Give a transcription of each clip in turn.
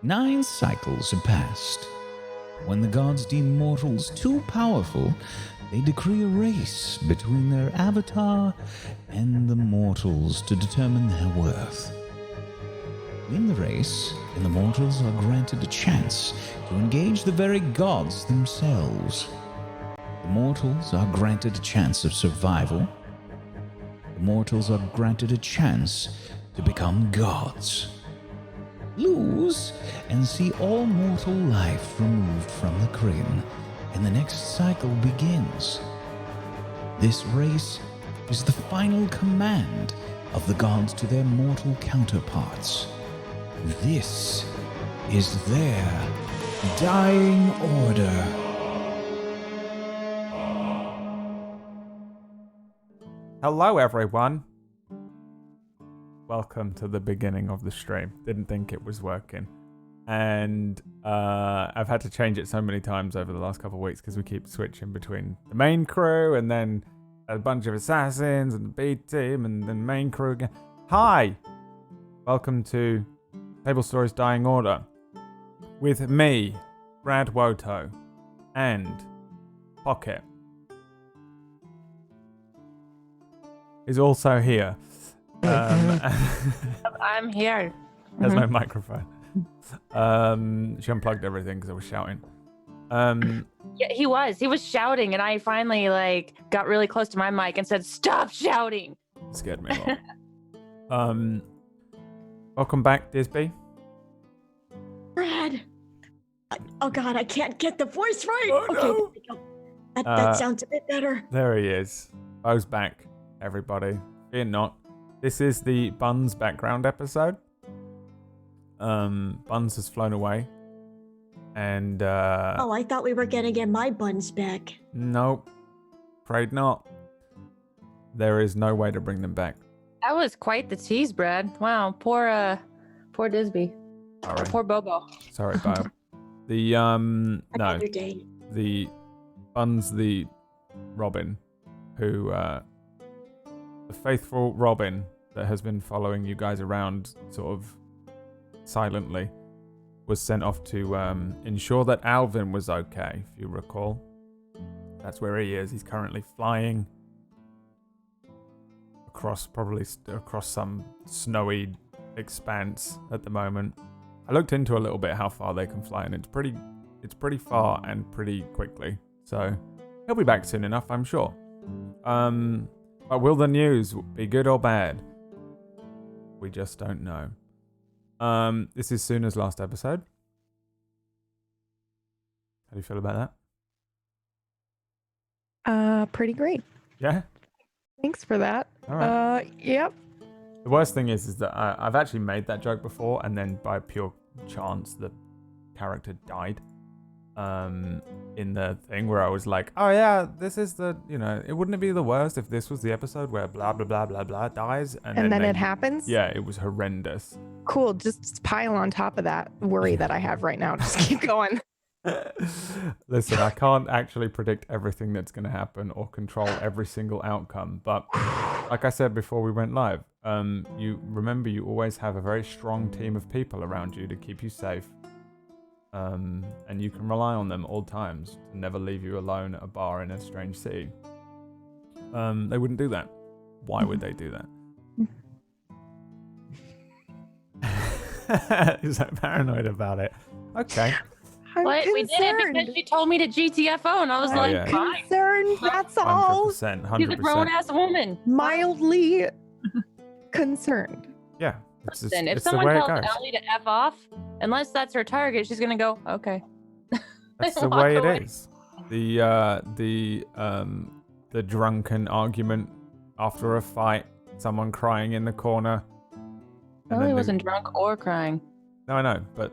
9 cycles have passed. When the gods deem mortals too powerful, they decree a race between their avatar and the mortals to determine their worth. In the race, the mortals are granted a chance to engage the very gods themselves. The mortals are granted a chance of survival. The mortals are granted a chance to become gods. Lose and see all mortal life removed from the Kryn, and the next cycle begins. This race is the final command of the gods to their mortal counterparts. This is their dying order. Hello everyone. Welcome to the beginning of the stream. Didn't think it was working. And I've had to change it so many times over the last couple of weeks because we keep switching between the main crew and then a bunch of assassins and the B team and then main crew again. Hi! Welcome to Tablestory's Dying Order with me, Brad Woto, and Pocket is also here. I'm here. There's no microphone. She unplugged everything because I was shouting. Yeah, he was shouting, and I finally got really close to my mic and said, "Stop shouting!" Scared me a lot. Welcome back, Disby. Brad. Oh God, I can't get the voice right. Oh, okay, no. there we go. That sounds a bit better. There he is. Bo's back, everybody. Fear not. This is the Buns background episode. Buns has flown away. And, Oh, I thought we were gonna get my buns back. Nope. Afraid not. There is no way to bring them back. That was quite the tease, Brad. Wow, poor Disby. Sorry. Poor Bobo. Sorry, Bo. The, no. Another day. The Buns, the Robin, who, the faithful Robin that has been following you guys around sort of silently, was sent off to ensure that Alvin was okay, if you recall. That's where he is. He's currently flying across, probably across some snowy expanse at the moment. I looked into a little bit how far they can fly, and it's pretty far and pretty quickly. So he'll be back soon enough, I'm sure. But will the news be good or bad? We just don't know. This is Sunna's last episode. How do you feel about that? Pretty great. Yeah? Thanks for that. All right. Yep. The worst thing is that I've actually made that joke before, and then by pure chance, the character died. In the thing where I was like, oh yeah, this is the, it wouldn't be the worst if this was the episode where blah, blah, blah, blah, blah dies. And then it happens? Yeah, it was horrendous. Cool. Just pile on top of that worry that I have right now. Just keep going. Listen, I can't actually predict everything that's going to happen or control every single outcome. But like I said before we went live, you remember you always have a very strong team of people around you to keep you safe. And you can rely on them all times to never leave you alone at a bar in a strange city. They wouldn't do that. Why would they do that? He's so paranoid about it. Okay. I'm What? We did it because she told me to GTFO, and I was yeah. fine. Concerned. That's all. 100%. 100%. She's a grown-ass woman. Mildly concerned. Yeah. It's Listen, if the someone way it tells goes. Ellie to F off, unless that's her target, she's going to go, okay. That's the Walk way away. it is. The drunken argument after a fight, someone crying in the corner. and Ellie then wasn't drunk or crying. No, I know, but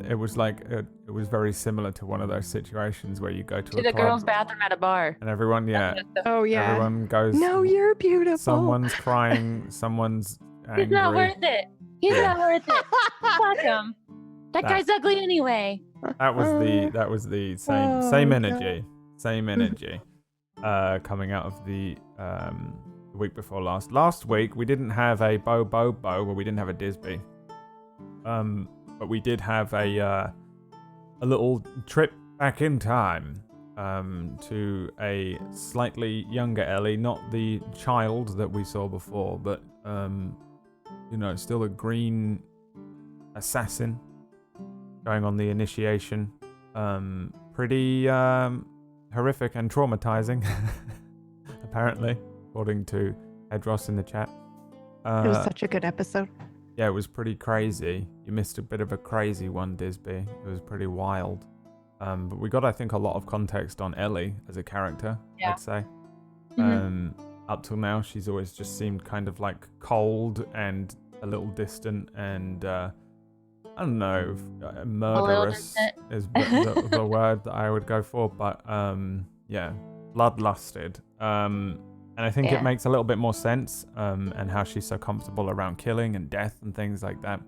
it was like it was very similar to one of those situations where you go to To a the club girls' bathroom at a bar. and everyone, Oh, yeah. everyone goes. No, you're beautiful. Someone's crying, someone's angry. He's not worth it. He's not worth it. Fuck him. That That- guy's ugly anyway. That was the same energy, coming out of the week before last. Last week we didn't have a Bo, but we didn't have a Disby. But we did have a little trip back in time to a slightly younger Ellie, not the child that we saw before, but still a green assassin going on the initiation. Pretty horrific and traumatizing, apparently, according to Edros in the chat. It was such a good episode. Yeah, it was pretty crazy. You missed a bit of a crazy one, Disby. It was pretty wild. But we got, I think, a lot of context on Ellie as a character, I'd say. Up till now, she's always just seemed kind of like cold and a little distant and, I don't know, murderous is the word that I would go for. But, bloodlusted. And I think it makes a little bit more sense, and how she's so comfortable around killing and death and things like that.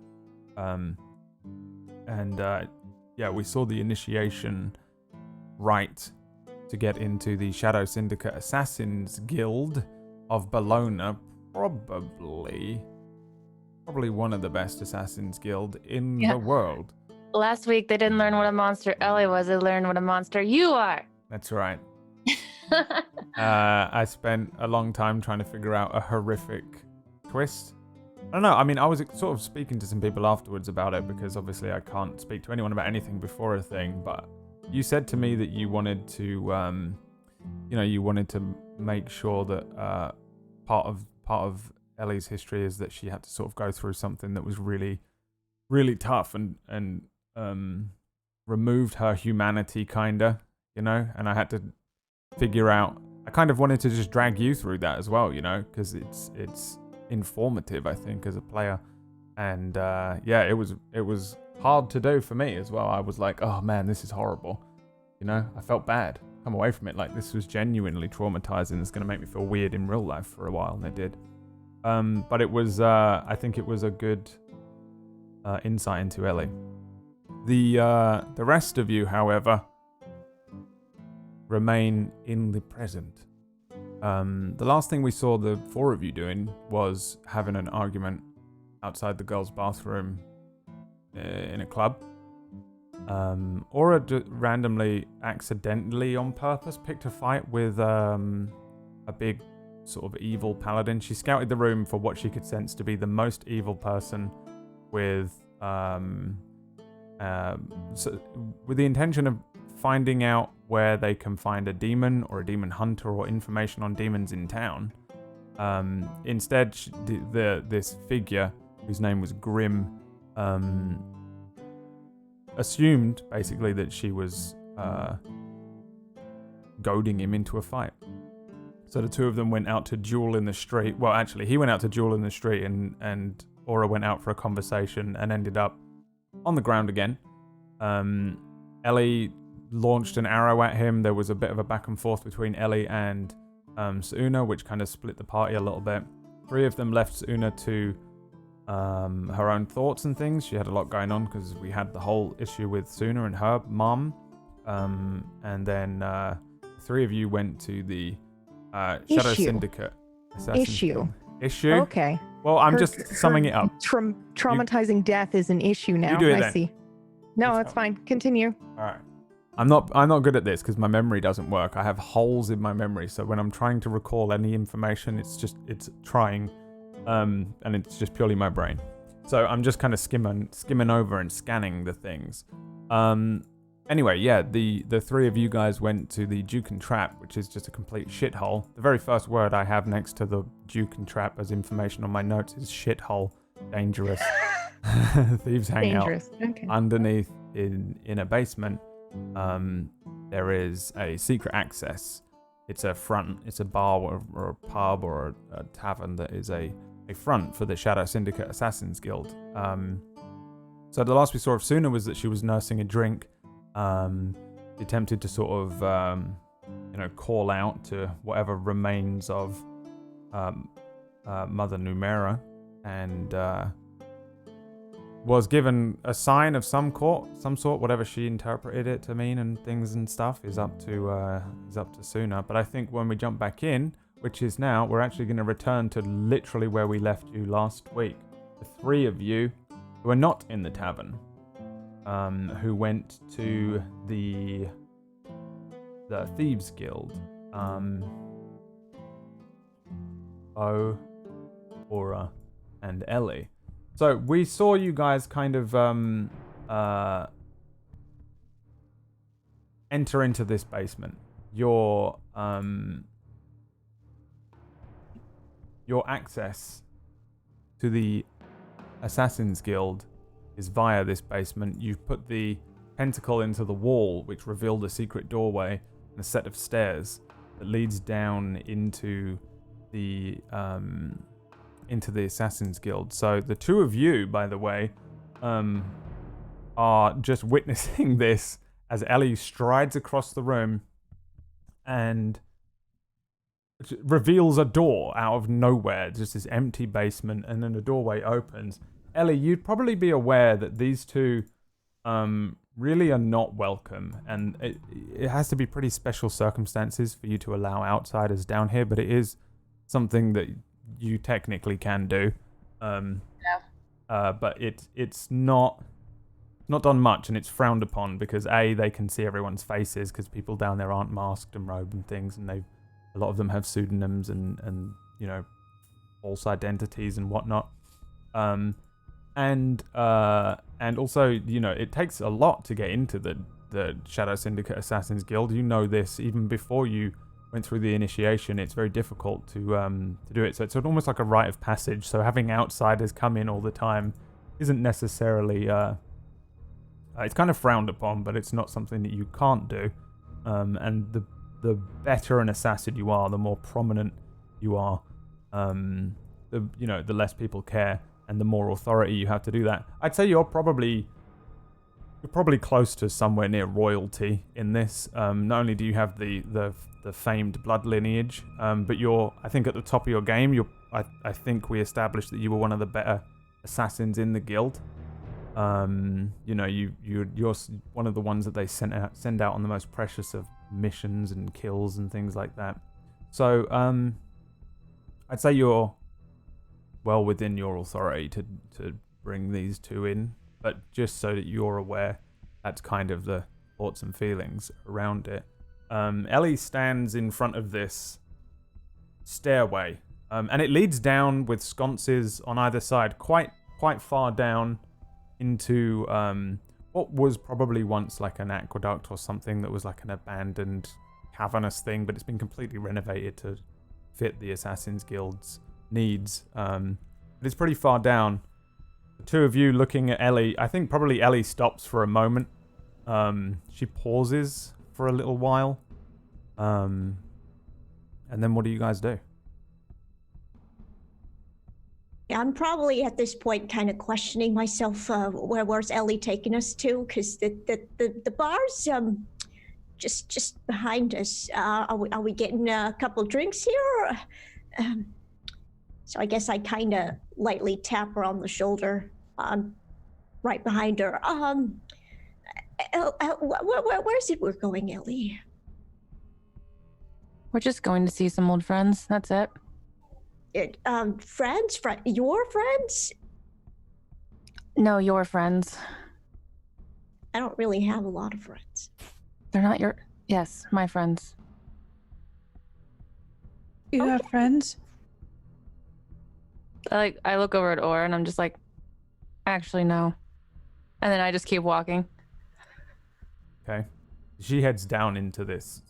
We saw the initiation rite to get into the Shadow Syndicate Assassins Guild of Bologna. Probably one of the best Assassins Guild in the world. Last week they didn't learn what a monster Ellie was, they learned what a monster you are. That's right. I spent a long time trying to figure out a horrific twist. I don't know. I mean, I was sort of speaking to some people afterwards about it because obviously I can't speak to anyone about anything before a thing. But you said to me that you wanted to, make sure that part of Ellie's history is that she had to sort of go through something that was really, really tough and removed her humanity, kinda, and I had to figure out. I kind of wanted to just drag you through that as well, because it's informative, I think, as a player, and it was hard to do for me as well. I was like, oh man, this is horrible, I felt bad. Come away from it like this was genuinely traumatizing. It's going to make me feel weird in real life for a while, and it did. But it was, I think it was a good insight into Ellie. The rest of you, however, remain in the present. The last thing we saw the four of you doing was having an argument outside the girls' bathroom in a club. Aura randomly, accidentally, on purpose, picked a fight with a big sort of evil paladin. She scouted the room for what she could sense to be the most evil person with the intention of finding out where they can find a demon or a demon hunter or information on demons in town. Instead, this figure, whose name was Grim, assumed basically that she was goading him into a fight. So the two of them went out to duel in the street. Well, actually, he went out to duel in the street, and Aura went out for a conversation and ended up on the ground again. Ellie launched an arrow at him. There was a bit of a back and forth between Ellie and Sunna, which kind of split the party a little bit. Three of them left Sunna to her own thoughts and things. She had a lot going on because we had the whole issue with Sunna and her mom. And then three of you went to the Shadow Syndicate Issue. Okay. Well, I'm just summing it up. Traumatizing death is an issue now. You do it I then. see. No, it's fine. Continue. All right. I'm not good at this because my memory doesn't work. I have holes in my memory, so when I'm trying to recall any information, it's trying, and it's just purely my brain. So I'm just kind of skimming over and scanning the things. Anyway, yeah, the three of you guys went to the Duke and Trap, which is just a complete shithole. The very first word I have next to the Duke and Trap as information on my notes is shithole. Dangerous. Thieves hang Dangerous. out Okay. underneath in a basement. There is a secret access. It's a front. It's a bar or a pub or a tavern that is a front for the Shadow Syndicate Assassins Guild. So the last we saw of Sunna was that she was nursing a drink. She attempted to sort of, call out to whatever remains of Mother Numera, and was given a sign of some sort, whatever she interpreted it to mean, and things and stuff is up to Sunna. But I think when we jump back in, which is now, we're actually going to return to literally where we left you last week. The three of you who are not in the tavern, who went to the Thieves Guild. Bo, Aura, and Ellie. So we saw you guys kind of enter into this basement. Your access to the Assassin's Guild is via this basement. You've put the pentacle into the wall, which revealed a secret doorway and a set of stairs that leads down into the Assassin's Guild. So the two of you, by the way, are just witnessing this as Ellie strides across the room and reveals a door out of nowhere, just this empty basement, and then a doorway opens. Ellie, you'd probably be aware that these two really are not welcome, and it has to be pretty special circumstances for you to allow outsiders down here, but it is something that you technically can do. But it's not done much, and it's frowned upon because they can see everyone's faces because people down there aren't masked and robed and things, and a lot of them have pseudonyms and you know, false identities and whatnot. And also, you know, it takes a lot to get into the Shadow Syndicate Assassin's Guild. You know this even before you went through the initiation. It's very difficult to do it. So it's almost like a rite of passage. So having outsiders come in all the time isn't necessarily it's kind of frowned upon, but it's not something that you can't do. And the better an assassin you are, the more prominent you are, the less people care, and the more authority you have to do that. I'd say you're probably close to somewhere near royalty in this. Not only do you have the famed blood lineage, but I think at the top of your game. I think we established that you were one of the better assassins in the guild. You're one of the ones that they send out on the most precious of missions and kills and things like that. So I'd say you're well within your authority to bring these two in, but just so that you're aware, that's kind of the thoughts and feelings around it. Ellie stands in front of this stairway, and it leads down with sconces on either side, quite far down into what was probably once like an aqueduct or something that was like an abandoned cavernous thing, but it's been completely renovated to fit the Assassin's Guild's needs. But it's pretty far down. The two of you looking at Ellie, I think probably Ellie stops for a moment. She pauses for a little while. And then what do you guys do? Yeah, I'm probably at this point kind of questioning myself. Where's Ellie taking us to? Because the bar's just behind us. Are we getting a couple drinks here? So I guess I kind of lightly tap her on the shoulder, right behind her. Where's it we're going, Ellie? We're just going to see some old friends. That's it. Friends? Your friends? No, your friends. I don't really have a lot of friends. They're not your... Yes, my friends. You have friends? I look over at Aura and I'm just like, actually, no. And then I just keep walking. Okay. She heads down into this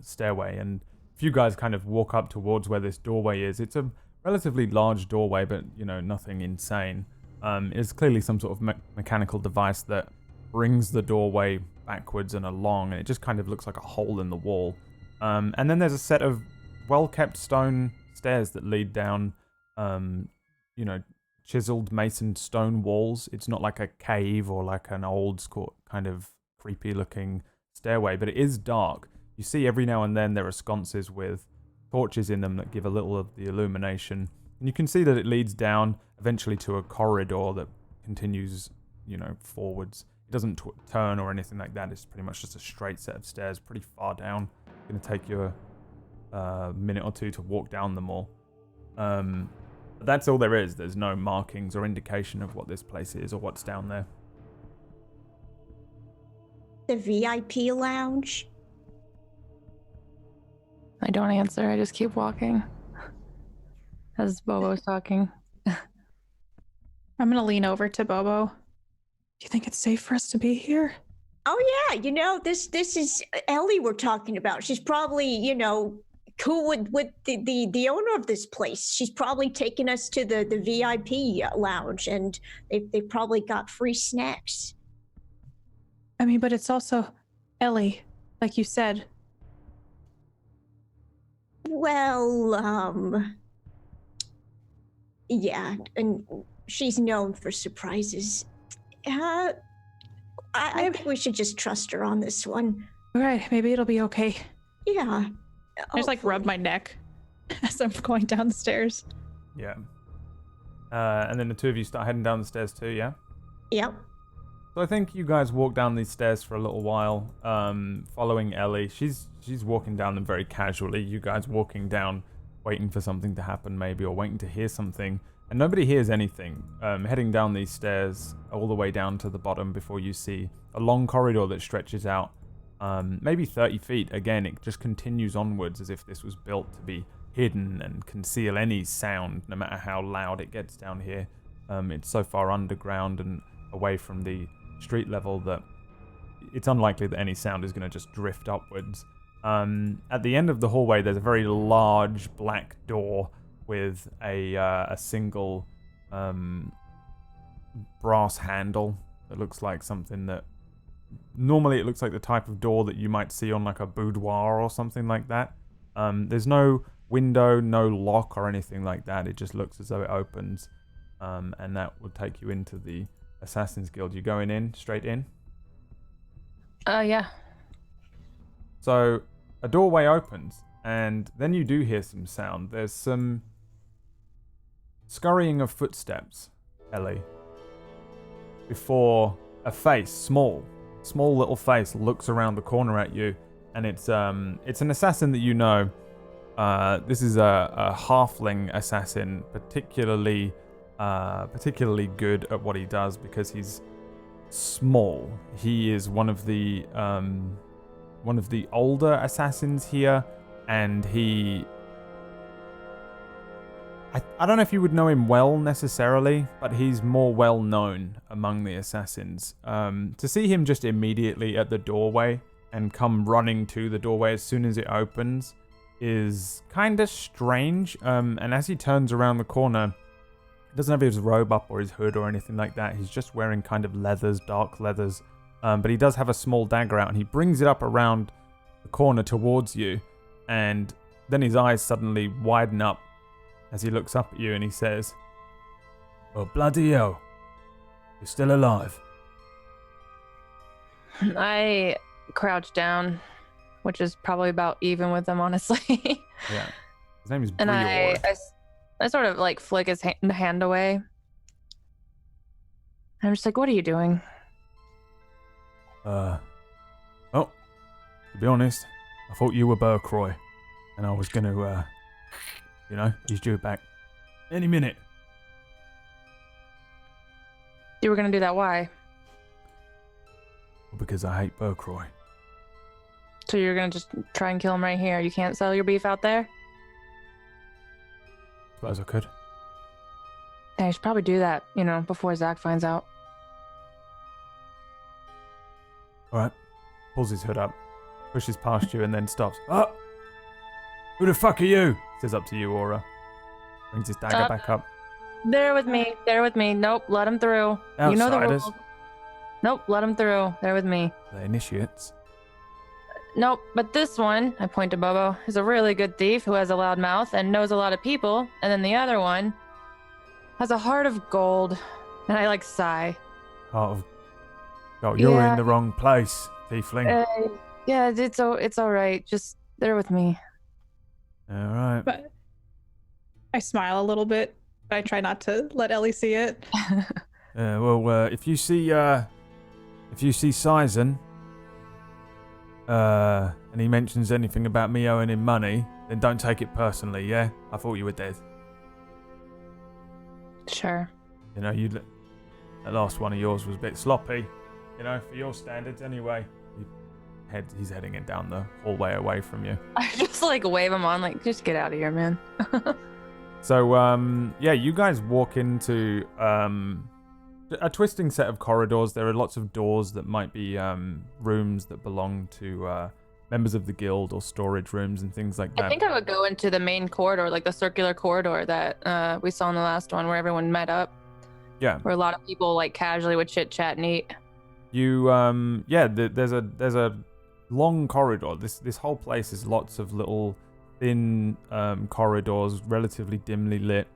stairway, and if you guys kind of walk up towards where this doorway is, it's a relatively large doorway, but, you know, nothing insane. It's clearly some sort of mechanical device that brings the doorway backwards and along, and it just kind of looks like a hole in the wall. And then there's a set of well-kept stone stairs that lead down, chiseled masoned stone walls. It's not like a cave or like an old school kind of creepy-looking stairway, but it is dark. You see every now and then there are sconces with torches in them that give a little of the illumination. And you can see that it leads down eventually to a corridor that continues, forwards. It doesn't turn or anything like that. It's pretty much just a straight set of stairs, pretty far down. It's going to take you a minute or two to walk down them all. But that's all there is. There's no markings or indication of what this place is or what's down there. The VIP lounge? I don't answer. I just keep walking as Bobo's talking. I'm gonna lean over to Bobo. Do you think it's safe for us to be here? Oh yeah, this is Ellie we're talking about. She's probably, cool with the owner of this place. She's probably taking us to the VIP lounge, and they probably got free snacks. I mean, but it's also Ellie, like you said. Well, yeah, and she's known for surprises. I think we should just trust her on this one. All right, maybe it'll be okay. Yeah. I just like rub my neck as I'm going down the stairs. Yeah. And then the two of you start heading down the stairs too, yeah? Yep. So I think you guys walk down these stairs for a little while, following Ellie. She's walking down them very casually. You guys walking down, waiting for something to happen maybe, or waiting to hear something. And nobody hears anything. Heading down these stairs all the way down to the bottom before you see a long corridor that stretches out maybe 30 feet. Again, it just continues onwards as if this was built to be hidden and conceal any sound, no matter how loud it gets down here. It's so far underground and away from the street level that it's unlikely that any sound is going to just drift upwards. At the end of the hallway, there's a very large black door with a single brass handle that looks like something that... Normally it looks like the type of door that you might see on like a boudoir or something like that. There's no window, no lock or anything like that. It just looks as though it opens. And that will take you into the Assassin's Guild. You going in, straight in? Yeah. So a doorway opens and then you do hear some sound. There's some scurrying of footsteps, Ellie, before a face, small little face, looks around the corner at you, and it's an assassin that you know. This is a Halfling Assassin, particularly good at what he does because he's small. He is one of the older assassins here, and I don't know if you would know him well necessarily, but he's more well known among the assassins. To see him just immediately at the doorway and come running to the doorway as soon as it opens is kind of strange. And as he turns around the corner, he doesn't have his robe up or his hood or anything like that. He's just wearing kind of leathers, dark leathers. But he does have a small dagger out, and he brings it up around the corner towards you, and then his eyes suddenly widen up as he looks up at you and he says, "Oh, bloody hell. You're still alive." I crouch down, which is probably about even with him, honestly. Yeah. His name is And Brior. I sort of like flick his hand away. I'm just like, what are you doing? Well, to be honest, I thought you were Burkroy, and I was going to, he's due back any minute. You were going to do that, why? Well, because I hate Burkroy. So you're going to just try and kill him right here? You can't sell your beef out there? Suppose I could. Yeah, you should probably do that, before Zack finds out. Alright. Pulls his hood up, pushes past you, and then stops. "Oh! Who the fuck are you?" Says up to you, Aura. Brings his dagger back up. They're with me. Nope, let him through. Outsiders. You know the rules. Nope, let him through. They're with me. The initiates. Nope, but this one, I point to Bobo, is a really good thief who has a loud mouth and knows a lot of people. And then the other one has a heart of gold. And I sigh. Oh, you're Yeah. in the wrong place, tiefling. Yeah, it's all right. Just, they're with me. Alright. But I smile a little bit, but I try not to let Ellie see it. If you see Sizen, and he mentions anything about me owing him money, then don't take it personally, yeah? I thought you were dead. Sure. You know, that last one of yours was a bit sloppy, you know, for your standards anyway. He's heading it down the hallway away from you. I just like wave him on, like, just get out of here, man. So, yeah, you guys walk into a twisting set of corridors. There are lots of doors that might be rooms that belong to members of the guild or storage rooms and things like that. I think I would go into the main corridor, like the circular corridor that we saw in the last one where everyone met up. Yeah. Where a lot of people like casually would chit chat and eat. You, there's a long corridor. This whole place is lots of little thin corridors, relatively dimly lit,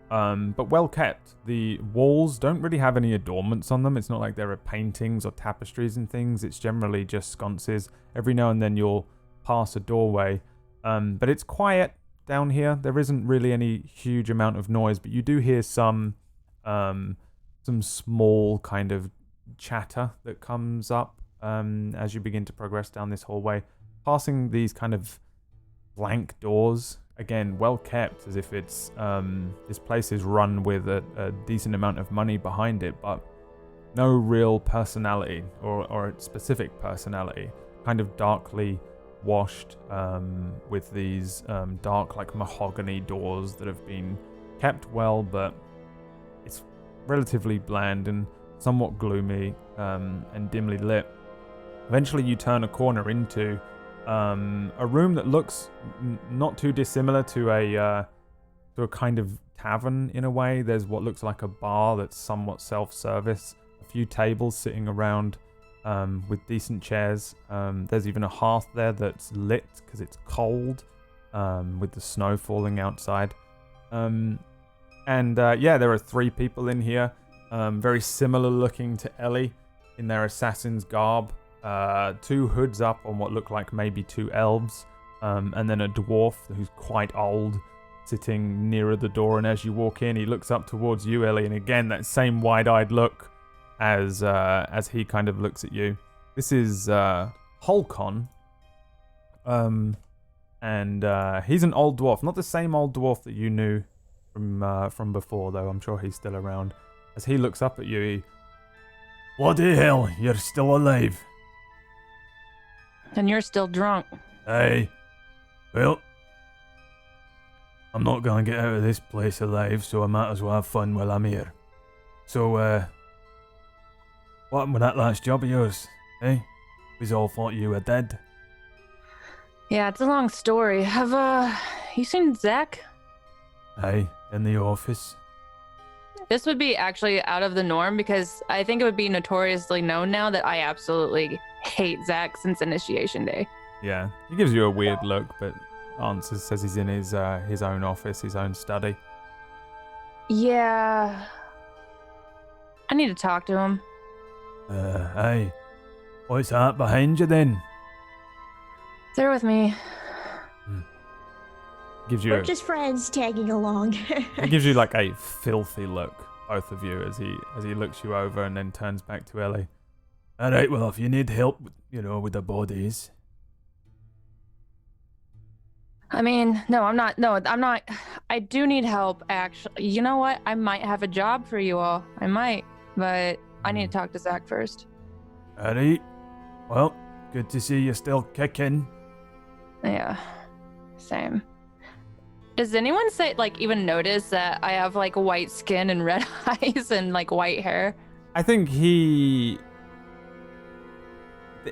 but well kept. The walls don't really have any adornments on them. It's not like there are paintings or tapestries and things. It's generally just sconces. Every now and then you'll pass a doorway, but it's quiet down here. There isn't really any huge amount of noise, but you do hear some small kind of chatter that comes up as you begin to progress down this hallway, passing these kind of blank doors. Again, well kept, as if it's this place is run with a decent amount of money behind it, but no real personality or specific personality. Kind of darkly washed with these dark, like mahogany doors that have been kept well, but it's relatively bland and somewhat gloomy and dimly lit. Eventually you turn a corner into a room that looks not too dissimilar to a kind of tavern in a way. There's what looks like a bar that's somewhat self-service, a few tables sitting around with decent chairs. There's even a hearth there that's lit because it's cold with the snow falling outside. There are 3 people in here, very similar looking to Ellie in their assassin's garb. 2 hoods up on what look like maybe 2 elves, and then a dwarf who's quite old sitting nearer the door. And as you walk in, he looks up towards you, Ellie, and again that same wide-eyed look as he kind of looks at you. This is Holcon, and he's an old dwarf, not the same old dwarf that you knew from before, though I'm sure he's still around. As he looks up at you, bloody hell, you're still alive. And you're still drunk. Hey, well, I'm not gonna get out of this place alive, so I might as well have fun while I'm here. So, what happened with that last job of yours, eh? We all thought you were dead. Yeah, it's a long story. Have you seen Zack? Aye, in the office. This would be actually out of the norm because I think it would be notoriously known now that I absolutely hate Zack since Initiation Day. Yeah, he gives you a weird look, but answers, says he's in his own office, his own study. Yeah. I need to talk to him. Aye. What's that behind you then? They're with me. Gives you We're just friends tagging along. He gives you like a filthy look, both of you, as he looks you over and then turns back to Ellie. Alright, well, if you need help, with the bodies. I mean, no, I'm not. I do need help, actually. You know what? I might have a job for you all. I might, but I need to talk to Zack first. Alright. Well, good to see you still kicking. Yeah, same. Does anyone even notice that I have like white skin and red eyes and like white hair? I think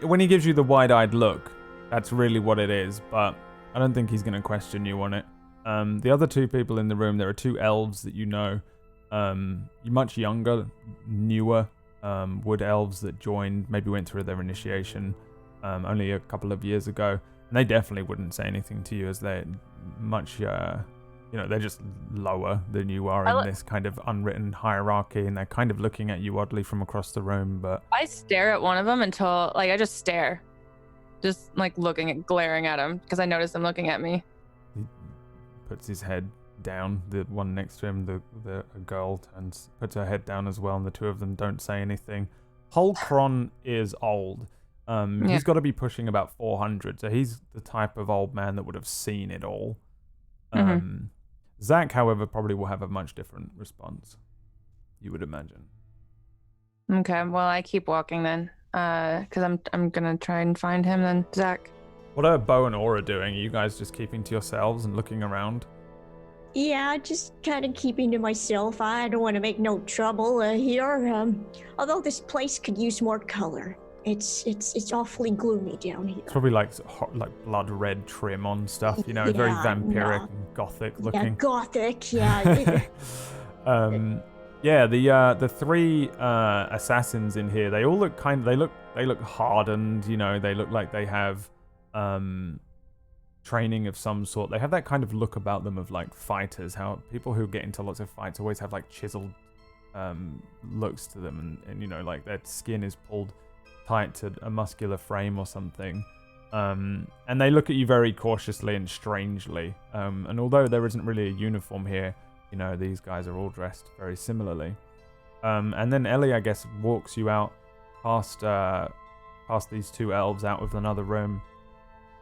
when he gives you the wide-eyed look, that's really what it is, but I don't think he's going to question you on it. The other 2 people in the room, there are 2 elves that you know, much younger, newer wood elves that joined, maybe went through their initiation only a couple of years ago. And they definitely wouldn't say anything to you as they're much, they're just lower than you are in this kind of unwritten hierarchy, and they're kind of looking at you oddly from across the room. But I stare at one of them until, I just stare. Just, glaring at him, because I notice him looking at me. He puts his head down. The one next to him, the girl, puts her head down as well, and the 2 of them don't say anything. Holcron is old. He's got to be pushing about 400, so he's the type of old man that would have seen it all. Zack, however, probably will have a much different response. you would imagine. Okay, well, I keep walking then, because I'm gonna try and find him then. Zack. What are Bo and Aura doing? Are you guys just keeping to yourselves and looking around? Yeah, just kind of keeping to myself. I don't want to make no trouble here. Although this place could use more color. It's awfully gloomy down here. It's probably like blood red trim on stuff, you know, very vampiric and gothic looking. Yeah, gothic. Yeah. Yeah, the three assassins in here, they all look they look hardened, you know, they look like they have training of some sort. They have that kind of look about them of like fighters, how people who get into lots of fights always have like chiseled looks to them, and you know, like their skin is pulled tight to a muscular frame or something. And they look at you very cautiously and strangely. And although there isn't really a uniform here, you know, these guys are all dressed very similarly. And then Ellie, I guess, walks you out past these two elves out of another room,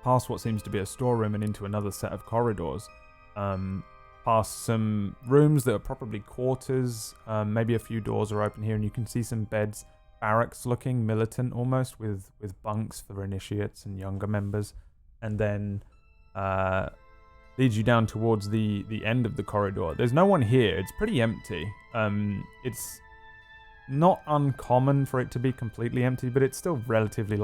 past what seems to be a storeroom and into another set of corridors, past some rooms that are probably quarters. Maybe a few doors are open here, and you can see some beds, barracks looking, militant almost, with bunks for initiates and younger members. And then leads you down towards the end of the corridor. There's no one here. It's pretty empty. It's not uncommon for it to be completely empty, but it's still relatively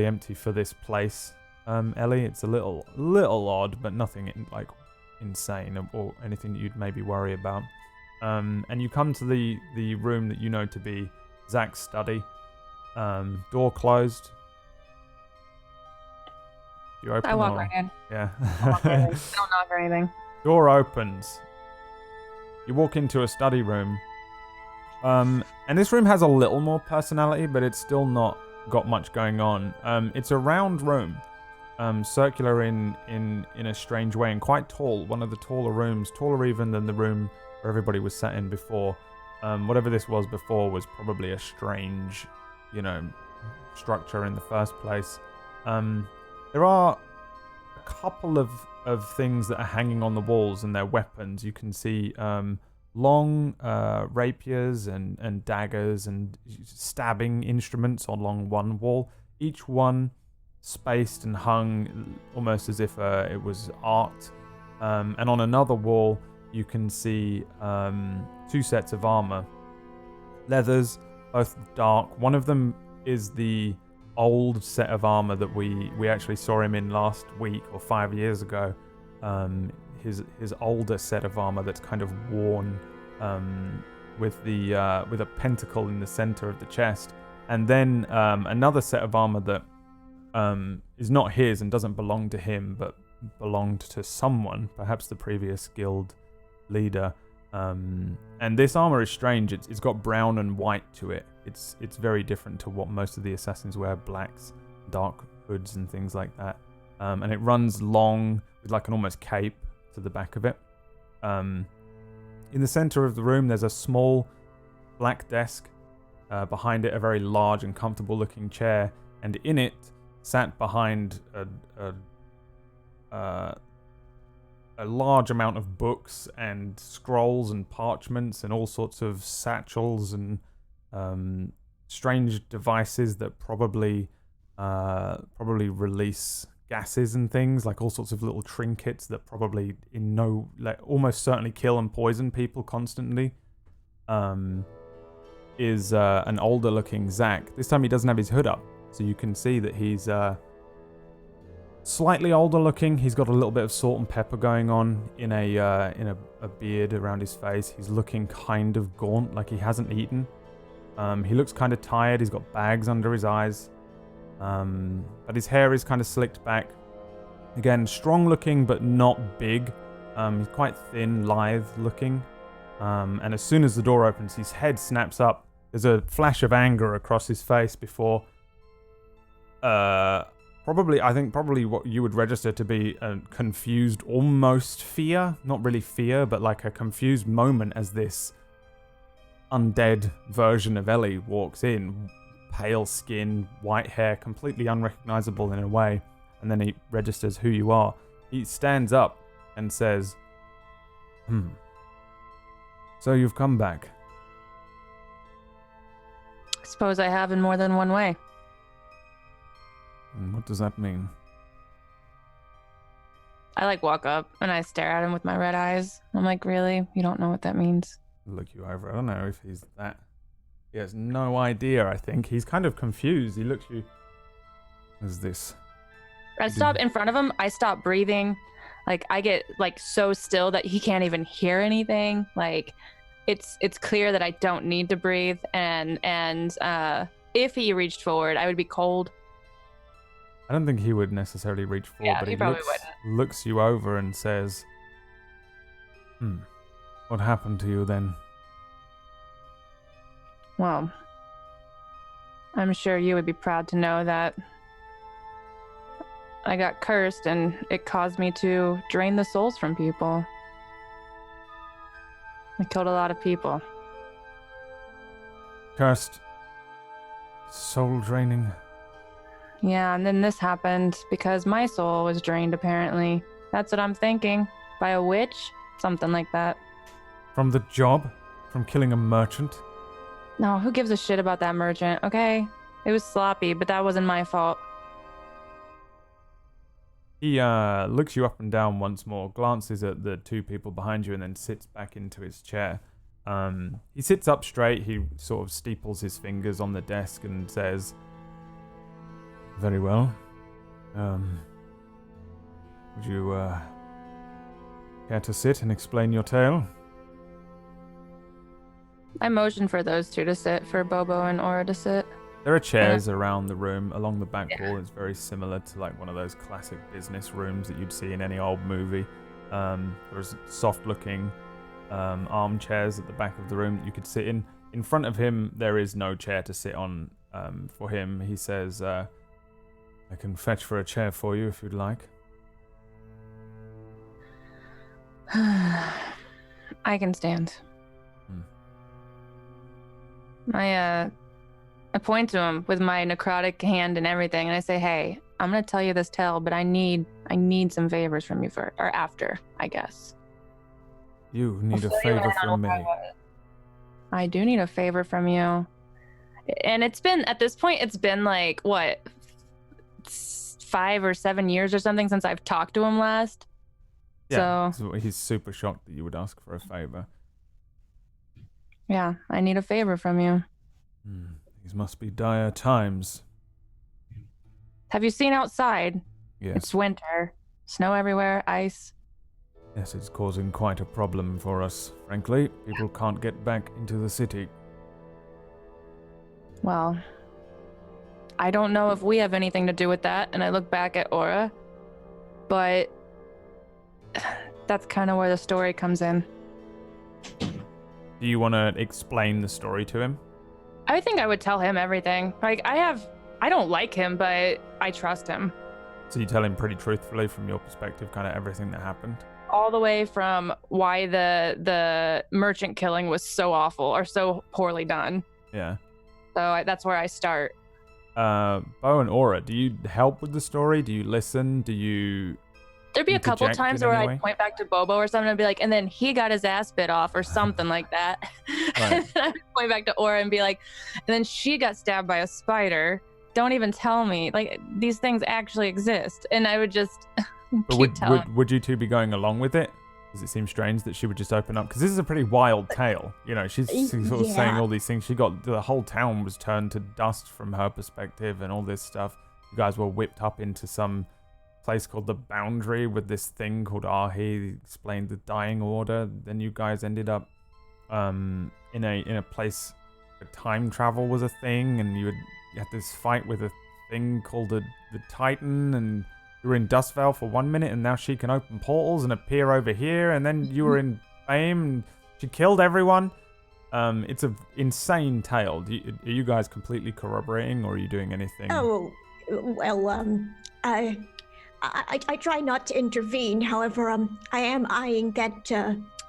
empty for this place. Ellie, it's a little odd, but nothing like insane or anything that you'd maybe worry about. And you come to the room that you know to be Zack's study. Door closed. You open. I walk right in. Yeah. I don't knock or anything. Door opens. You walk into a study room. And this room has a little more personality, but it's still not got much going on. It's a round room, circular in a strange way, and quite tall. One of the taller rooms, taller even than the room where everybody was sat in before. Whatever this was before was probably a strange, you know, structure in the first place. There are a couple of things that are hanging on the walls, and they're weapons. You can see long rapiers and daggers and stabbing instruments along one wall, each one spaced and hung almost as if it was art. And on another wall, you can see two sets of armor. Leathers, both dark. One of them is the old set of armor that we actually saw him in last week or 5 years ago. His older set of armor that's kind of worn, with a pentacle in the center of the chest, and then another set of armor that is not his and doesn't belong to him, but belonged to someone, perhaps the previous guild leader. And this armor is strange. It's got brown and white to it. It's very different to what most of the assassins wear, blacks, dark hoods and things like that. And it runs long with like an almost cape to the back of it. In the center of the room, there's a small black desk. Behind it, a very large and comfortable looking chair. And in it, sat behind a large amount of books and scrolls and parchments and all sorts of satchels and strange devices that probably release gases and things, like all sorts of little trinkets that probably almost certainly kill and poison people constantly. Is an older looking Zack. This time he doesn't have his hood up, so you can see that he's slightly older looking. He's got a little bit of salt and pepper going on in a beard around his face. He's looking kind of gaunt, like he hasn't eaten. He looks kind of tired. He's got bags under his eyes. But his hair is kind of slicked back. Again, strong looking, but not big. He's quite thin, lithe looking. And as soon as the door opens, his head snaps up. There's a flash of anger across his face before probably what you would register to be a confused, almost fear. Not really fear, but like a confused moment as this undead version of Ellie walks in. Pale skin, white hair, completely unrecognizable in a way. And then he registers who you are. He stands up and says, So you've come back. I suppose I have in more than one way. And what does that mean? I walk up and I stare at him with my red eyes. I'm like, really? You don't know what that means? Look you over. I don't know if he's that. He has no idea, I think. He's kind of confused. He looks you. What is this? I stop in front of him. I stop breathing. I get so still that he can't even hear anything. It's clear that I don't need to breathe. And if he reached forward, I would be cold. I don't think he would necessarily reach forward, Yeah, but he he probably looks you over and says, what happened to you then? Well, I'm sure you would be proud to know that I got cursed and it caused me to drain the souls from people. I killed a lot of people. Cursed. Soul draining. Yeah, and then this happened because my soul was drained, apparently. That's what I'm thinking. By a witch? Something like that. From the job? From killing a merchant? No, who gives a shit about that merchant, okay? It was sloppy, but that wasn't my fault. He looks you up and down once more, glances at the two people behind you, and then sits back into his chair. He sits up straight, he sort of steeples his fingers on the desk and says, very well. Would you care to sit and explain your tale? I motioned for those two to sit, for Bobo and Aura to sit. There are chairs around the room. Along the back wall, it's very similar to one of those classic business rooms that you'd see in any old movie. There's soft-looking armchairs at the back of the room that you could sit in. In front of him, there is no chair to sit on for him. He says, I can fetch for a chair for you if you'd like. I can stand. I point to him with my necrotic hand and everything, and I say, hey, I'm going to tell you this tale, but I need some favors from you or after, I guess. You need a favor from me. I do need a favor from you. And at this point, it's been 5 or 7 years or something since I've talked to him last. Yeah, so he's super shocked that you would ask for a favor. Yeah, I need a favor from you. These must be dire times. Have you seen outside? Yes. It's winter. Snow everywhere, ice. Yes, it's causing quite a problem for us, frankly. People can't get back into the city. Well, I don't know if we have anything to do with that, and I look back at Aura, but that's kind of where the story comes in. Do you want to explain the story to him? I think I would tell him everything. I don't like him, but I trust him. So you tell him pretty truthfully from your perspective, kind of everything that happened? All the way from why the merchant killing was so awful or so poorly done. Yeah. So that's where I start. Bo and Aura, do you help with the story? Do you listen? Do you... There'd be a couple times where I'd point back to Bobo or something and be like, and then he got his ass bit off or something like that. Right. And then I would point back to Aura and be like, and then she got stabbed by a spider. Don't even tell me. These things actually exist. And I would just keep telling. Would you two be going along with it? Does it seem strange that she would just open up? Because this is a pretty wild tale. You know, she's sort of saying all these things. The whole town was turned to dust from her perspective and all this stuff. You guys were whipped up into some place called the Boundary with this thing called Ahi. Explained the dying order. Then you guys ended up in a place where time travel was a thing, and you had this fight with a thing called the Titan, and you were in Dustvale for 1 minute, and now she can open portals and appear over here, and then you were in Fame, and she killed everyone. It's an insane tale. Are you guys completely corroborating, or are you doing anything? Oh, well, I try not to intervene. However, I am eyeing that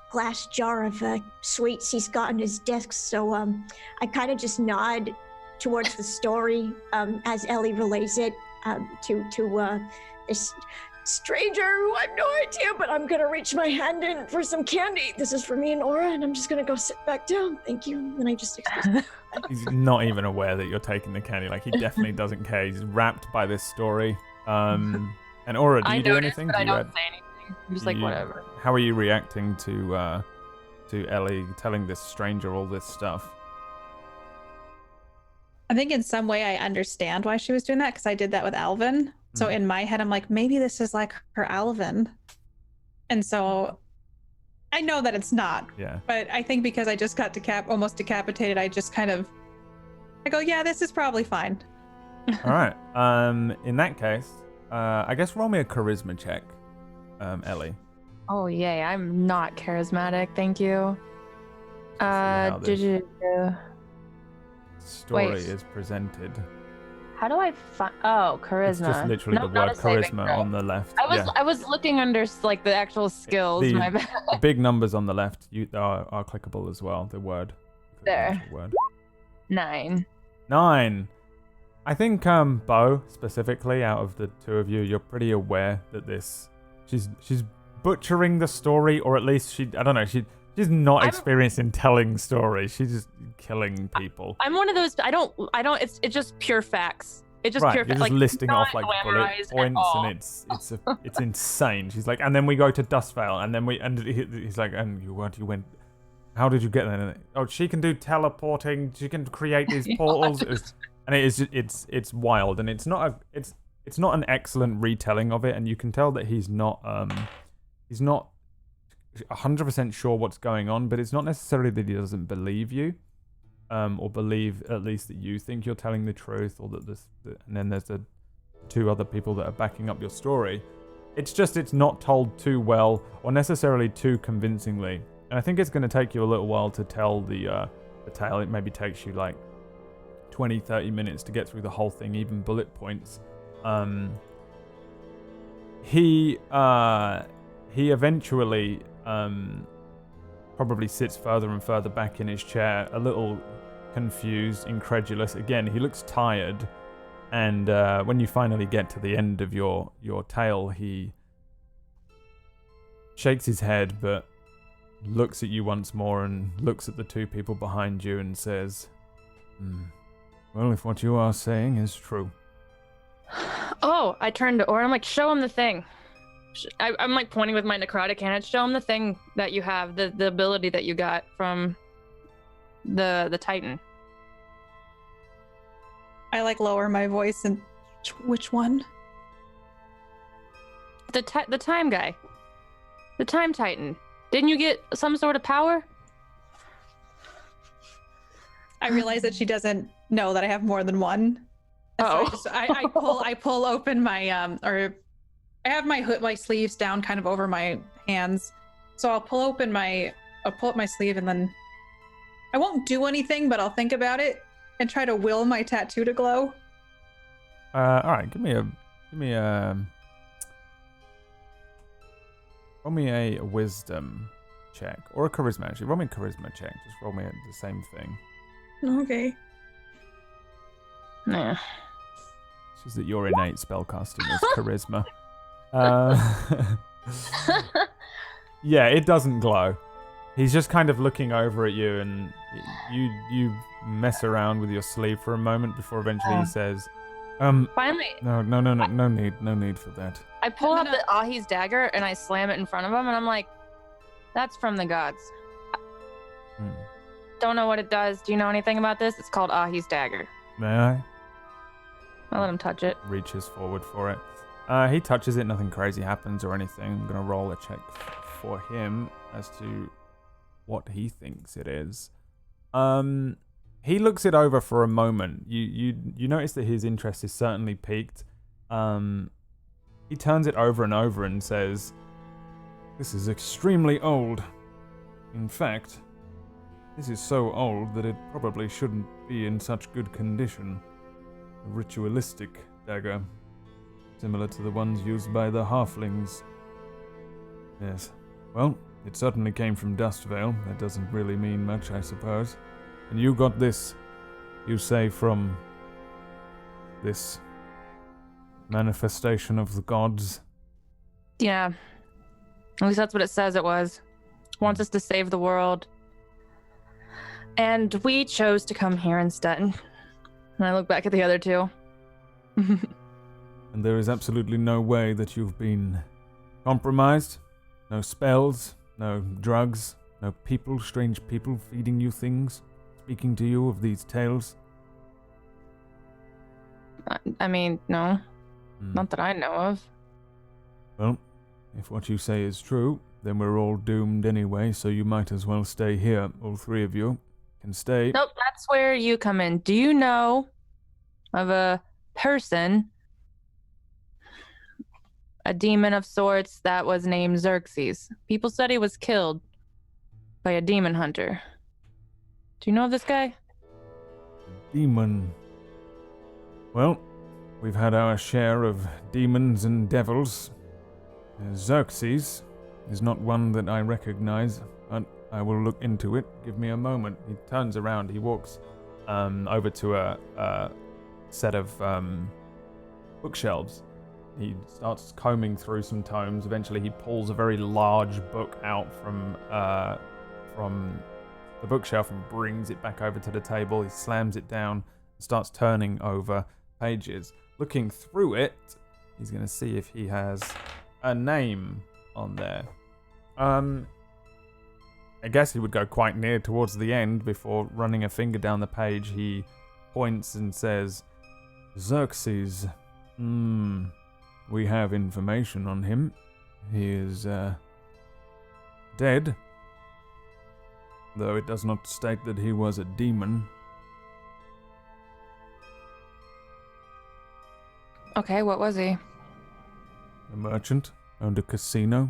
glass jar of sweets he's got on his desk, so I kind of just nod towards the story as Ellie relays it to this stranger who I have no idea, but I'm gonna reach my hand in for some candy. This is for me and Aura, and I'm just gonna go sit back down. Thank you. And then I just He's not even aware that you're taking the candy. Like, he definitely doesn't care. He's wrapped by this story. And Aura, do you do anything? But Do I you don't add- say anything. I'm just like, whatever. How are you reacting to Ellie telling this stranger all this stuff? I think in some way I understand why she was doing that because I did that with Alvin. So in my head, I'm like, maybe this is like her Alvin. And so I know that it's not. Yeah. But I think because I just got almost decapitated, I just I go, yeah, this is probably fine. All right. In that case, I guess roll me a charisma check, Ellie. Oh, yay. I'm not charismatic. Thank you. how Did this- you... Story Wait. is presented. How do I find... Oh, charisma. It's just literally No, the not word a saving charisma throw. on the left. I was looking under like the actual skills. The- My bad. The big numbers on the left are clickable as well. The word. There. The word. 9. 9. I think Bo specifically, out of the two of you, you're pretty aware that she's butchering the story, or at least she's not experienced in telling stories. She's just killing people. I'm one of those. I don't. It's just pure facts. It's just Right, pure you're facts. just Like, listing not off like bullet glamorized at points, all. and it's insane. She's like, and then we go to Dustvale, and then he's like, and you went. How did you get there? Oh, she can do teleporting. She can create these portals, and it's wild, and it's not an excellent retelling of it, and you can tell that he's not 100% sure what's going on, but it's not necessarily that he doesn't believe you. Or believe at least that you think you're telling the truth, or that and then there's the two other people that are backing up your story. It's just it's not told too well or necessarily too convincingly, and I think it's going to take you a little while to tell the tale. It maybe takes you like 20-30 minutes to get through the whole thing, even bullet points. He eventually probably sits further and further back in his chair, a little confused, incredulous. Again, he looks tired, and when you finally get to the end of your tale, he shakes his head, but looks at you once more and looks at the two people behind you and says, well, if what you are saying is true. Oh, I turned to Aura. I'm like, show him the thing. I'm like pointing with my necrotic hand. Show him the thing that you have, the ability that you got from the Titan. I like lower my voice and which one? The time guy. The time Titan. Didn't you get some sort of power? I realize that she doesn't know that I have more than one. Oh. So I pull open my or I have my sleeves down kind of over my hands. So I'll pull up my sleeve, and then I won't do anything, but I'll think about it and try to will my tattoo to glow. All right, give me roll me a wisdom check or a charisma. Actually, roll me a charisma check. Just roll me the same thing. Okay. Nah. It's just that your innate spellcasting is charisma. Yeah, it doesn't glow. He's just kind of looking over at you, and you mess around with your sleeve for a moment before eventually he says, Finally, no need for that. I pull out the Ahi's dagger and I slam it in front of him, and I'm like, that's from the gods. Don't know what it does. Do you know anything about this? It's called Ahi's dagger. May I? I'll let him touch it. Reaches forward for it. He touches it, nothing crazy happens or anything. I'm going to roll a check for him as to what he thinks it is. He looks it over for a moment. You notice that his interest is certainly piqued. He turns it over and over and says, "This is extremely old. In fact, this is so old that it probably shouldn't be in such good condition. A ritualistic dagger, similar to the ones used by the halflings. Yes. Well, it certainly came from Dustvale. That doesn't really mean much, I suppose. And you got this, you say, from this manifestation of the gods?" Yeah. At least that's what it says it was. Wants us to save the world. And we chose to come here instead. And I look back at the other two. And there is absolutely no way that you've been compromised? No spells? No drugs? No people, strange people feeding you things? Speaking to you of these tales? I mean, no. Not that I know of. Well, if what you say is true, then we're all doomed anyway, so you might as well stay here. All three of you can stay. Nope, that's where you come in. Do you know of a person, a demon of sorts, that was named Xerxes? People said he was killed by a demon hunter. Do you know of this guy? Demon. Well, we've had our share of demons and devils. Xerxes is not one that I recognize, but I will look into it. Give me a moment. He turns around. He walks over to a set of bookshelves. He starts combing through some tomes. Eventually, he pulls a very large book out from the bookshelf and brings it back over to the table. He slams it down and starts turning over pages. Looking through it, he's going to see if he has a name on there. I guess he would go quite near towards the end before running a finger down the page. He points and says, Xerxes. We have information on him. He is dead, though it does not state that he was a demon. Okay, what was he? A merchant, owned a casino,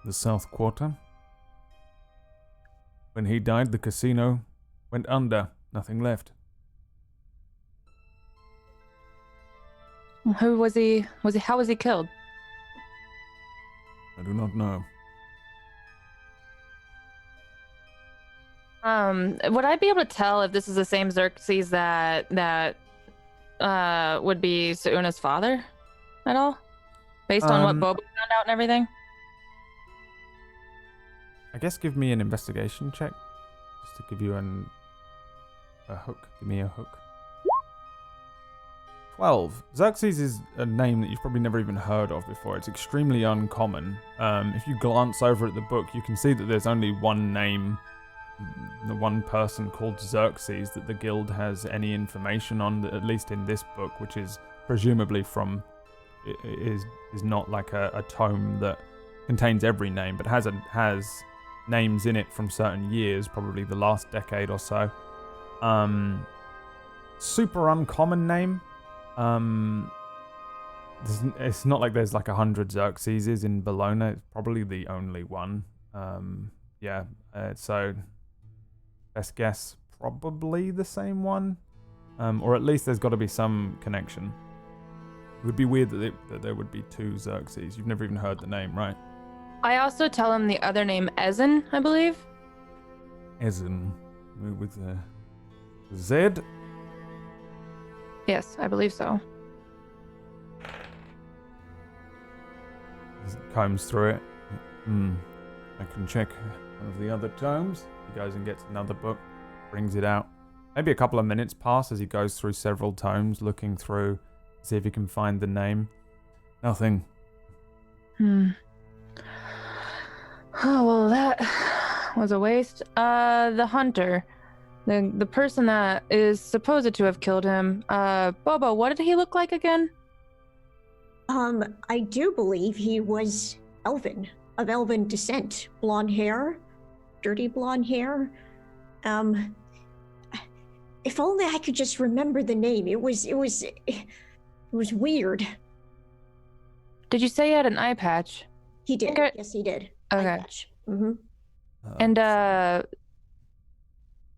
the South Quarter. When he died, the casino went under, nothing left. Who was he? How was he killed? I do not know. Would I be able to tell if this is the same Xerxes that would be Sunna's father at all? Based on what Bobo found out and everything? I guess give me an investigation check. Just to give you a hook. Give me a hook. 12. Xerxes is a name that you've probably never even heard of before. It's extremely uncommon. If you glance over at the book, you can see that there's only one name, the one person called Xerxes that the guild has any information on, at least in this book, which is presumably from, is not like a tome that contains every name, but has names in it from certain years, probably the last decade or so. Super uncommon name. It's not like there's like 100 Xerxeses in Bologna. It's probably the only one. So best guess, probably the same one. Or at least there's got to be some connection. It would be weird that there would be two Xerxes. You've never even heard the name, right? I also tell him the other name, Ezen, I believe. Ezen, with a Z? Yes, I believe so. He combs through it. I can check one of the other tomes. He goes and gets another book, brings it out. Maybe a couple of minutes pass as he goes through several tomes, looking through, see if he can find the name. Nothing. Oh, well, that was a waste. The hunter. The person that is supposed to have killed him. Bobo, what did he look like again? I do believe he was elven, of elven descent. Blonde hair, dirty blonde hair. If only I could just remember the name. It was weird. Did you say he had an eye patch? He did. Yes, he did. Okay. Eye patch. Mm-hmm. And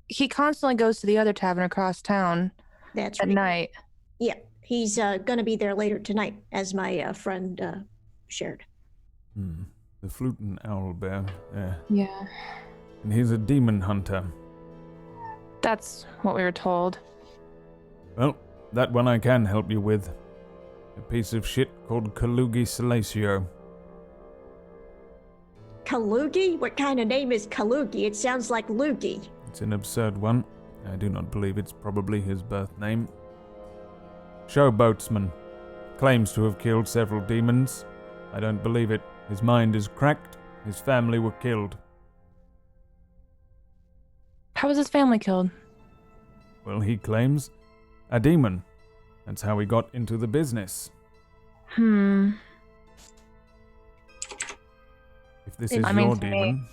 he constantly goes to the other tavern across town. That's at right. night. Yeah, he's gonna be there later tonight, as my friend shared. The flute and owl bear. Yeah. And he's a demon hunter. That's what we were told. Well, that one I can help you with. A piece of shit called Kalugi Salacio. Kalugi? What kind of name is Kalugi? It sounds like Loogie. It's an absurd one. I do not believe it's probably his birth name. Showboatsman. Claims to have killed several demons. I don't believe it. His mind is cracked. His family were killed. How was his family killed? Well, he claims a demon. That's how he got into the business. Hmm. If this is I mean, your to me- demon,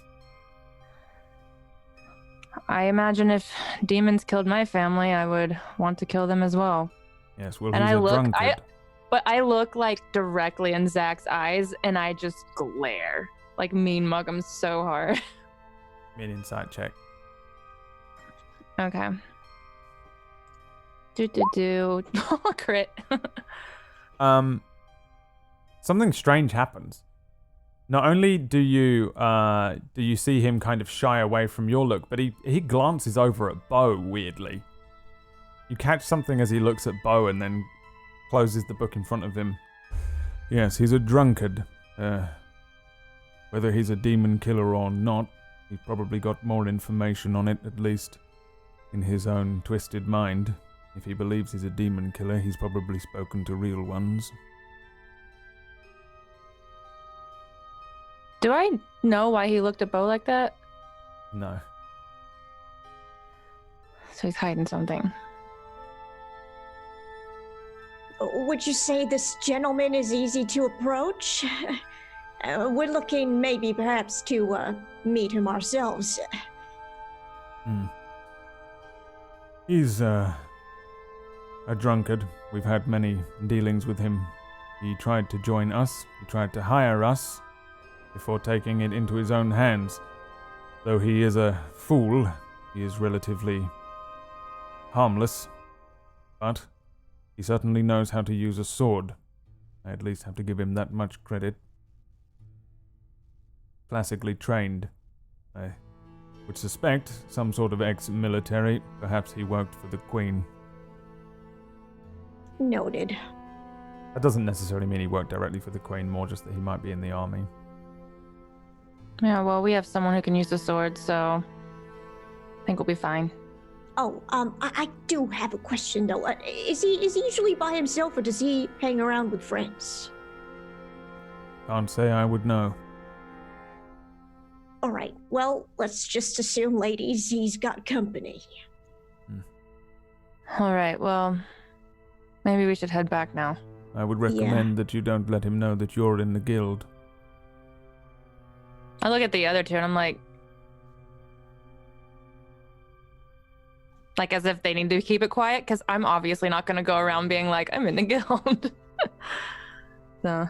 I imagine if demons killed my family, I would want to kill them as well. yes, well, And he's I a look- drunkard. But I look like directly in Zack's eyes, and I just glare, like mean mug him so hard. Mid insight check. Okay. Crit. Something strange happens. Not only do you see him kind of shy away from your look, but he glances over at Bo weirdly. You catch something as he looks at Bo and then closes the book in front of him. Yes, he's a drunkard. Whether he's a demon killer or not, he's probably got more information on it, at least in his own twisted mind. If he believes he's a demon killer, he's probably spoken to real ones. Do I know why he looked at Bo like that? No. So he's hiding something. Would you say this gentleman is easy to approach? We're looking maybe perhaps to meet him ourselves. He's a drunkard. We've had many dealings with him. He tried to join us. He tried to hire us before taking it into his own hands. Though he is a fool, he is relatively harmless. But he certainly knows how to use a sword. I at least have to give him that much credit. Classically trained. I would suspect some sort of ex-military. Perhaps he worked for the Queen. Noted. That doesn't necessarily mean he worked directly for the Queen, more just that he might be in the army. Yeah, well, we have someone who can use the sword, so I think we'll be fine. Oh, I do have a question though. Is he usually by himself, or does he hang around with friends? Can't say I would know. All right. Well, let's just assume, ladies, he's got company. All right, well, maybe we should head back now. I would recommend that you don't let him know that you're in the guild. I look at the other two and I'm like as if they need to keep it quiet, because I'm obviously not going to go around being like, I'm in the guild. So.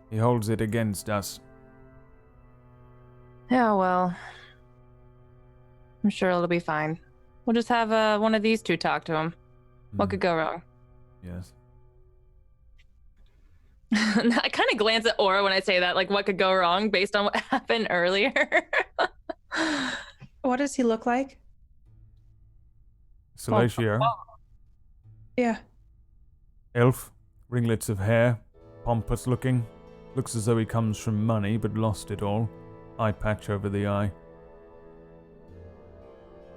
He holds it against us. Yeah, well, I'm sure it'll be fine. We'll just have one of these two talk to him. What could go wrong? Yes. I kind of glance at Aura when I say that, like, what could go wrong based on what happened earlier. What does he look like? Salacia. Yeah. Elf. Ringlets of hair. Pompous looking. Looks as though he comes from money, but lost it all. Eye patch over the eye.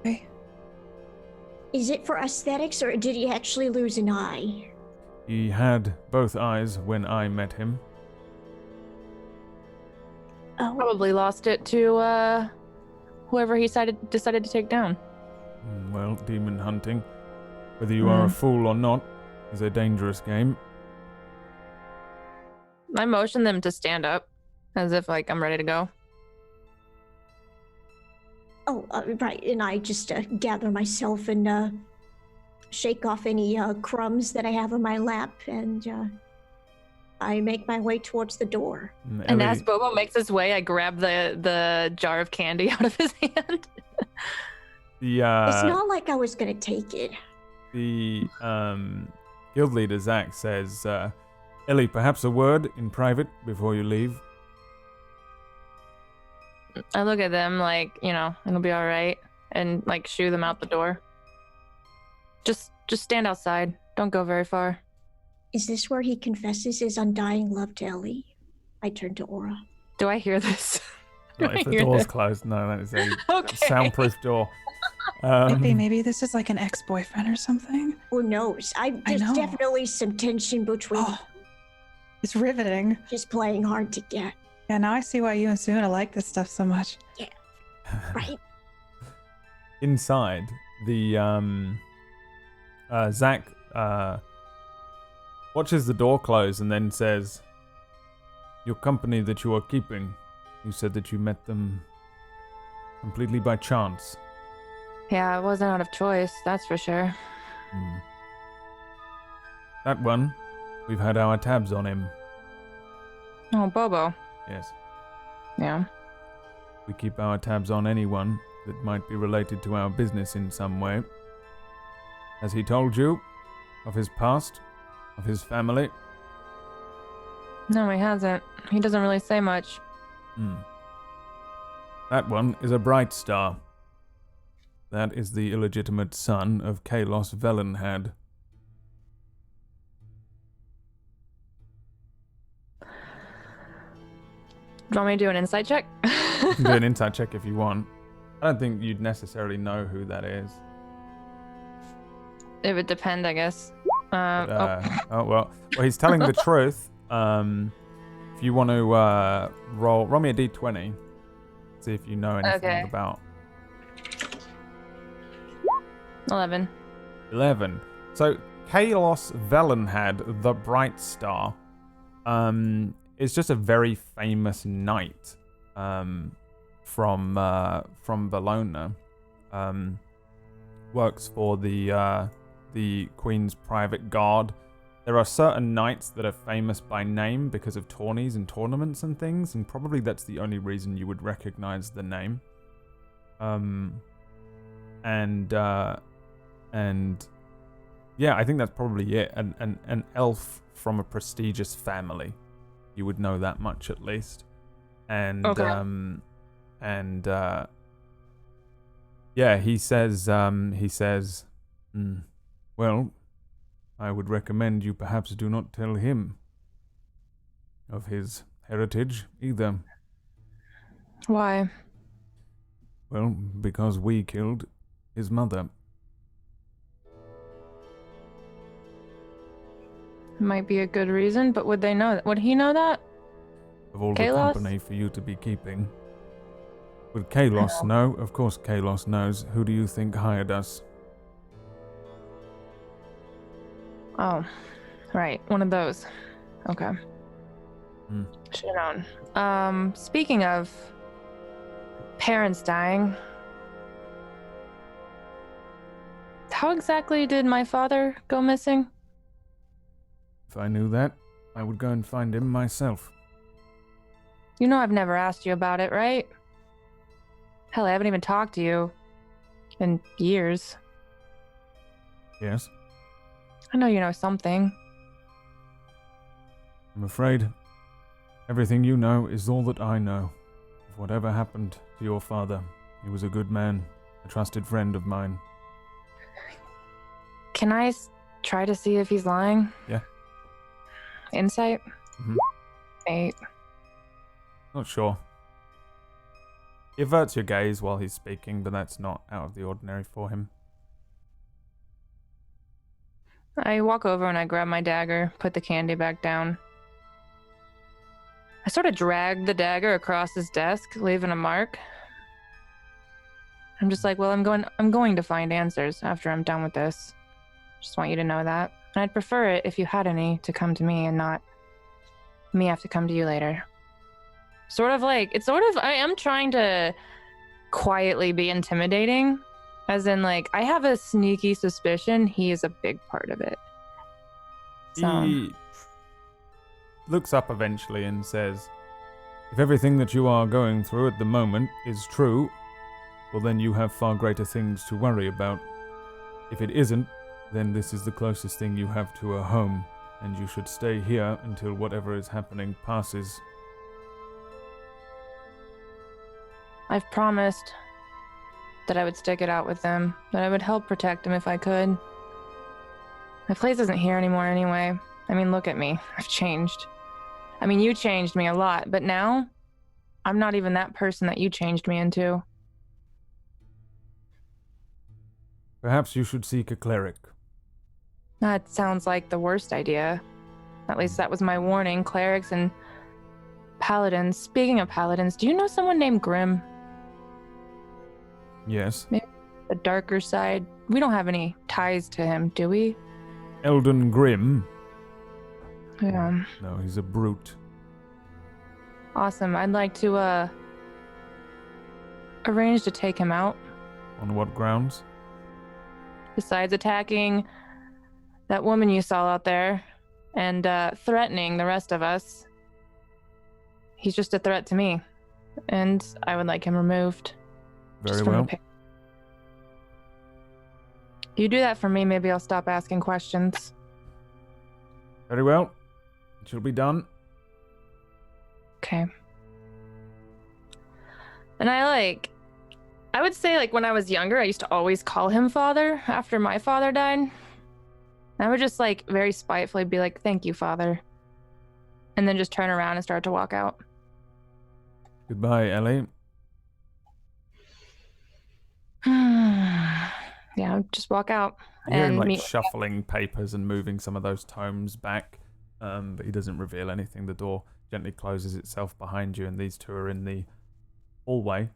Okay. Is it for aesthetics, or did he actually lose an eye? He had both eyes when I met him. Oh, Probably lost it to whoever he decided to take down. Well, demon hunting, whether you are a fool or not, is a dangerous game. I motion them to stand up, as if like I'm ready to go. right. And I just gather myself and shake off any crumbs that I have on my lap, and I make my way towards the door. And Ellie- as Bobo makes his way, I grab the jar of candy out of his hand. It's not like I was gonna take it. The guild leader Zack says, Ellie, perhaps a word in private before you leave. I look at them like, it'll be all right, and like shoo them out the door. Just stand outside. Don't go very far. Is this where he confesses his undying love to Ellie? I turn to Aura. Do I hear this? Not if the You're door's the- closed. No, that is a Okay. soundproof door. Maybe this is like an ex-boyfriend or something. Who knows? There's know. definitely some tension between Oh, it's riveting. just playing hard to get, Yeah, now I see why you and Sunna like this stuff so much. right? Inside, the Zack watches the door close and then says, "Your company that you are keeping, you said that you met them completely by chance." Yeah, it wasn't out of choice, that's for sure. That one, we've had our tabs on him. Oh, Bobo. Yes. Yeah. We keep our tabs on anyone that might be related to our business in some way. Has he told you of his past, of his family? No, he hasn't. He doesn't really say much. That one is a bright star. That is the illegitimate son of Kalos Velenhad. Do you want me to do an insight check? You can do an insight check if you want. I don't think you'd necessarily know who that is. It would depend, I guess. Well, he's telling the truth. If you want to roll me a d20, see if you know anything Okay. about 11. 11. So Kalos Velenhad, the Bright Star, is just a very famous knight from Bologna. Works for the Queen's private guard. There are certain knights that are famous by name because of tourneys and tournaments and things, and probably that's the only reason you would recognize the name. And yeah, I think that's probably it. An elf from a prestigious family. You would know that much at least. And Okay. yeah, he says, well, I would recommend you perhaps do not tell him of his heritage either. Why? Well, because we killed his mother. Might be a good reason, but would they know that? Would he know that? Of all the Kalos? company for you to be keeping. Would Kalos know? Of course Kalos knows. Who do you think hired us? Oh, right. One of those. Okay. Hmm. Should have known. Speaking of parents dying, how exactly did my father go missing? If I knew that, I would go and find him myself. You know I've never asked you about it, right? Hell, I haven't even talked to you in years. Yes, I know you know something. I'm afraid everything you know is all that I know of whatever happened to your father. He was a good man, a trusted friend of mine. Can I try to see if he's lying? Yeah. Insight? Mhm. 8. Not sure. He averts your gaze while he's speaking, but that's not out of the ordinary for him. I walk over and I grab my dagger, put the candy back down. I sort of drag the dagger across his desk, leaving a mark. I'm just like, well, I'm going to find answers after I'm done with this. Just want you to know that. And I'd prefer it if you had any to come to me and not me have to come to you later. I am trying to quietly be intimidating. As in, like, I have a sneaky suspicion he is a big part of it. So, He looks up eventually and says, if everything that you are going through at the moment is true, well then you have far greater things to worry about. If it isn't, then this is the closest thing you have to a home, and you should stay here until whatever is happening passes. I've promised that I would stick it out with them, that I would help protect them if I could. My place isn't here anymore anyway. I mean, look at me. I've changed. I mean, you changed me a lot, but now I'm not even that person that you changed me into. Perhaps you should seek a cleric. That sounds like the worst idea. At least that was my warning. Clerics and paladins. Speaking of paladins, do you know someone named Grim? Yes. Maybe the darker side. We don't have any ties to him, do we? Elden Grim? Yeah. No, he's a brute. Awesome. I'd like to arrange to take him out. On what grounds? Besides attacking that woman you saw out there and threatening the rest of us, he's just a threat to me, and I would like him removed. Very just from well. the you do that for me, maybe I'll stop asking questions. Very well. It shall be done. Okay. And I would say, like, when I was younger, I used to always call him father after my father died. I would just, like, very spitefully be like, thank you, father. And then just turn around and start to walk out. Goodbye, Ellie. Yeah, just walk out. You hear him, And like, meet. shuffling papers and moving some of those tomes back, but he doesn't reveal anything. The door gently closes itself behind you, and these two are in the hallway.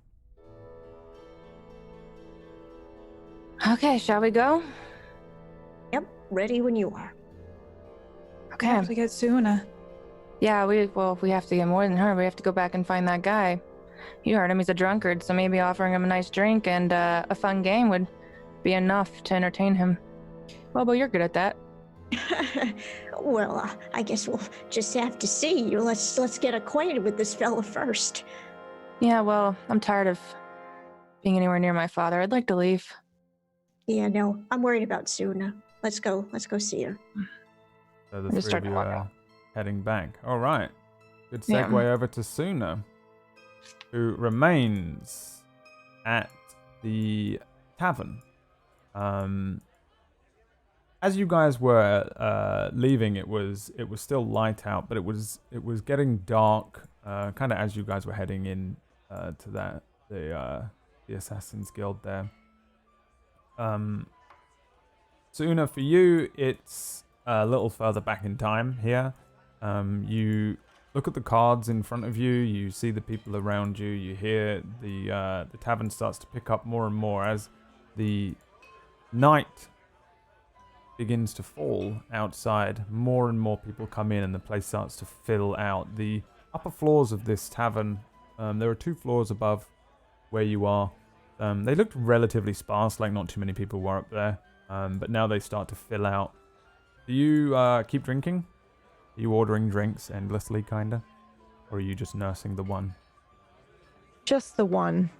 Okay, shall we go? Yep, ready when you are. We Okay. have to get Sunna. Yeah, we have to get more than her. We have to go back and find that guy. You heard him, he's a drunkard, so maybe offering him a nice drink and a fun game would be enough to entertain him. Bobo, you're good at that. Well, I guess we'll just have to see. Let's get acquainted with this fella first. Yeah, well, I'm tired of being anywhere near my father. I'd like to leave. Yeah, no, I'm worried about Sunna. Let's go see her. So the Just three of start to you walk are heading back. All right. Good Yeah. segue over to Sunna, who remains at the tavern. As you guys were leaving, it was still light out, but it was getting dark. Kind of as you guys were heading in to the Assassin's Guild there. Sunna, for you, it's a little further back in time here. You look at the cards in front of you. You see the people around you. You hear the tavern starts to pick up more and more as the night begins to fall outside. More and more people come in, and the place starts to fill out. The upper floors of this tavern, there are 2 floors above where you are. They looked relatively sparse, like not too many people were up there. But now they start to fill out. Do you keep drinking? Are you ordering drinks endlessly, kinda? Or are you just nursing the one? Just the one.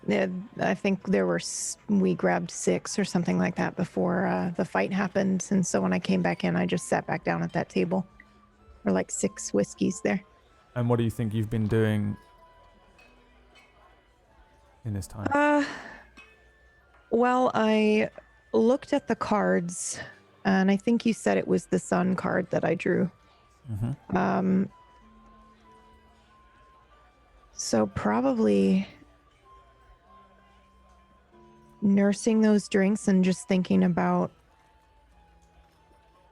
I think we grabbed 6 or something like that before the fight happened. And so when I came back in, I just sat back down at that table. Or like 6 whiskeys there. And what do you think you've been doing in this time? Well, I looked at the cards, and I think you said it was the sun card that I drew. Mm-hmm. So probably nursing those drinks and just thinking about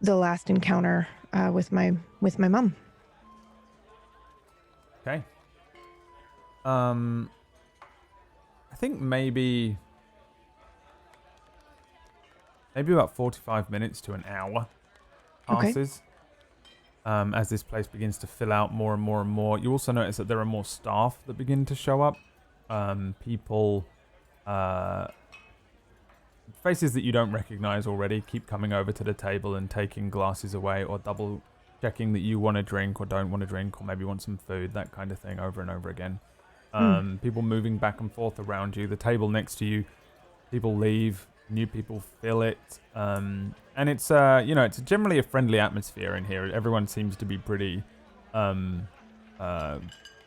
the last encounter with my mom. Okay. I think maybe about 45 minutes to an hour passes. As this place begins to fill out more and more and more. You also notice that there are more staff that begin to show up. People, faces that you don't recognize already keep coming over to the table and taking glasses away, or double checking that you want to drink or don't want to drink, or maybe want some food, that kind of thing, over and over again. People moving back and forth around you. The table next to you, people leave, new people fill it. And it's it's generally a friendly atmosphere in here. Everyone seems to be pretty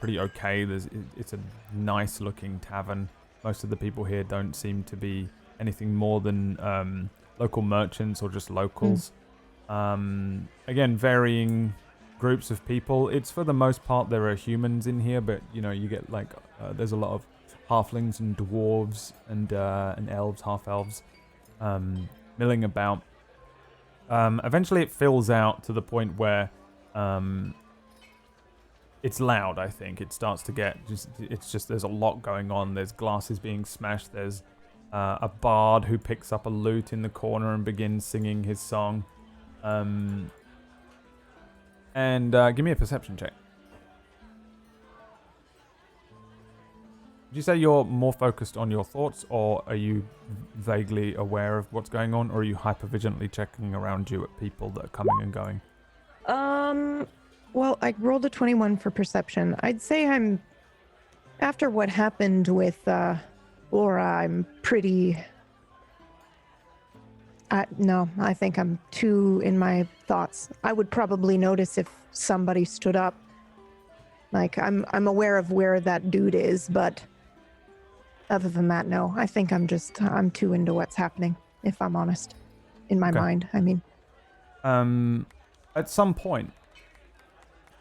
okay. It's a nice looking tavern. Most of the people here don't seem to be anything more than local merchants or just locals. Again, varying groups of people. It's for the most part there are humans in here, but you know you get like there's a lot of halflings and dwarves and elves, half elves, milling about. Eventually, it fills out to the point where it's loud. I think it starts to get there's a lot going on. There's glasses being smashed. There's a bard who picks up a lute in the corner and begins singing his song. And give me a perception check. Did you say you're more focused on your thoughts, or are you vaguely aware of what's going on, or are you hypervigilantly checking around you at people that are coming and going? Well, I rolled a 21 for perception. I'd say I'm, after what happened with Laura, I'm pretty... no, I think I'm too in my thoughts. I would probably notice if somebody stood up. Like, I'm aware of where that dude is, but other than that, no. I think I'm too into what's happening, if I'm honest. In my mind, I mean. At some point,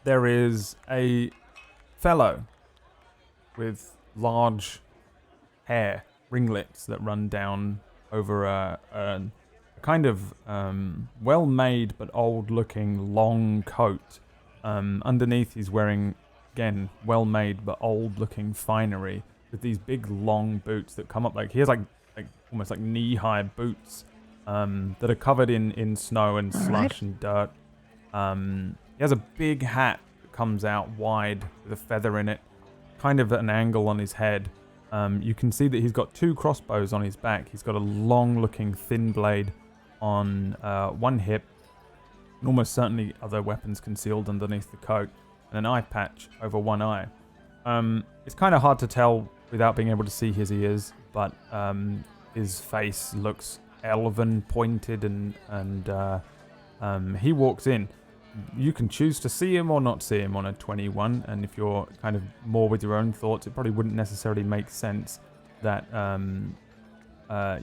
there is a fellow with large hair, ringlets that run down over a kind of well-made but old-looking long coat. Underneath, he's wearing, again, well-made but old-looking finery with these big long boots that come up like he has like almost like knee-high boots that are covered in snow and slush and dirt. He has a big hat that comes out wide with a feather in it, kind of at an angle on his head. You can see that he's got 2 crossbows on his back. He's got a long-looking thin blade on one hip, and almost certainly other weapons concealed underneath the coat, and an eye patch over one eye. It's kind of hard to tell without being able to see his ears, but his face looks elven, pointed, and he walks in. You can choose to see him or not see him on a 21, and if you're kind of more with your own thoughts, it probably wouldn't necessarily make sense that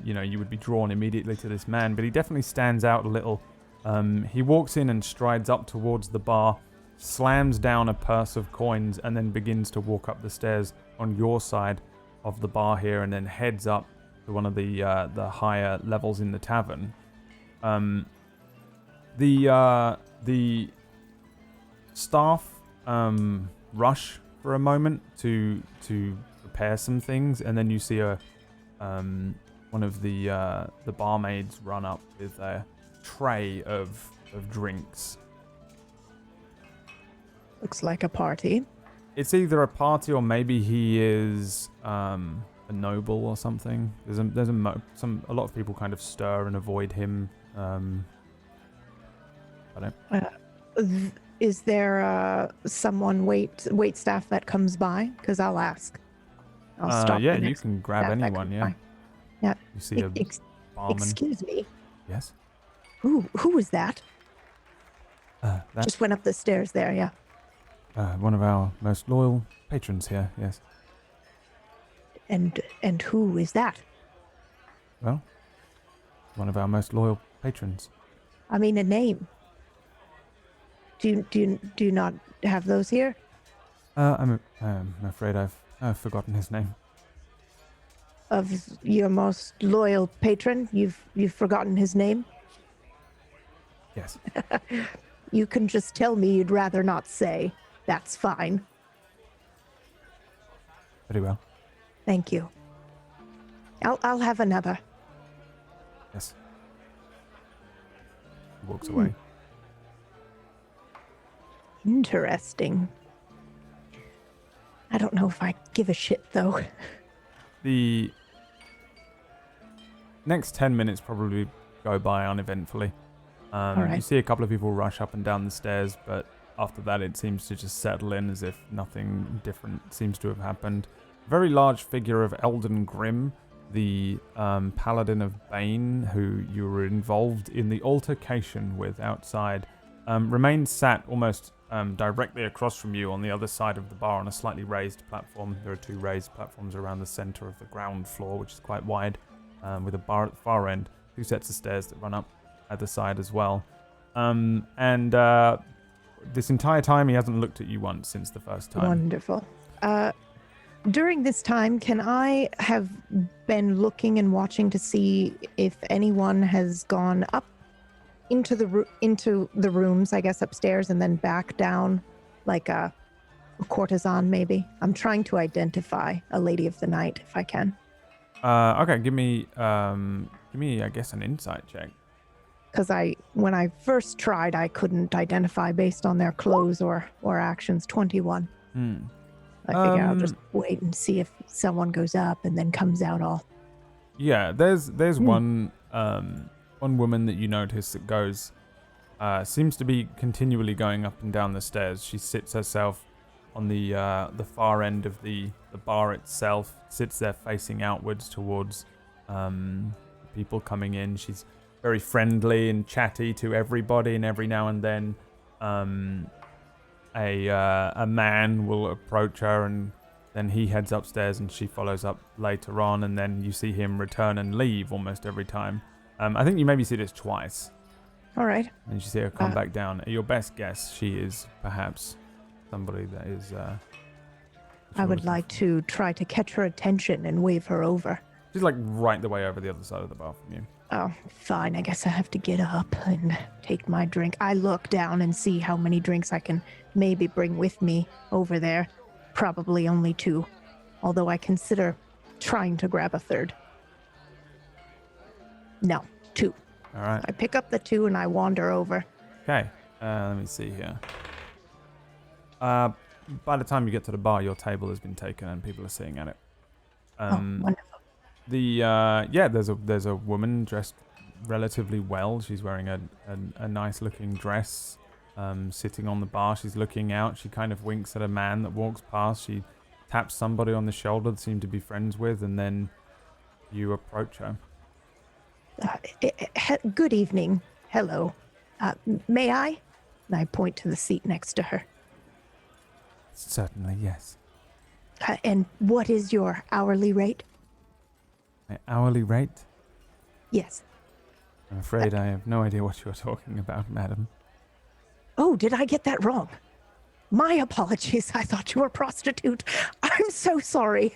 you would be drawn immediately to this man, but he definitely stands out a little. He walks in and strides up towards the bar, slams down a purse of coins, and then begins to walk up the stairs on your side of the bar here, and then heads up to one of the higher levels in the tavern. The staff rush for a moment to prepare some things, and then you see one of the barmaids run up with a tray of drinks. Looks like a party. It's either a party or maybe he is a noble or something. There's a lot of people kind of stir and avoid him. Is there someone wait staff that comes by? Because I'll ask. I'll stop. Yeah, you can grab anyone. Yeah. Yeah. You see a barman. Excuse me. Yes. Who was that? That's Just went up the stairs there. Yeah. One of our most loyal patrons here. Yes. And who is that? Well, one of our most loyal patrons. I mean, a name. Do you not have those here? I'm afraid I've forgotten his name. Of your most loyal patron, you've forgotten his name? Yes. You can just tell me you'd rather not say. That's fine. Very well. Thank you. I'll have another. Yes. He walks away. Interesting. I don't know if I give a shit, though. The next 10 minutes probably go by uneventfully. right. You see a couple of people rush up and down the stairs, but after that it seems to just settle in as if nothing different seems to have happened. A very large figure of Elden Grimm, the Paladin of Bane, who you were involved in the altercation with outside, remains sat almost directly across from you on the other side of the bar on a slightly raised platform. There are 2 raised platforms around the center of the ground floor, which is quite wide, with a bar at the far end, 2 sets of stairs that run up either side as well. And this entire time he hasn't looked at you once since the first time. Wonderful. During this time, can I have been looking and watching to see if anyone has gone up into the rooms, I guess upstairs, and then back down, like a courtesan maybe? I'm trying to identify a lady of the night if I can. Okay, give me I guess an insight check. Because when I first tried, I couldn't identify based on their clothes or actions. 21. I figure I'll just wait and see if someone goes up and then comes out all. Yeah, there's one woman that you notice that goes, seems to be continually going up and down the stairs. She sits herself on the far end of the bar itself, sits there facing outwards towards people coming in. She's very friendly and chatty to everybody, and every now and then a man will approach her, and then he heads upstairs and she follows up later on, and then you see him return and leave almost every time. I think you maybe see this twice. All right. And you see her come back down. Your best guess, she is perhaps somebody that is... I would like to try to catch her attention and wave her over. She's like right the way over the other side of the bar from you. Oh, fine. I guess I have to get up and take my drink. I look down and see how many drinks I can maybe bring with me over there. Probably only 2, although I consider trying to grab a 3rd. No, 2. All right. I pick up the 2 and I wander over. Okay. Let me see here. By the time you get to the bar, your table has been taken and people are sitting at it. Wonderful. There's a woman dressed relatively well. She's wearing a nice looking dress, sitting on the bar. She's looking out. She kind of winks at a man that walks past. She taps somebody on the shoulder that seem to be friends with, and then you approach her. Good evening. Hello. May I? And I point to the seat next to her. Certainly, yes. And what is your hourly rate? My hourly rate? Yes. I'm afraid I have no idea what you're talking about, madam. Oh, did I get that wrong? My apologies. I thought you were a prostitute. I'm so sorry.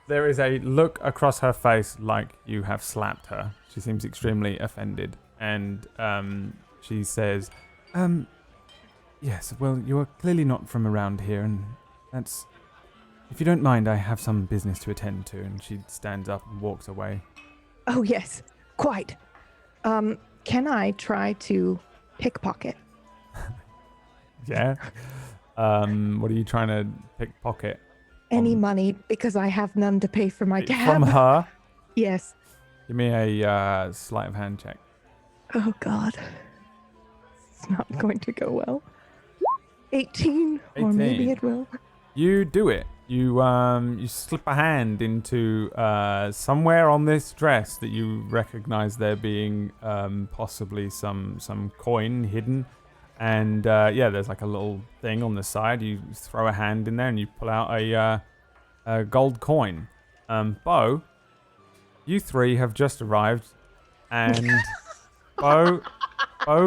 There is a look across her face like you have slapped her. She seems extremely offended. And she says, yes, well, you are clearly not from around here, and that's... If you don't mind, I have some business to attend to. And she stands up and walks away. Oh, yes, quite. Can I try to pickpocket? Yeah? What are you trying to pickpocket? Any money, because I have none to pay for my cab. From her? Yes. Give me a sleight of hand check. Oh, God. It's not going to go well. 18, or maybe it will. You do it. You slip a hand into somewhere on this dress that you recognize there being possibly some coin hidden. And there's like a little thing on the side. You throw a hand in there and you pull out a gold coin. Bo, you 3 have just arrived, and Bo,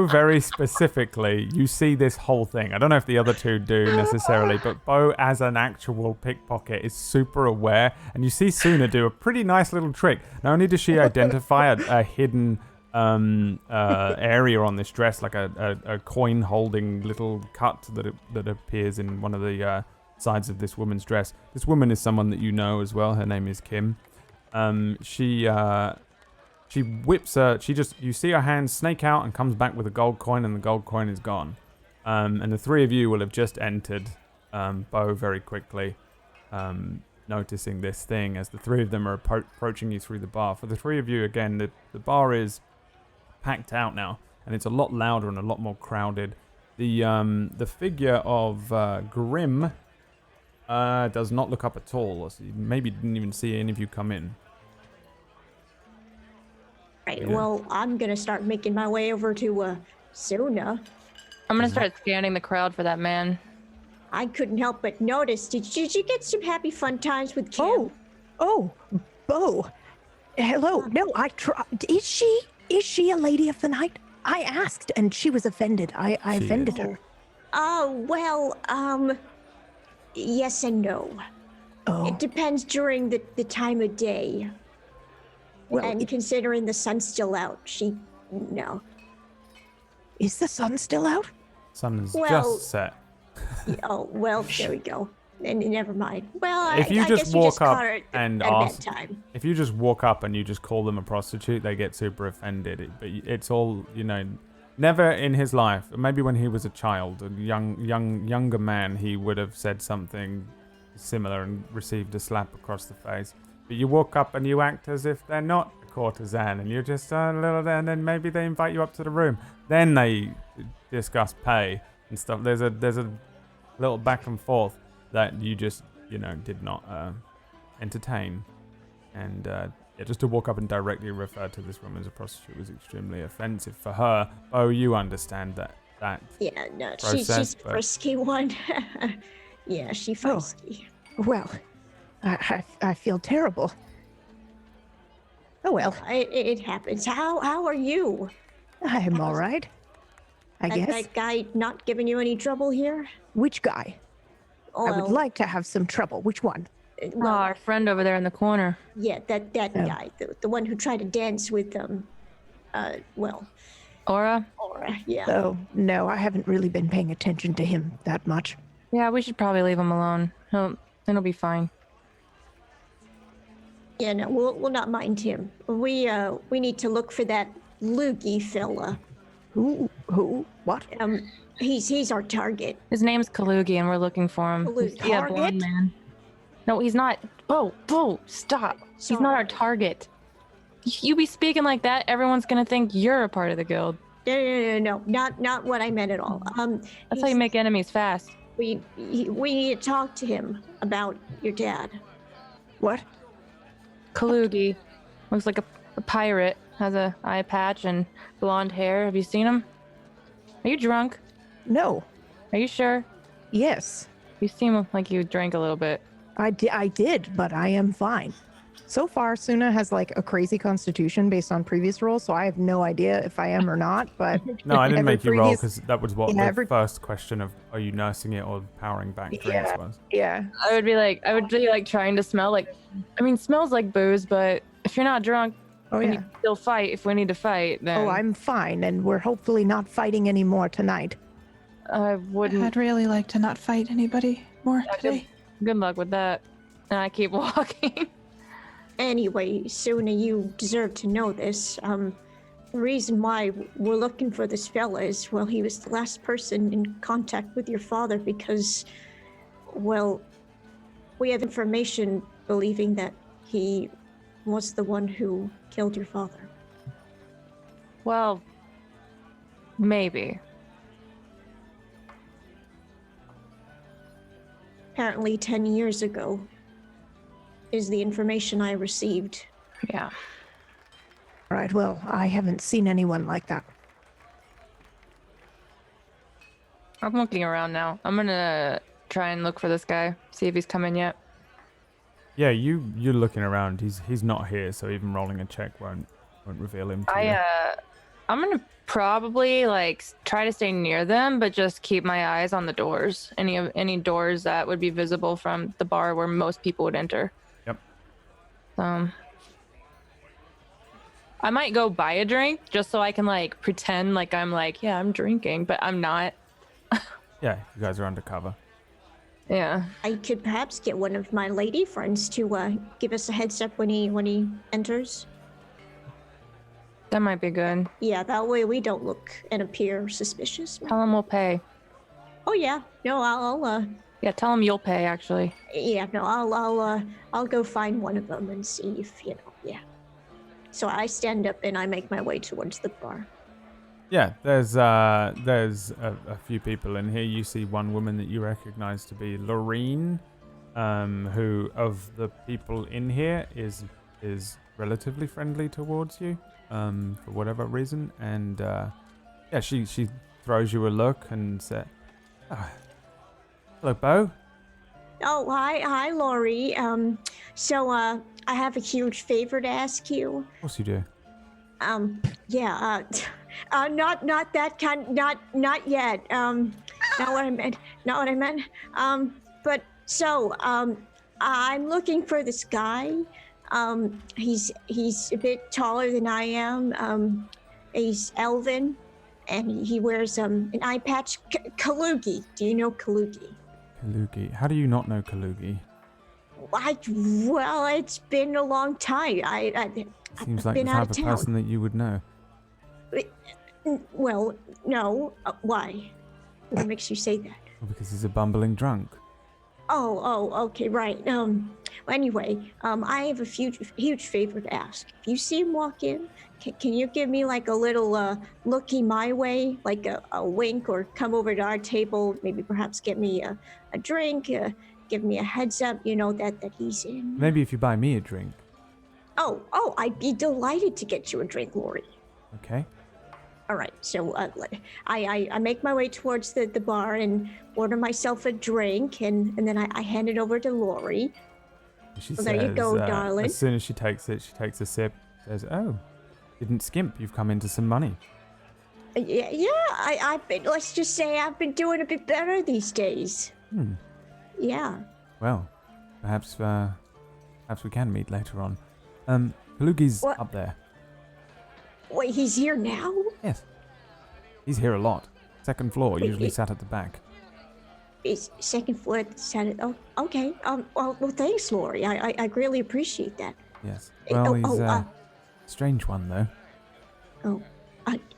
very specifically, you see this whole thing. I don't know if the other 2 do necessarily, but Bo, as an actual pickpocket, is super aware. And you see Sunna do a pretty nice little trick. Not only does she identify a hidden area on this dress, like a coin-holding little cut that appears in one of the sides of this woman's dress. This woman is someone that you know as well. Her name is Kim. She whips her. You see her hand snake out and comes back with a gold coin, and the gold coin is gone. And the 3 of you will have just entered. Bo very quickly, noticing this thing as the 3 of them are approaching you through the bar. For the 3 of you, again, the bar is packed out now, and it's a lot louder and a lot more crowded. The figure of Grim does not look up at all. So maybe didn't even see any of you come in. Right, Yeah. well, I'm going to start making my way over to Sunna. I'm gonna start scanning the crowd for that man. I couldn't help but notice. Did you get some happy fun times with Kim? Oh, Bo. Hello. No, I tried. Is she? Is she a lady of the night? I asked, and she was offended. I She offended is. her. Yes and no. Oh, It depends during the time of day. well, And considering the sun's still out, no. is the sun still out? Sun's Well- just set. Oh, well, there we go. And never mind. Well, If you I just guess we walk just up caught her and at ask- bedtime. If you just walk up and you just call them a prostitute, they get super offended. But it's all, never in his life, maybe when he was a child, a younger man, he would have said something similar and received a slap across the face. But you walk up and you act as if they're not a courtesan, and you're just a little there, and then maybe they invite you up to the room. Then they discuss pay and stuff. There's a little back and forth that you just, did not entertain. And just to walk up and directly refer to this woman as a prostitute was extremely offensive for her. Oh, you understand that. Yeah, no, process, she's a but- frisky one. Yeah, she feisty. Well, I feel terrible. Oh well, It happens. How are you? I'm all right. I guess. That guy not giving you any trouble here? Which guy? I would Well, like to have some trouble. Which one? Oh, our friend over there in the corner. yeah, that Oh. guy, the one who tried to dance with Aura? Aura, yeah. Oh, no, I haven't really been paying attention to him that much. Yeah, we should probably leave him alone. It'll be fine. Yeah, no, we'll not mind him. We need to look for that loogie fella. Who? What? He's our target. His name's Kalugi, and we're looking for him. Kalugi. Yeah, blonde Target? man. No, he's not. Oh, stop. He's not our Sorry. target. You be speaking like that, everyone's gonna think you're a part of the guild. No, not what I meant at all. That's how you make enemies fast. we need to talk to him about your dad. What? Kalugi looks like a pirate. Has a eye patch and blonde hair. Have you seen him? Are you drunk? No. Are you sure? Yes. You seem like you drank a little bit. I did, but I am fine. So far, Sunna has like a crazy constitution based on previous rolls, so I have no idea if I am or not, but No, I didn't Every make you roll previous- because that was what Yeah, the every- first question of are you nursing it or powering back drinks Yeah. was. yeah. I would be like trying to smell like, smells like booze, but if you're not drunk Oh, and yeah. you can still fight if we need to fight, then Oh, I'm fine, and we're hopefully not fighting anymore tonight. I wouldn't. I'd really like to not fight anybody more Yeah, today. Good luck with that. And I keep walking. Anyway, Sunna, you deserve to know this. The reason why we're looking for this fella is, well, he was the last person in contact with your father because, well, we have information believing that he was the one who killed your father. Well, maybe. Apparently 10 years ago is the information I received. Yeah. All right, well, I haven't seen anyone like that. I'm looking around now. I'm gonna try and look for this guy. See if he's coming yet. Yeah, you're looking around. He's not here, so even rolling a check won't reveal him to you. I'm gonna probably try to stay near them, but just keep my eyes on the doors. Any doors that would be visible from the bar where most people would enter. Yep. I might go buy a drink just so I can pretend like I'm drinking, but I'm not. Yeah, you guys are undercover. Yeah. I could perhaps get one of my lady friends to give us a heads up when he enters. That might be good. Yeah, that way we don't look and appear suspicious. Tell him we'll pay. Oh yeah, no, I'll Yeah, tell him you'll pay actually. yeah, no, I'll go find one of them and see if yeah. So I stand up and I make my way towards the bar. Yeah, there's a few people in here. You see one woman that you recognize to be Lorene, who of the people in here is relatively friendly towards you, for whatever reason. And yeah, she throws you a look and says, "Hello, Bo." Oh, hi, Lori. So I have a huge favor to ask you. Of course you do. Yeah, not that kind, not yet. Not what I meant, not what I meant. But so, I'm looking for this guy. He's a bit taller than I am. He's elven, and he wears an eye patch. Kalugi. Do you know Kalugi? Kalugi. How do you not know Kalugi? Well, it's been a long time. Seems I've like the been out type of of town. person that you would know. Well, no. Why? What makes you say that? Well, because he's a bumbling drunk. Oh, okay, right. Well, anyway, I have a huge favor to ask. If you see him walk in, can you give me like a little looky my way, like a wink, or come over to our table, maybe perhaps get me a drink, give me a heads up, that he's in. Maybe if you buy me a drink. Oh, I'd be delighted to get you a drink, Lori. Okay. All right, so I make my way towards the bar and order myself a drink, and then I hand it over to Lori. She Well, there you go, darling. As soon as she takes it, she takes a sip, says, "Oh, didn't skimp. You've come into some money." Yeah, I've been, let's just say I've been doing a bit better these days. Yeah. Well, perhaps we can meet later on. Kalugi's What? up there. Wait, he's here now? Yes. He's here a lot. Second floor, Wait, usually sat at the back. He's second floor at the Senate. Oh, okay. Well, thanks, Lori. I really appreciate that. Yes. Well, he's oh, a strange one, though.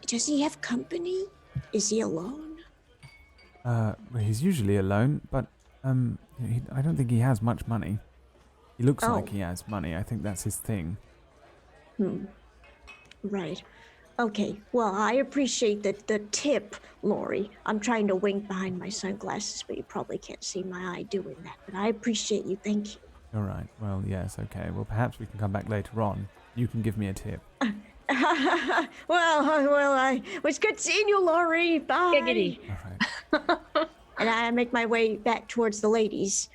Does he have company? Is he alone? Well, he's usually alone, but I don't think he has much money. He looks like he has money. I think that's his thing. Right. Okay. Well, I appreciate the tip, Lori. I'm trying to wink behind my sunglasses, but you probably can't see my eye doing that. But I appreciate you. Thank you. All right. Well, yes. Okay. Well, perhaps we can come back later on. You can give me a tip. Well, it was good seeing you, Lori. Bye. Giggity. All right. And I make my way back towards the ladies.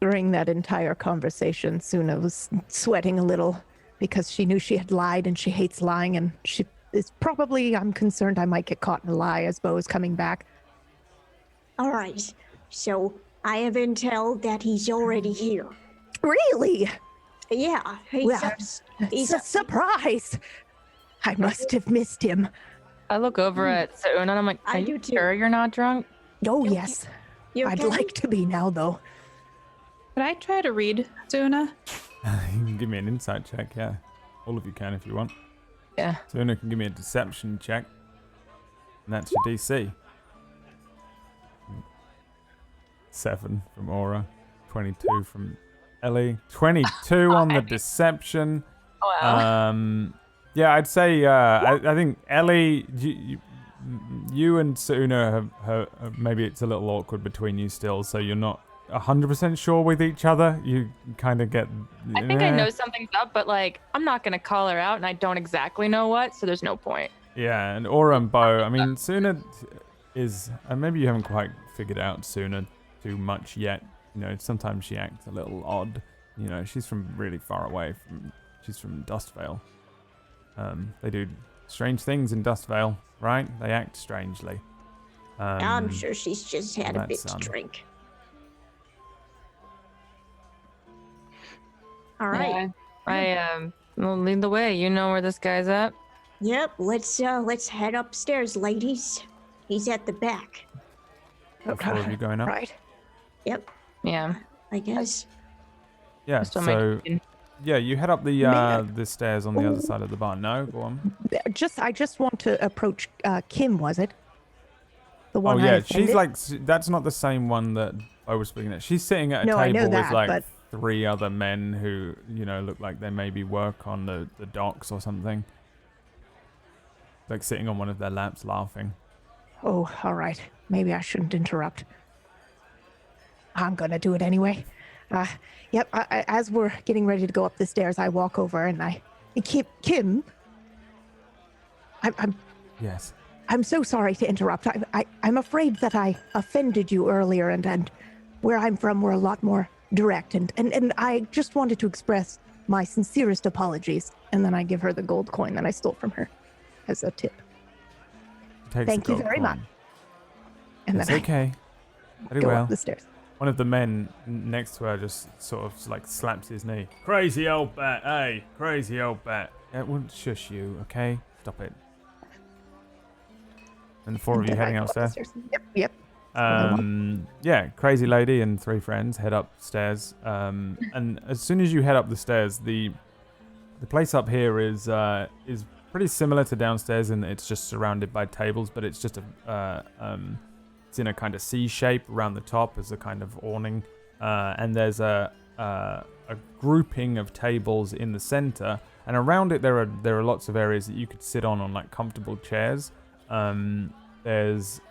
During that entire conversation, Sunna was sweating a little because she knew she had lied and she hates lying, and she is probably, I'm concerned I might get caught in a lie as Bo is coming back. All right. So I have intel that he's already here. Really? Yeah. It's a surprise. I must have missed him. I look over at Sunna and I'm like, I are do you too. sure you're not drunk? Oh, Okay. yes. You I'd okay? like to be now, though. Could I try to read Sunna? You can give me an insight check, yeah. All of you can if you want. Yeah. Sunna can give me a deception check. And that's your DC. 7 from Aura. 22 from Ellie. 22 on the deception. Wow. Yeah, I'd say, I think Ellie, you and Sunna have, maybe it's a little awkward between you still, so you're not 100% sure with each other. You kind of get... I think I know something's up, but like, I'm not going to call her out and I don't exactly know what, so there's no point. Yeah, and Aura and Bo, I mean, Sunna is... maybe you haven't quite figured out Sunna too much yet. You know, sometimes she acts a little odd. You know, she's from really far away. She's from Dustvale. They do strange things in Dustvale, right? They act strangely. I'm sure she's just had a that's, bit to drink. All right. Yeah. Will lead the way. You know where this guy's at? Yep. Let's head upstairs, ladies. He's at the back. What floor are you going up? Right. Yep. Yeah. I guess. Yeah, Still so... making- Yeah, you head up the stairs on the other Ooh. side of the bar. No, go on. I just want to approach Kim, was it? The one Oh I yeah, offended? she's like, that's not the same one that I was speaking at. She's sitting at a No, I know table with that, like but- 3 other men who, you know, look like they maybe work on the docks or something. Like sitting on one of their laps laughing. Oh, all right. Maybe I shouldn't interrupt. I'm gonna do it anyway. Yep. As we're getting ready to go up the stairs, I walk over and I keep Kim. Yes. I'm so sorry to interrupt. I'm afraid that I offended you earlier, and where I'm from, we're a lot more direct, and I just wanted to express My sincerest apologies. And then I give her the gold coin that I stole from her as a tip. Takes Thank the you gold very coin. much. And It's then okay. I Very go well. up the stairs. One of the men next to her just sort of like slaps his knee. Crazy old bat, hey, crazy old bat. It wouldn't shush you, okay? Stop it. And the four of you Then I heading go up the upstairs. stairs. Yep. I want. Yeah, crazy lady and 3 friends head upstairs. And as soon as you head up the stairs, the place up here is pretty similar to downstairs in that it's just surrounded by tables, but it's just it's in a kind of C shape around the top as a kind of awning, and there's a grouping of tables in the center, and around it there are lots of areas that you could sit on like comfortable chairs. There's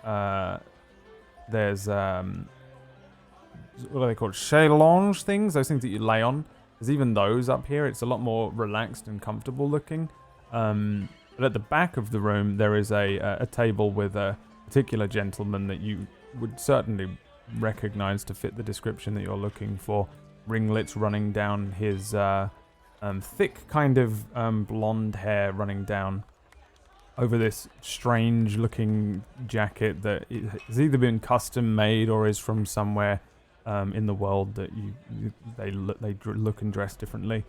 what are they called? Chaise things, those things that you lay on. There's even those up here. It's a lot more relaxed and comfortable looking. But at the back of the room, there is a table with a particular gentleman that you would certainly recognize to fit the description that you're looking for. Ringlets running down his thick kind of blonde hair running down over this strange looking jacket that has either been custom made or is from somewhere in the world that they look and dress differently.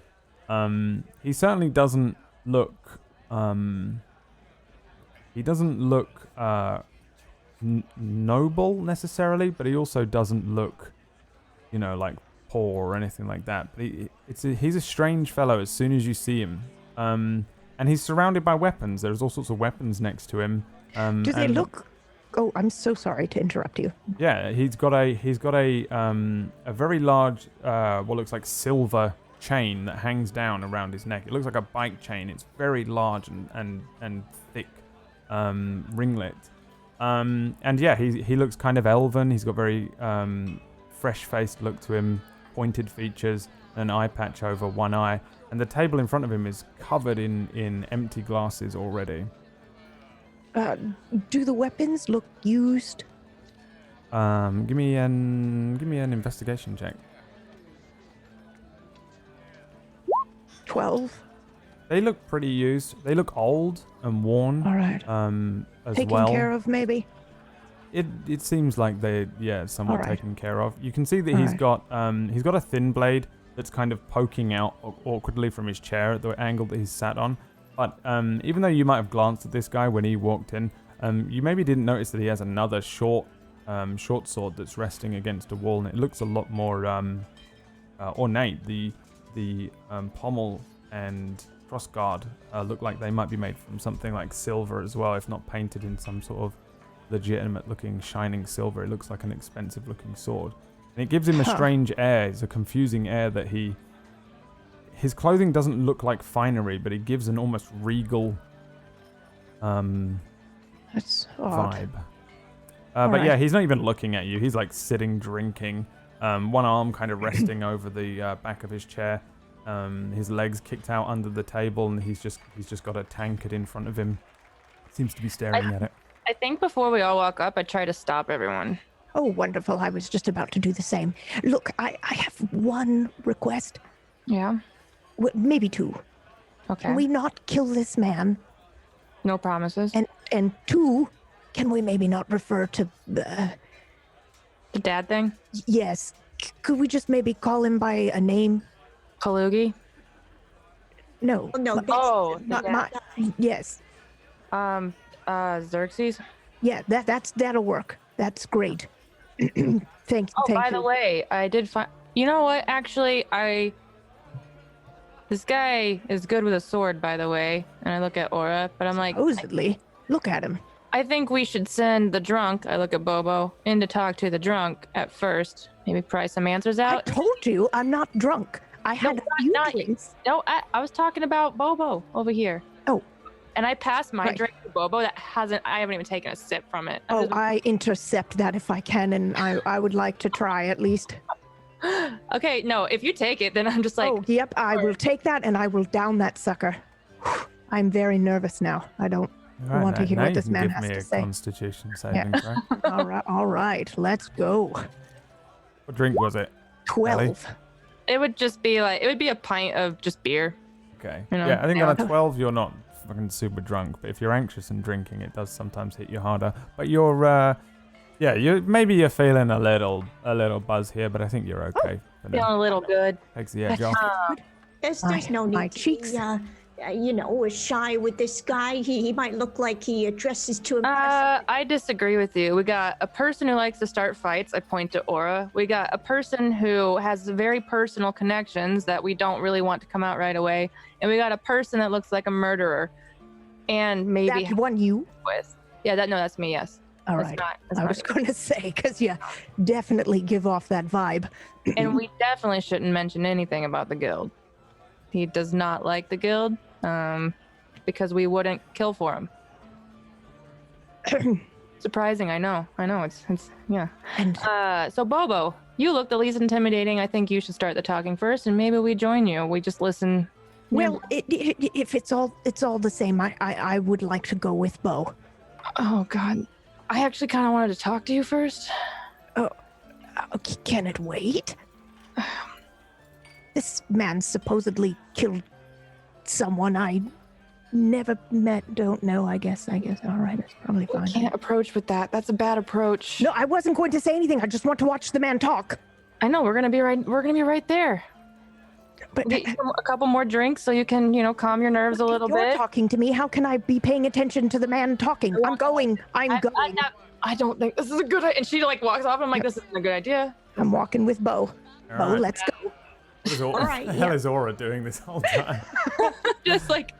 He certainly doesn't look noble necessarily, but he also doesn't look, like poor or anything like that. But he's a strange fellow as soon as you see him. And he's surrounded by weapons. There's all sorts of weapons next to him. Do they look? Oh, I'm so sorry to interrupt you. Yeah, he's got a very large what looks like silver chain that hangs down around his neck. It looks like a bike chain. It's very large and thick ringlet. And yeah, he looks kind of elven. He's got very fresh-faced look to him, pointed features, an eye patch over one eye. And the table in front of him is covered in empty glasses already. Do the weapons look used? Give me an investigation check. 12. They look pretty used. They look old and worn. All right. As Taken well. care of, maybe. It seems like they somewhat All right. taken care of. You can see that All he's right. got a thin blade that's kind of poking out awkwardly from his chair at the angle that he's sat on. But even though you might have glanced at this guy when he walked in, you maybe didn't notice that he has another short sword that's resting against a wall, and it looks a lot more ornate. The pommel and crossguard look like they might be made from something like silver as well, if not painted in some sort of legitimate looking shining silver. It looks like an expensive looking sword. And it gives him a strange air. It's a confusing air that his clothing doesn't look like finery, but it gives an almost regal That's odd. vibe. But yeah, he's not even looking at you. He's like sitting drinking, one arm kind of resting over the back of his chair, his legs kicked out under the table, and he's just got a tankard in front of him. Seems to be staring at it. I think before we all walk up, I try to stop everyone. Oh, wonderful. I was just about to do the same. Look, I have one request. Yeah. Maybe 2. Okay. Can we not kill this man? No promises. And 2, can we maybe not refer to... The dad thing? Yes. Could we just maybe call him by a name? Kalugi? No. Oh, no. Not my... Yes. Xerxes? Yeah, that'll work. That's great. Thank By you. the way, I did find... You know what? Actually, This guy is good with a sword, by the way. And I look at Aura, but I'm like... Supposedly. Look at him. I think we should send the drunk, I look at Bobo, in to talk to the drunk at first. Maybe pry some answers I out. told you I'm not drunk. I had a few drinks. No, I was talking about Bobo over here. Oh. And I passed my Right. drink to Bobo I haven't even taken a sip from it. Oh, I intercept that if I can, and I would like to try at least. Okay, no, if you take it, then I'm just like... Oh, yep, I will take that and I will down that sucker. I'm very nervous now. I don't want to hear what this man has to say. Constitution saving throw. All right, let's go. What drink was it? 12. It would just be like, it would be a pint of just beer. Okay. You know, Yeah, I think on a yeah. 12 you're not fucking super drunk, but if you're anxious and drinking, it does sometimes hit you harder. But you're, maybe you're feeling a little buzz here, but I think you're okay. For now. Feeling a little good. Takes the edge That's off. There's no my need to cheeks. be, shy with this guy. He might look like he dresses to impress. I disagree with you. We got a person who likes to start fights. I point to Aura. We got a person who has very personal connections that we don't really want to come out right away. And we got a person that looks like a murderer. And maybe That one you? with. Yeah, that's me, yes. All That's right. that's I not was you. going to say, because you definitely give off that vibe. And we definitely shouldn't mention anything about the guild. He does not like the guild, because we wouldn't kill for him. Surprising, I know. It's yeah. And So Bobo, you look the least intimidating. I think you should start the talking first, and maybe we join you. We just listen. well, if it's all the same, I would like to go with Bo. Oh God, I actually kind of wanted to talk to you first. Okay, can it wait? This man supposedly killed someone I never met, don't know. I guess. All right, it's probably You fine. can't approach with that. That's a bad approach. No, I wasn't going to say anything. I just want to watch the man talk. I know we're gonna be right there. But Get you a couple more drinks so you can, calm your nerves a little you're bit. talking to me. How can I be paying attention to the man talking? I'm going. I don't think this is a good idea. And she walks off. I'm like, this isn't a good idea. I'm walking with Bo. All Bo, right. let's go. What right, the hell is Aura doing this whole time? Just like,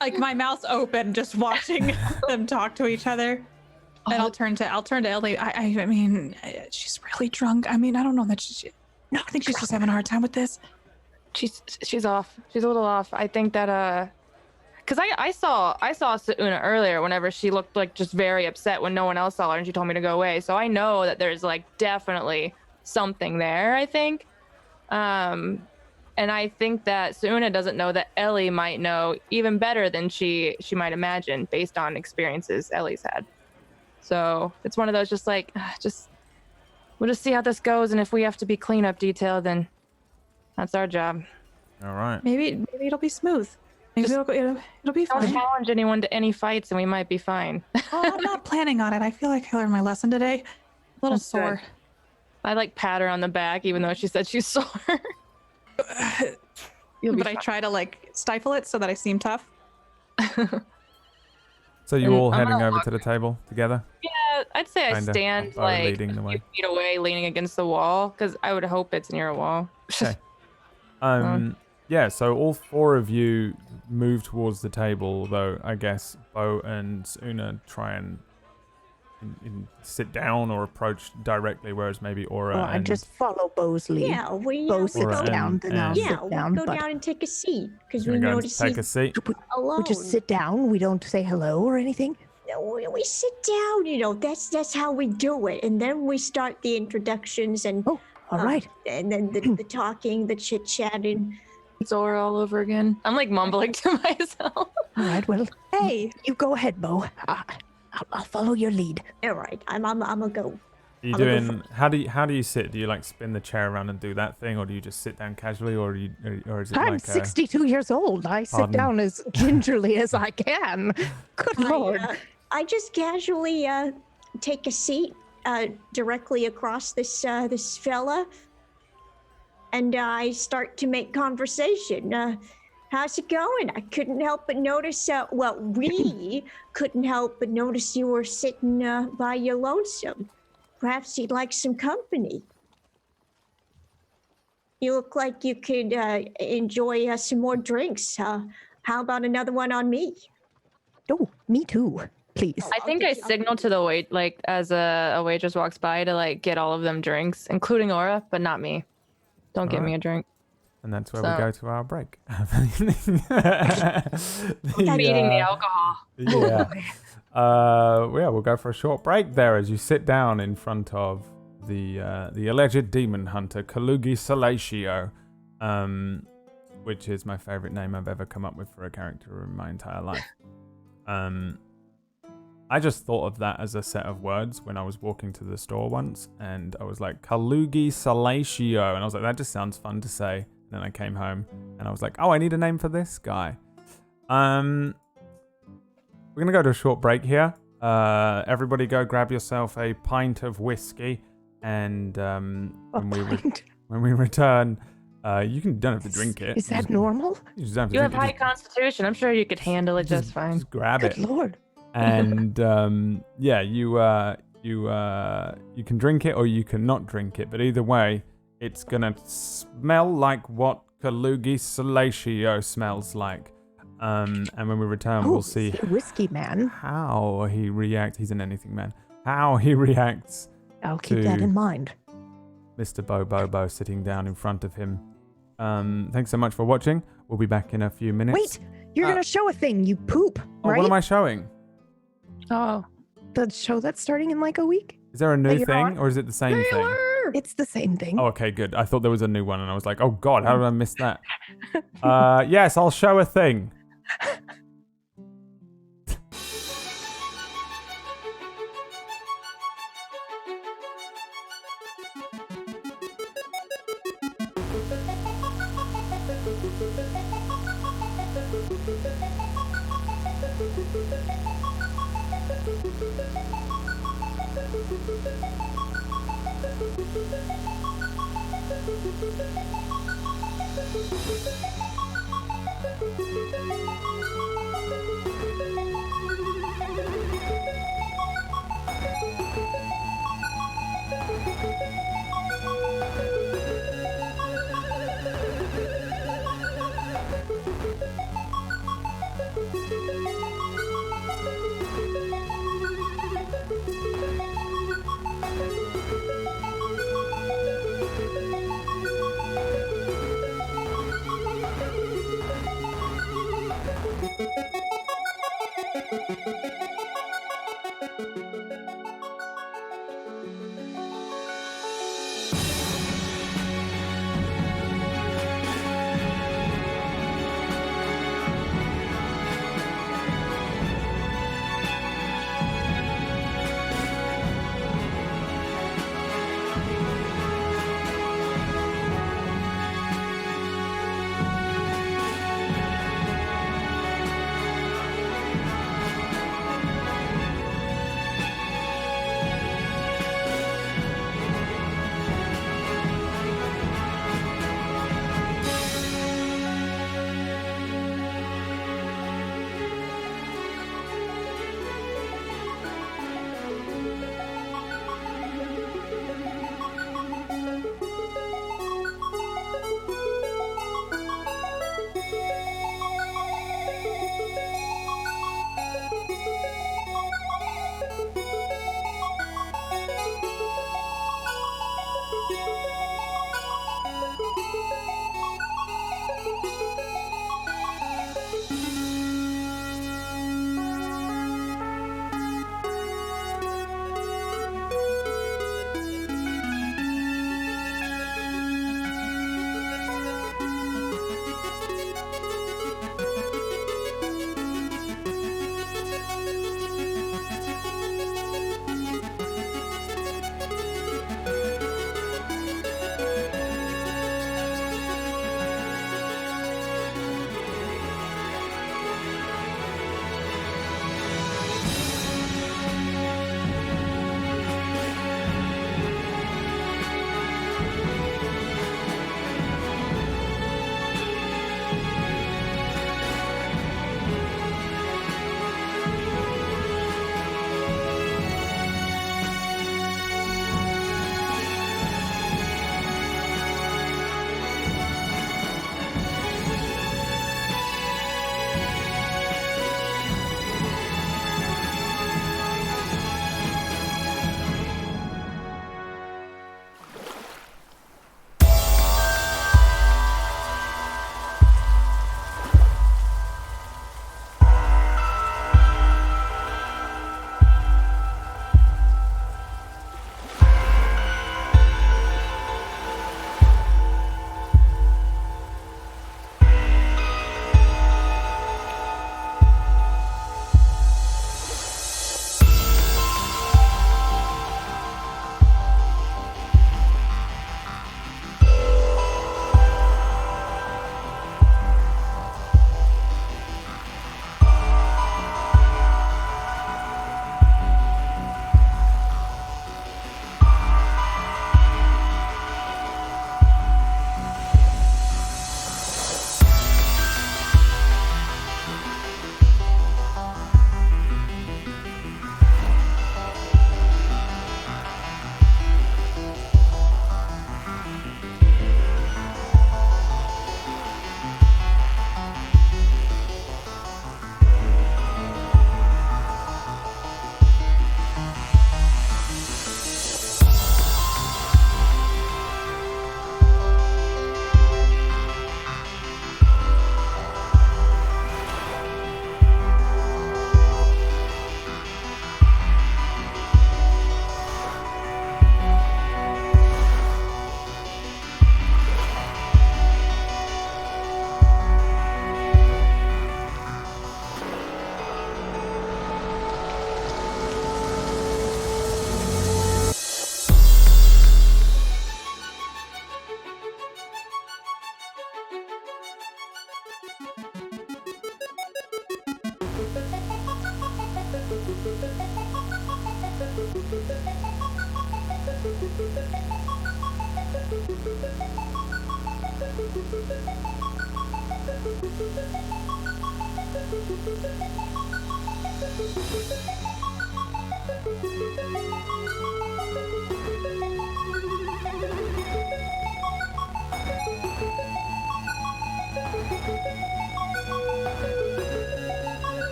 Like my mouth's open, just watching them talk to each other. And I'll turn to Ellie. I mean, she's really drunk. I mean, I don't know that I think she's just having a hard time with this. she's off. She's a little off. I think that because I saw Sunna earlier whenever she looked like just very upset when no one else saw her and she told me to go away. So I know that there's definitely something there. I think, and I think that Sunna doesn't know that Ellie might know even better than she might imagine based on experiences Ellie's had. So it's one of those we'll just see how this goes, and if we have to be cleanup detail, then that's our job. All right. Maybe it'll be smooth. Maybe it'll be Don't fine. challenge anyone to any fights, and we might be fine. I'm not planning on it. I feel like I learned my lesson today. A little That's good. sore. I pat her on the back, even though she said she's sore. You'll be But I try to stifle it so that I seem tough. So you all I'm heading gonna over walk- to the table together? Yeah, I'd say I Kinda. stand Bo leading the a way. few feet away, leaning against the wall, because I would hope it's near a wall. Okay. Yeah, so all four of you move towards the table, though I guess Bo and Sunna try and sit down or approach directly, whereas maybe Aura I and just follow Bo's lead. Yeah, we Bo we sits Aura go, down, then I'll and- yeah, sit down. we'll go but down and take a seat because we gonna go and notice take a he's seat. alone. we just sit down. We don't say hello or anything. We sit down, that's how we do it, and then we start the introductions and Oh, all right. and then the talking, the chit chatting. It's Aura all over again. I'm mumbling to myself. All right. Well, Hey, you go ahead, Bo. I'll follow your lead. All right, I'm a go. Are you I'm gonna go doing? How do you sit? Do you spin the chair around and do that thing, or do you just sit down casually, or is it I'm 62 years old. I sit Pardon? down as gingerly as I can. Good Lord. I just casually take a seat directly across this fella, and I start to make conversation. How's it going? I couldn't help but notice. We couldn't help but notice you were sitting by your lonesome. Perhaps you'd like some company. You look like you could enjoy some more drinks. How about another one on me? Oh, me too. Please. I think I signal to the wait, as a waitress walks by to get all of them drinks, including Aura, but not me. Don't get me a drink. And that's where we So- go to our break. I'm eating the alcohol. Yeah. We'll go for a short break there as you sit down in front of the alleged demon hunter, Kalugi Salatio, which is my favorite name I've ever come up with for a character in my entire life. I just thought of that as a set of words when I was walking to the store once, and I was like, Kalugi Salatio, and I was like, that just sounds fun to say. And then I came home, and I was like, oh, I need a name for this guy. We're gonna go to a short break here. Everybody go grab yourself a pint of whiskey, and when we return, you don't have to drink it. Is that normal? You just don't have to You have drink high it. constitution. I'm sure you could handle it just fine. Just grab Good it. Lord. And yeah, you can drink it or you cannot drink it, but either way, it's gonna smell like what Kalugi Salatio smells like. And when we return, we'll see Whiskey man. how he reacts. He's an anything man. How he reacts. I'll keep that in mind. Mr. Bobo sitting down in front of him. Thanks so much for watching. We'll be back in a few minutes. Wait, you're gonna show a thing. You poop, Oh, right? what am I showing? Oh. The show that's starting in like a week. Is there a new you're thing on? or is it the same thing? It's the same thing. Oh, okay, good. I thought there was a new one, and I was like, oh god, how did I miss that? Yes, I'll show a thing.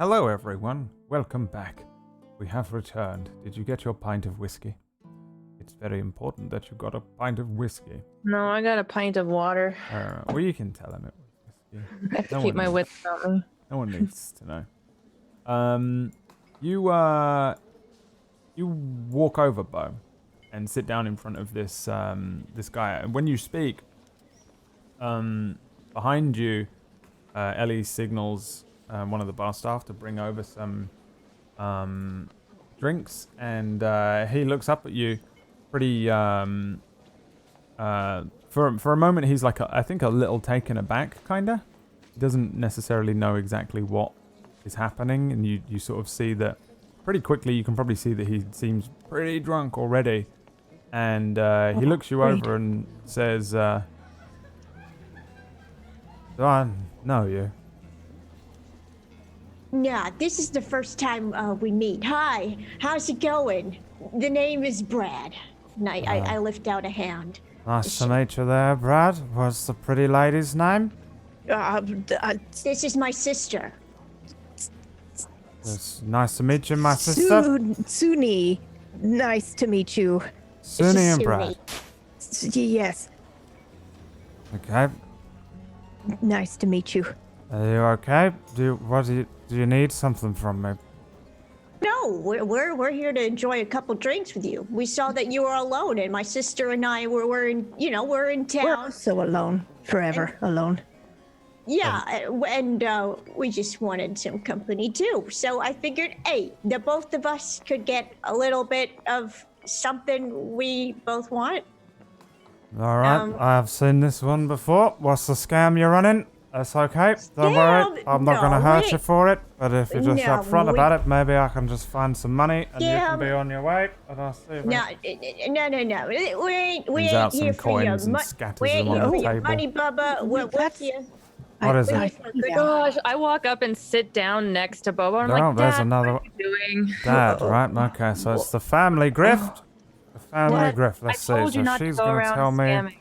Hello, everyone. Welcome back. We have returned. Did you get your pint of whiskey? It's very important that you got a pint of whiskey. No, I got a pint of water. Well, you can tell him it was whiskey. I have to keep my wits about me. No one needs to know. You walk over, Bo, and sit down in front of this this guy. And when you speak, behind you, Ellie signals one of the bar staff to bring over some drinks, and he looks up at you pretty for a moment. He's like I think a little taken aback, kinda. He doesn't necessarily know exactly what is happening, and you sort of see that pretty quickly. You can probably see that he seems pretty drunk already, and he looks you over and says, "Do I know you?" Yeah, this is the first time we meet. Hi, how's it going? The name is Brad. And I lift out a hand. Nice to meet you there, Brad. What's the pretty lady's name? This is my sister. It's nice to meet you, my sister. Suni. Nice to meet you. Sunny and Brad. Yes. Okay. Nice to meet you. Are you okay? Do you need something from me? No, we're here to enjoy a couple drinks with you. We saw that you were alone, and my sister and I we're in town. We're also alone. Forever alone. Yeah, and we just wanted some company too. So I figured, hey, the both of us could get a little bit of something we both want. All right, I've seen this one before. What's the scam you're running? That's okay. Don't worry. I'm not going to hurt you for it. But if you're just upfront about it, maybe I can just find some money and you can be on your way. And I'll see if No. We ain't here for your money, Bubba. We're here. What is it? Gosh, I walk up and sit down next to Bobo. And I'm No, like, there's Dad, another what are you doing? Dad, right? Okay, so it's the family grift. The family What? grift. Let's I told see. you So not to she's go going to around tell me scamming.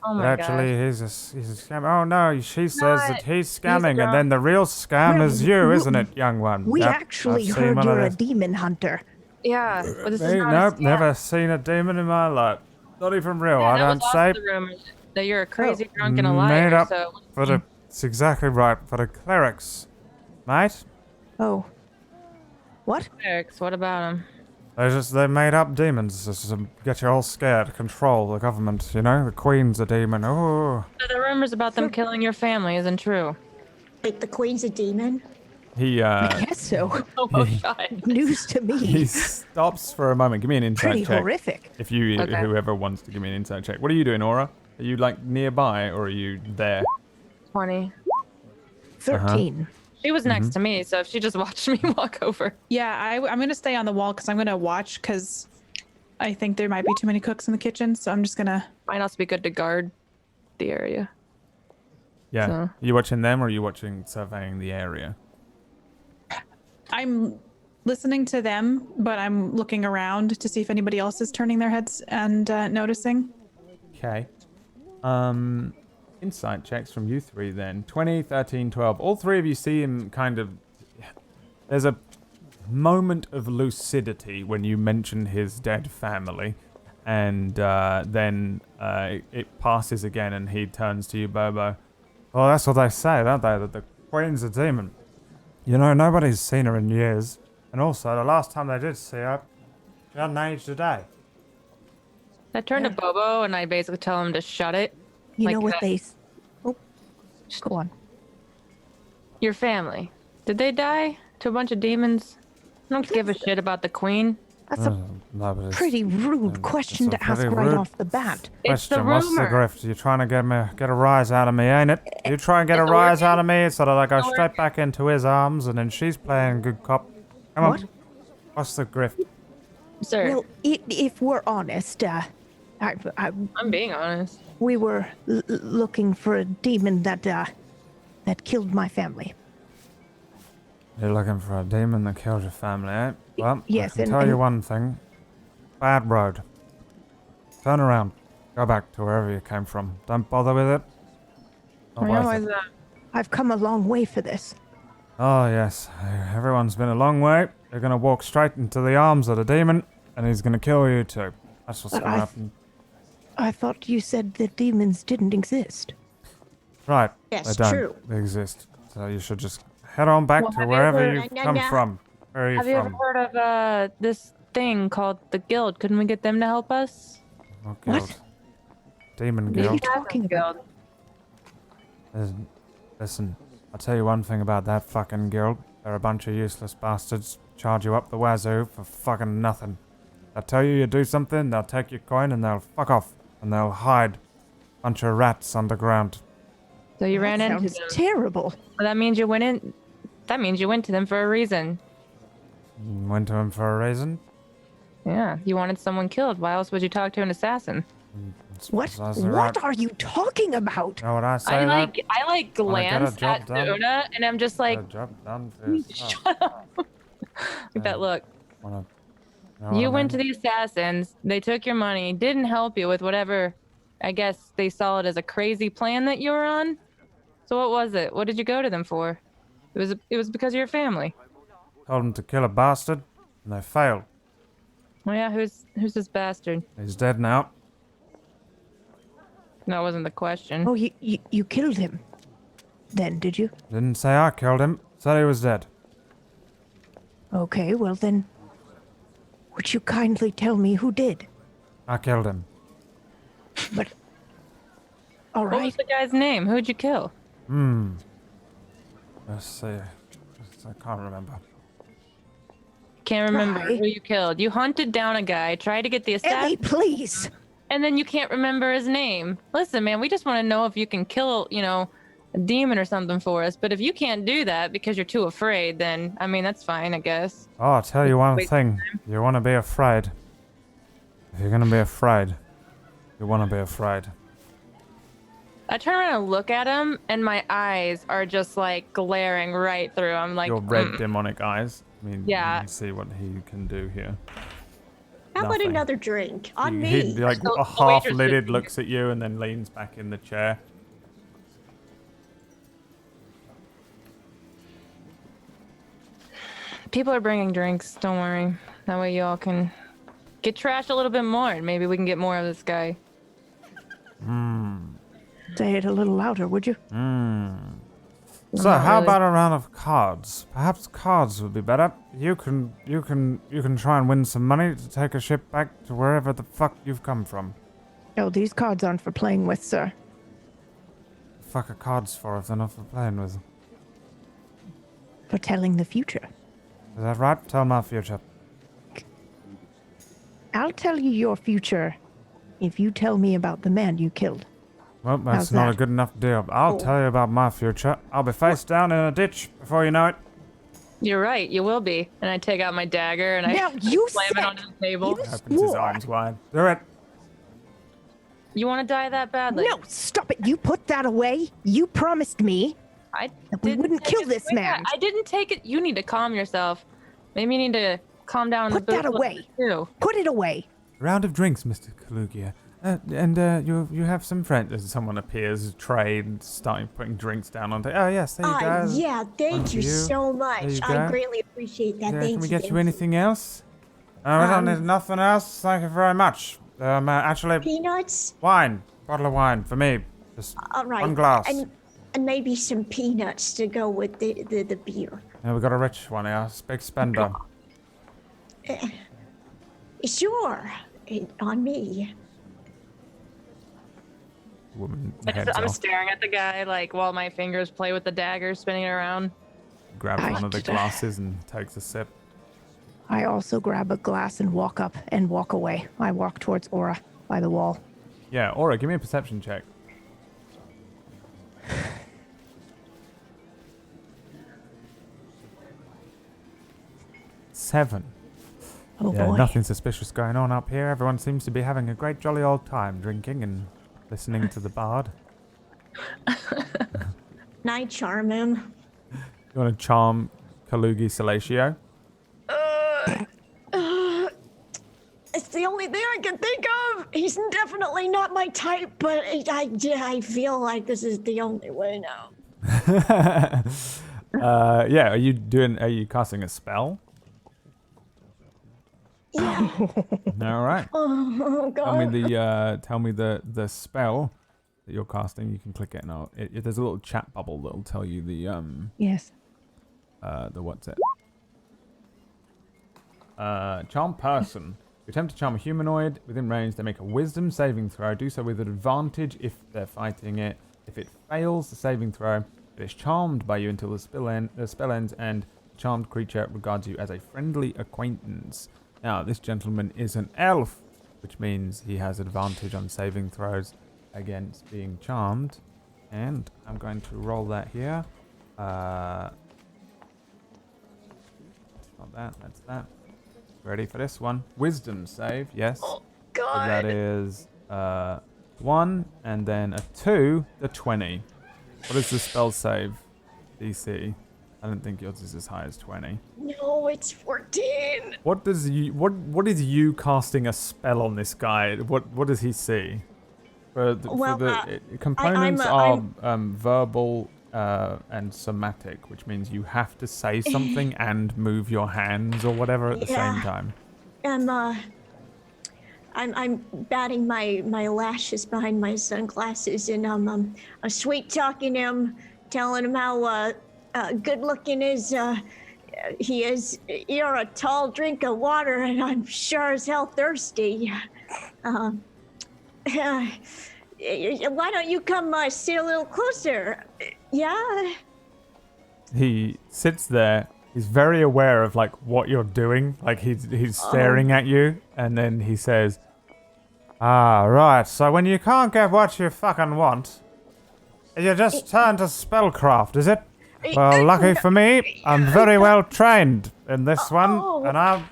Oh my that actually God. he's a scam. Oh no, she says that he's scamming, and drunk. then the real scam is you, isn't it, young one? We Yep, actually I've seen heard one of you're a these. demon hunter. Yeah, but this is Hey, not nope, a scam. never seen a demon in my life. Not even real. Yeah, I that don't was say. also the rumor that you're a crazy Oh. drunk and a Made liar. up So for the. It's exactly right for the clerics, mate. Oh. What? clerics, what about him? They made up demons just to get you all scared, control the government. You know, the queen's a demon. Oh. So the rumors about them killing your family isn't true. Wait, the queen's a demon? He I guess so. Oh, God. News to me. he stops for a moment. Give me an insight Pretty check. horrific. If you, Okay. whoever wants to give me an insight check. What are you doing, Aura? Are you like nearby or are you there? 20. 13. She was next to me, so if she just watched me walk over. Yeah, I'm gonna stay on the wall because I'm gonna watch because I think there might be too many cooks in the kitchen. So I'm just gonna. Might also be good to guard the area. Yeah. So- Are you watching them or are you watching surveying the area? I'm listening to them, but I'm looking around to see if anybody else is turning their heads and noticing. Okay. Insight checks from you three then. 20, 13, 12. All three of you see him kind of... There's a moment of lucidity when you mention his dead family. And then it passes again and he turns to you, Bobo. Well, that's what they say, don't they? That the Queen's a demon. You know, nobody's seen her in years. And also, the last time they did see her, she hadn't aged a day. I turn to Bobo and I basically tell him to shut it. You Like know what that. they... Oh, go on. Your family. Did they die to a bunch of demons? I don't give a shit about the queen. That's a No, but it's- pretty rude it's question a to ask pretty right rude off the bat. It's the Question, what's the rumor. grift? You trying to get a rise out of me, ain't it? You try and get a It's rise working. out of me so that I go It's straight back into his arms and then she's playing good cop. Come on. What? What's the grift? Sir, Well, if we're honest, I'm being honest. we were looking for a demon that killed my family. You're looking for a demon that killed your family, eh? Well, yes, I can and- tell you and- one thing. Bad road. Turn around. Go back to wherever you came from. Don't bother with it. Not Yeah, worth why it. is that? I've come a long way for this. Oh, yes. Everyone's been a long way. You're going to walk straight into the arms of the demon, and he's going to kill you too. That's what's But going to I- happen. I thought you said that demons didn't exist. Right. Yes, they don't true. exist. So you should just head on back Well, to have you wherever ever- you've No, come no. from. Where are you Have you ever from? heard of this thing called the Guild? Couldn't we get them to help us? What What? guild? Demon What are you guild. talking about? Listen, I'll tell you one thing about that fucking guild. They're a bunch of useless bastards. Charge you up the wazoo for fucking nothing. They'll tell you do something, they'll take your coin and they'll fuck off. And they'll hide. Bunch of rats underground. So you ran That into sounds them. terrible. Well, that means you went in. That means you went to them for a reason. Went to him for a reason. Yeah, you wanted someone killed. Why else would you talk to an assassin? What? That's the What right- are you talking about? Know what I say? I though? like Wanna get a glance job at done? Una, and I'm just like, Get a job done for yourself. shut up. Like that look. Wanna- know what You I went to mean? the assassins. They took your money. Didn't help you with whatever. I guess they saw it as a crazy plan that you were on. So what was it? What did you go to them for? It was because of your family. Told them to kill a bastard, and they failed. Oh yeah, who's this bastard? He's dead now. That wasn't the question. Oh, you killed him. Then, did you? Didn't say I killed him. Said he was dead. Okay, well then, would you kindly tell me who did? I killed him. But, all What was right. the guy's name? Who'd you kill? Let's see. I can't remember. Can't remember Why? who you killed. You hunted down a guy, tried to get the Ellie, assassin, please. and then you can't remember his name. Listen, man, we just want to know if you can kill, a demon or something for us. But if you can't do that because you're too afraid, then I mean that's fine, I guess. Oh, I'll tell you one Wait. thing. You want to be afraid. If you're going to be afraid, you want to be afraid. I turn around and look at him, and my eyes are just like glaring right through. I'm like, Your red demonic eyes. I mean, Yeah. you can see what he can do here. How about Nothing. another drink? On He me. like So a the waitress half-lidded is- looks at you and then leans back in the chair. People are bringing drinks. Don't worry. That way you all can get trashed a little bit more, and maybe we can get more of this guy. Say it a little louder, would you? So not how really. about a round of cards? Perhaps cards would be better. You can try and win some money to take a ship back to wherever the fuck you've come from. Oh, these cards aren't for playing with, sir. The fuck are cards for if they're not for playing with? For telling the future. Is that right? Tell my future. I'll tell you your future if you tell me about the man you killed. Well, that's How's not a that? good enough deal. I'll tell you about my future. I'll be face down in a ditch before you know it. You're right, you will be. And I take out my dagger and Now, I you slam said it onto the table. you Opens his swore. arms wide. Do it. You want to die that badly? No, stop it. You put that away. You promised me I that we didn't wouldn't take kill it this away. man. I didn't take it. You need to calm yourself. Maybe you need to calm down. Put the that booth a little away. bit, too. Put it away. Round of drinks, Mr. Kalugia. You have some friends. As someone appears, trade, starting putting drinks down on. Oh yes, there you go. Yeah, thank One you for you. so There much. you I go. greatly appreciate that. Yeah, Thank can we you. get thank you anything else? We don't need nothing else. Thank you very much. Actually, Peanuts? wine. Bottle of wine for me. Just All right. one glass. And maybe some peanuts to go with the beer. Yeah, we got a rich one here. Big spender. Sure. On me. Woman heads I'm off. staring at the guy like while my fingers play with the dagger, spinning it around. Grabs one of the glasses and takes a sip. I also grab a glass and walk up and walk away. I walk towards Aura by the wall. Yeah, Aura, give me a perception check. Seven. Oh Yeah, boy. nothing suspicious going on up here. Everyone seems to be having a great jolly old time drinking and listening to the bard. Night charm him. You want to charm Kalugi Salatio? It's the only thing I can think of. He's definitely not my type, but I feel like this is the only way now. Yeah, are you casting a spell? Yeah. All right. Oh God. Tell me the spell that you're casting. You can click it and there's a little chat bubble that'll tell you the Yes. what's it? Charm person. You attempt to charm a humanoid within range. They make a wisdom saving throw. Do so with an advantage if they're fighting it. If it fails the saving throw, it is charmed by you until the spell ends, and the charmed creature regards you as a friendly acquaintance. Now, this gentleman is an elf, which means he has advantage on saving throws against being charmed. And I'm going to roll that here. Not that, that's that. Ready for this one? Wisdom save, yes. Oh, So God. that is 1 and then a 2, the 20. What is the spell save DC? I don't think yours is as high as 20. No, it's 14. What is you casting a spell on this guy? What does he see? Components are verbal and somatic, which means you have to say something and move your hands or whatever at the same time. I'm batting my lashes behind my sunglasses, and I'm sweet talking him, telling him how good looking he is. You're a tall drink of water, and I'm sure as hell thirsty. Why don't you come sit a little closer? Yeah. He sits there. He's very aware of like what you're doing. Like he's staring at you, and then he says, "Ah, right. So when you can't get what you fucking want, you just turn to spellcraft, is it? Well, lucky for me, I'm very well trained in this one, and I'm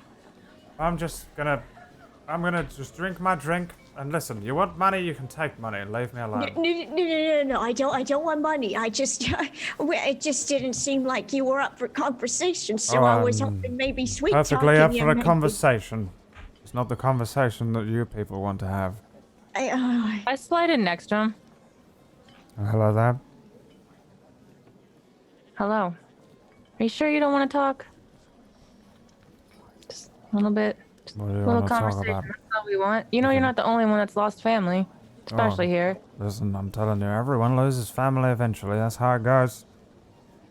gonna just drink my drink. And listen, you want money, you can take money and leave me alone." No, I don't want money. It just didn't seem like you were up for conversation, so I was hoping maybe sweet talking. Perfectly up you for a maybe- conversation. It's not the conversation that you people want to have. I slide in next to him. Oh, hello there. Hello. Are you sure you don't want to talk? Just a little bit. What do you Little want to talk conversation. about? That's all we want. You know, you're not the only one that's lost family, especially here. Listen, I'm telling you, everyone loses family eventually. That's how it goes.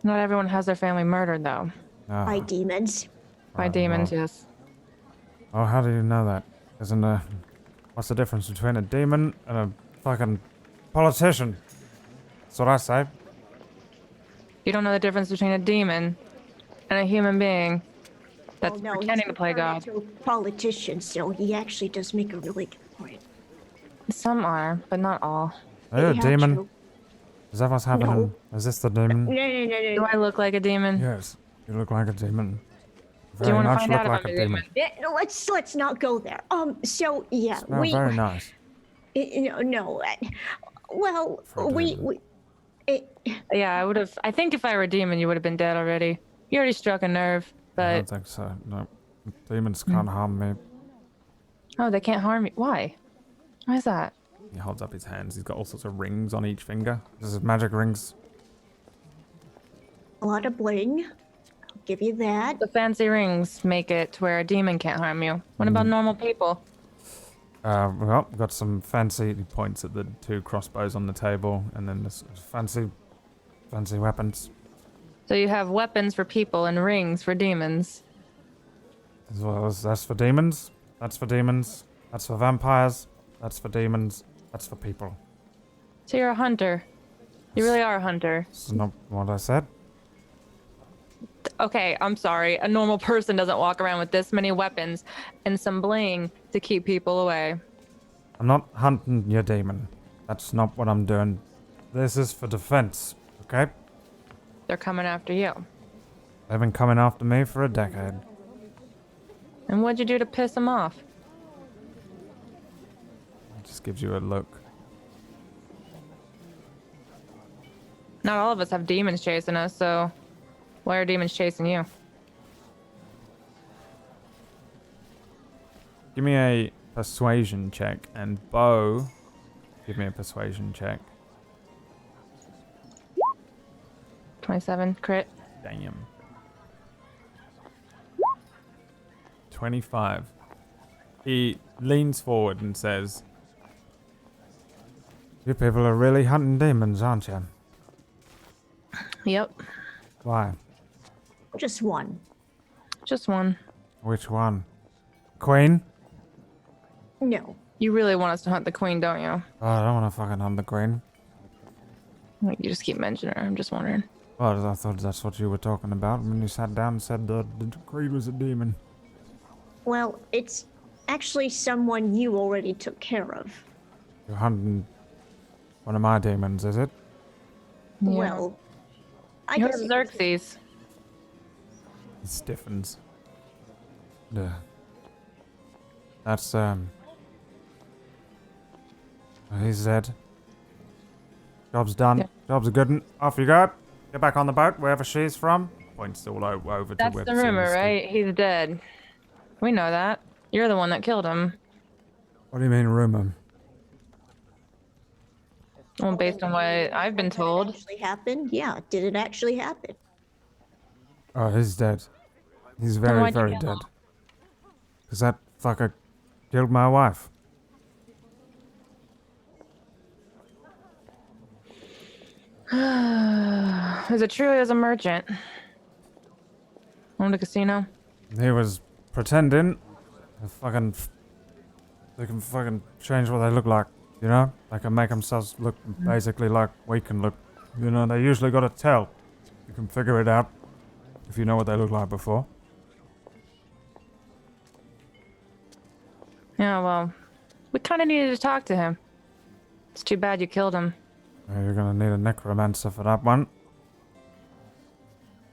Not everyone has their family murdered, though. No. By demons. By demons, yes. Oh, how do you know that? What's the difference between a demon and a fucking politician? That's what I say. You don't know the difference between a demon and a human being that's No, pretending to play God. To a politician, so he actually does make a really good point. Some are, but not all. Are you a Yeah, demon? true. Is that what's happening? Is this the demon? Do I look like a demon? Yes, you look like a demon. Do you Very want to much find look out if like I'm a a demon. demon? Yeah, let's not go there. So yeah, Smell very nice. no. Well, For a demon. Yeah, I would have. I think if I were a demon, you would have been dead already. You already struck a nerve, I don't but think so. No, demons can't harm me. oh, they can't harm you. Why? Why is that? He holds up his hands. He's got all sorts of rings on each finger. This is magic rings. a lot of bling. I'll give you that. The fancy rings make it to where a demon can't harm you. What about normal people? Well, got some fancy. He points at the two crossbows on the table, and then this fancy weapons. So you have weapons for people and rings for demons. As well as that's for demons. That's for demons. That's for vampires. That's for demons. That's for people. So you're a hunter. You really are a hunter. This is not what I said. Okay, I'm sorry. A normal person doesn't walk around with this many weapons and some bling to keep people away. I'm not hunting your demon. That's not what I'm doing. This is for defense, okay? They're coming after you. They've been coming after me for a decade. And what'd you do to piss them off? It just gives you a look. Not all of us have demons chasing us, so why are demons chasing you? Give me a persuasion check, and Bo, give me a persuasion check. 27 crit. Damn. 25. He leans forward and says, "You people are really hunting demons, aren't you? Yep, Why? Just one. just one. Which one? Queen? No. You really want us to hunt the queen, don't you? Oh, I don't want to fucking hunt the queen. You just keep mentioning her. I'm just wondering. Well, I thought that's what you were talking about when you sat down and said the queen was a demon. Well, it's actually someone you already took care of. You're hunting one of my demons, is it? Yeah. Well, I You're guess it- Xerxes. He stiffens. Yeah. That's, he's dead. Job's done. Yeah. Job's a good one. Off you go. Get back on the boat, wherever she's from. Points all over to That's where the rumor, seems to- right? He's dead. We know that. You're the one that killed him. What do you mean, rumor? Well, based on what I've been Did it told. actually happen? Yeah. Did it actually happen? Oh, he's dead. He's Then very, why'd you very kill dead. him? Because that fucker killed my wife. Is it true he was a merchant? Owned a casino? He was pretending. They can fucking change what they look like, you know? They can make themselves look basically like we can look. You know, they usually got to tell. You can figure it out if you know what they look like before. Yeah, well, we kind of needed to talk to him. It's too bad you killed him. You're gonna need a necromancer for that one.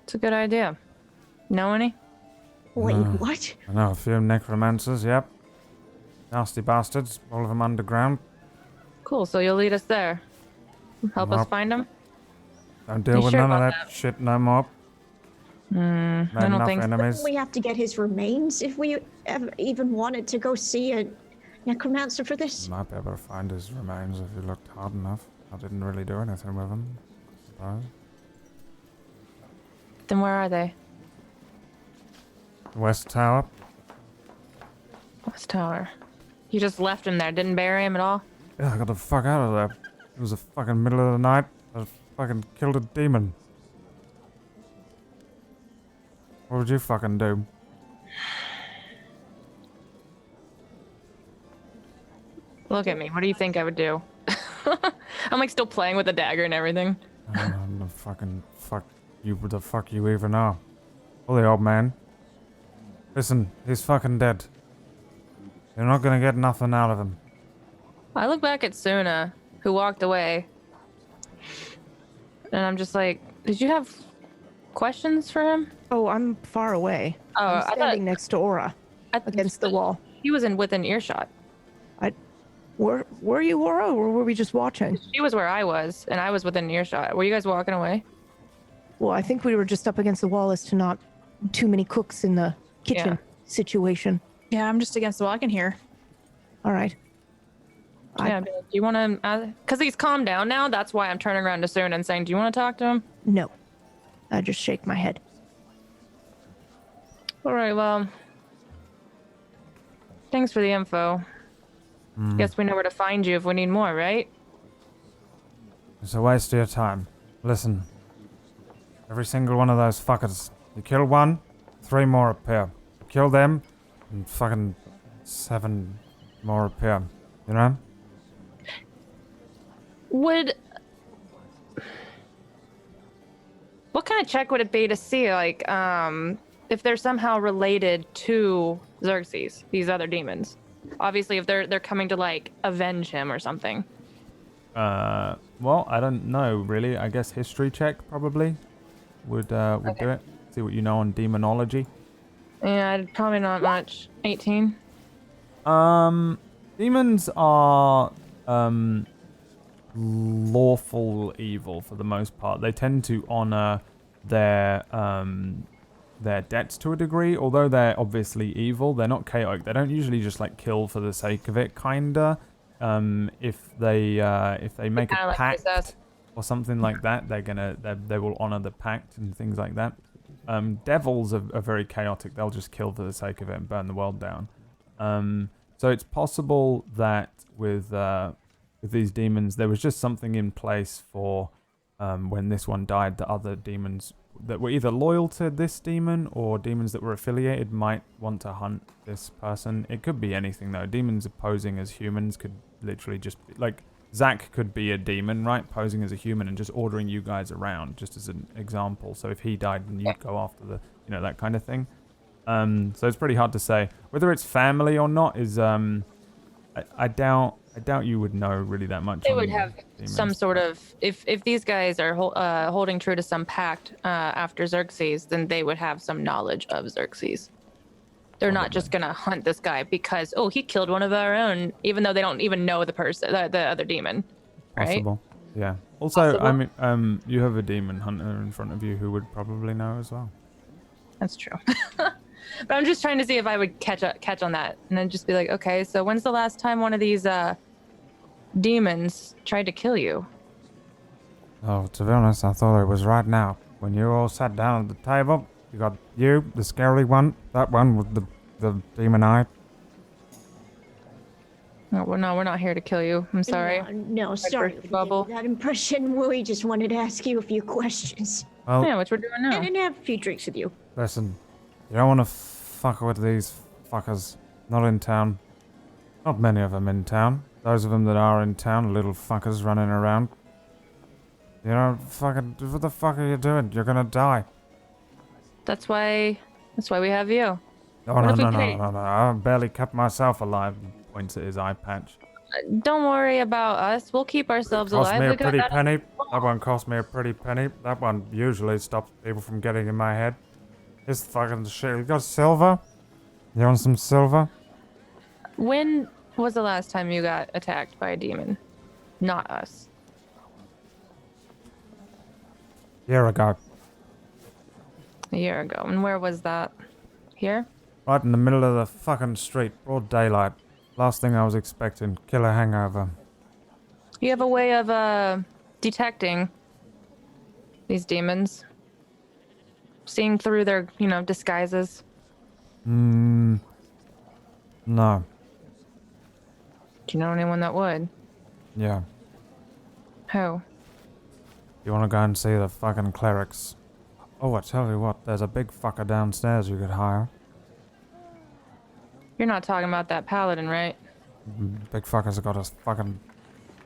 It's a good idea. Know any? Wait, No. what? I know a few necromancers, yep. Nasty bastards, all of them underground. Cool, so you'll lead us there. Help us Nope. find him? Don't deal You with sure none of about that shit no more. I Made don't enough think so. enemies. We have to get his remains if we ever even wanted to go see a necromancer for this. Might be able to find his remains if you looked hard enough. I didn't really do anything with them, I suppose. Then where are they? West Tower. This tower. You just left him there, didn't bury him at all? Yeah, I got the fuck out of there. It was the fucking middle of the night. I fucking killed a demon. What would you fucking do? Look at me. What do you think I would do? I'm like still playing with the dagger and everything. The fucking fuck you. What the fuck you even are? Holy old man. Listen, he's fucking dead. You're not gonna get nothing out of him. I look back at Sunna, who walked away, and I'm just like, did you have questions for him? Oh, I'm far away. Oh, I'm standing next to Aura against the wall. He was within earshot. Were you Aura, or were we just watching? She was where I was, and I was within earshot. Were you guys walking away? Well, I think we were just up against the wall as to not too many cooks in the kitchen situation. Yeah, I'm just against the wall. I can hear. All right. Yeah, do you want to? Because he's calmed down now. That's why I'm turning around to Sunna and saying, "Do you want to talk to him?" No. I just shake my head. All right. Well, thanks for the info. Guess we know where to find you if we need more, right? It's a waste of your time. Listen. Every single one of those fuckers. You kill one, 3 more appear. You kill them, and fucking 7 more appear. You know? What kind of check would it be to see, like, if they're somehow related to Xerxes, these other demons? Obviously, if they're coming to, like, avenge him or something. Well, I don't know, really. I guess history check, probably, would do it. See what you know on demonology. Yeah, probably not much. 18? Demons are, lawful evil for the most part. They tend to honor their debts to a degree. Although they're obviously evil, they're not chaotic. They don't usually just like kill for the sake of it, kinda. If they make a pact or something like that, they will honor the pact and things like that. Devils are very chaotic. They'll just kill for the sake of it and burn the world down. So it's possible that with these demons, there was just something in place for when this one died, the other demons that were either loyal to this demon or demons that were affiliated might want to hunt this person. It could be anything, though. Demons posing as humans could literally just be, like, Zack could be a demon, right? Posing as a human and just ordering you guys around, just as an example. So if he died, then you'd go after that kind of thing. So it's pretty hard to say. Whether it's family or not is, I doubt you would know really that much. They would have some sort of, if these guys are holding true to some pact after Xerxes, then they would have some knowledge of Xerxes. They're not just gonna hunt this guy because, oh, he killed one of our own, even though they don't even know the person, the other demon. Right? Possible. Yeah. Also, possible. I mean, you have a demon hunter in front of you who would probably know as well. That's true. But I'm just trying to see if I would catch on that, and then just be like, okay, so when's the last time one of these demons tried to kill you? Oh, to be honest, I thought it was right now. When you all sat down at the table, you got you, the scary one, that one with the demon eye. No, we're not here to kill you. I'm sorry. No, sorry for bubble. that impression. We just wanted to ask you a few questions. Well, Yeah, which we're doing now. And have a few drinks with you. listen, you don't want to fuck with these fuckers. Not in town. Not many of them in town. Those of them that are in town are little fuckers running around. You know, fucking, what the fuck are you doing? You're gonna die. That's why we have you. Oh, What if we no. pay- I barely kept myself alive. Points at his eye patch. Don't worry about us. We'll keep ourselves Cost alive. me We a got pretty that- penny. That one cost me a pretty penny. That one usually stops people from getting in my head. This fucking shit. You got silver? You want some silver? When was the last time you got attacked by a demon? Not us. Year ago. A year ago. And where was that? Here? Right in the middle of the fucking street. Broad daylight. Last thing I was expecting. Killer hangover. You have a way of detecting these demons. Seeing through their, disguises. No. Do you know anyone that would? Yeah. Who? You want to go and see the fucking clerics? Oh, I tell you what, there's a big fucker downstairs you could hire. You're not talking about that paladin, right? Big fuckers have got us fucking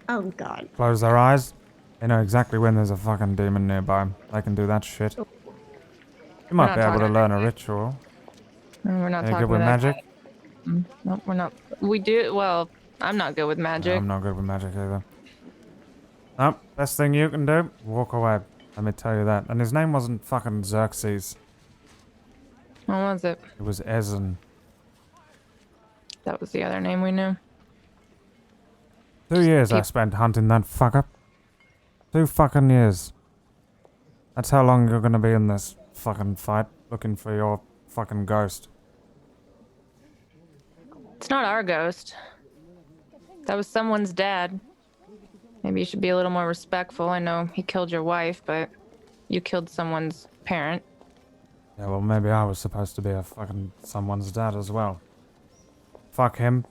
Oh God. close their eyes. They know exactly when there's a fucking demon nearby. They can do that shit. You might not be able to talking learn a ritual. We're not Are you talking good with about magic? Nope, we're not. We do. Well, I'm not good with No, magic. I'm not good with magic either. Nope, best thing you can do, walk away. Let me tell you that. And his name wasn't fucking Xerxes. What was it? It was Ezen. That was the other name we knew. 2 years I spent hunting that fucker. 2 fucking years. That's how long you're gonna be in this fucking fight, looking for your fucking ghost. It's not our ghost. That was someone's dad. Maybe you should be a little more respectful. I know he killed your wife, but you killed someone's parent. Yeah, well, maybe I was supposed to be a fucking someone's dad as well. Fuck him.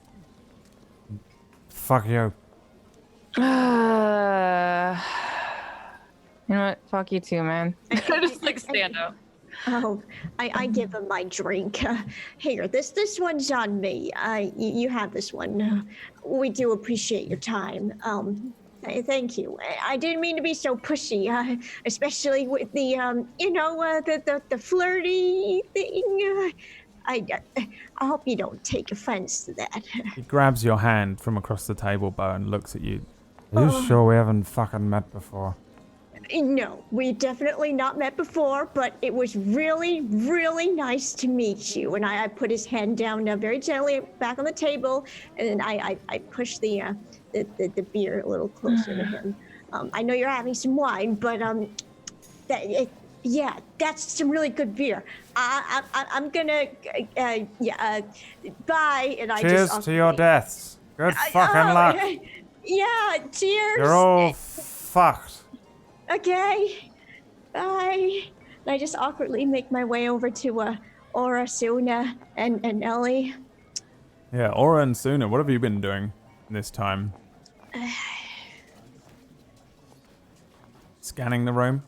Fuck you. You know what? Fuck you too, man. Just like stand up. Oh, I give him my drink. Here, this one's on me. You have this one. We do appreciate your time. Thank you. I didn't mean to be so pushy, especially with the the flirty thing. I hope you don't take offense to that. He grabs your hand from across the table, Bo, and looks at you. Are you sure we haven't fucking met before? No, we've definitely not met before, but it was really, really nice to meet you. And I put his hand down very gently back on the table, and I pushed the beer a little closer to him. I know you're having some wine, but yeah, that's some really good beer. I'm gonna bye, and I Cheers just to your deaths. Good fucking luck. Yeah, cheers. You're all fucked. Okay, bye. And I just awkwardly make my way over to Aura, Sunna, and Ellie. Yeah, Aura and Sunna, what have you been doing this time? Scanning the room?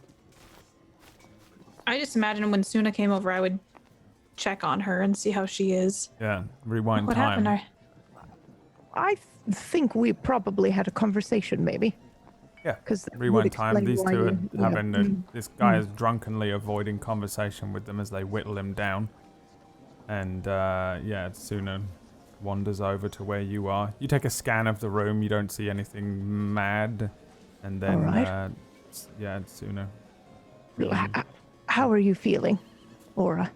I just imagine when Sunna came over, I would check on her and see how she is. Yeah, rewind What time. happened? I think we probably had a conversation, maybe. Yeah, 'Cause that would rewind time. explain These why two are you- having this guy is drunkenly avoiding conversation with them as they whittle him down. And yeah, Sunna wanders over to where you are. You take a scan of the room. You don't see anything mad. And then, Alright. yeah, Sunna. How are you feeling, Aura?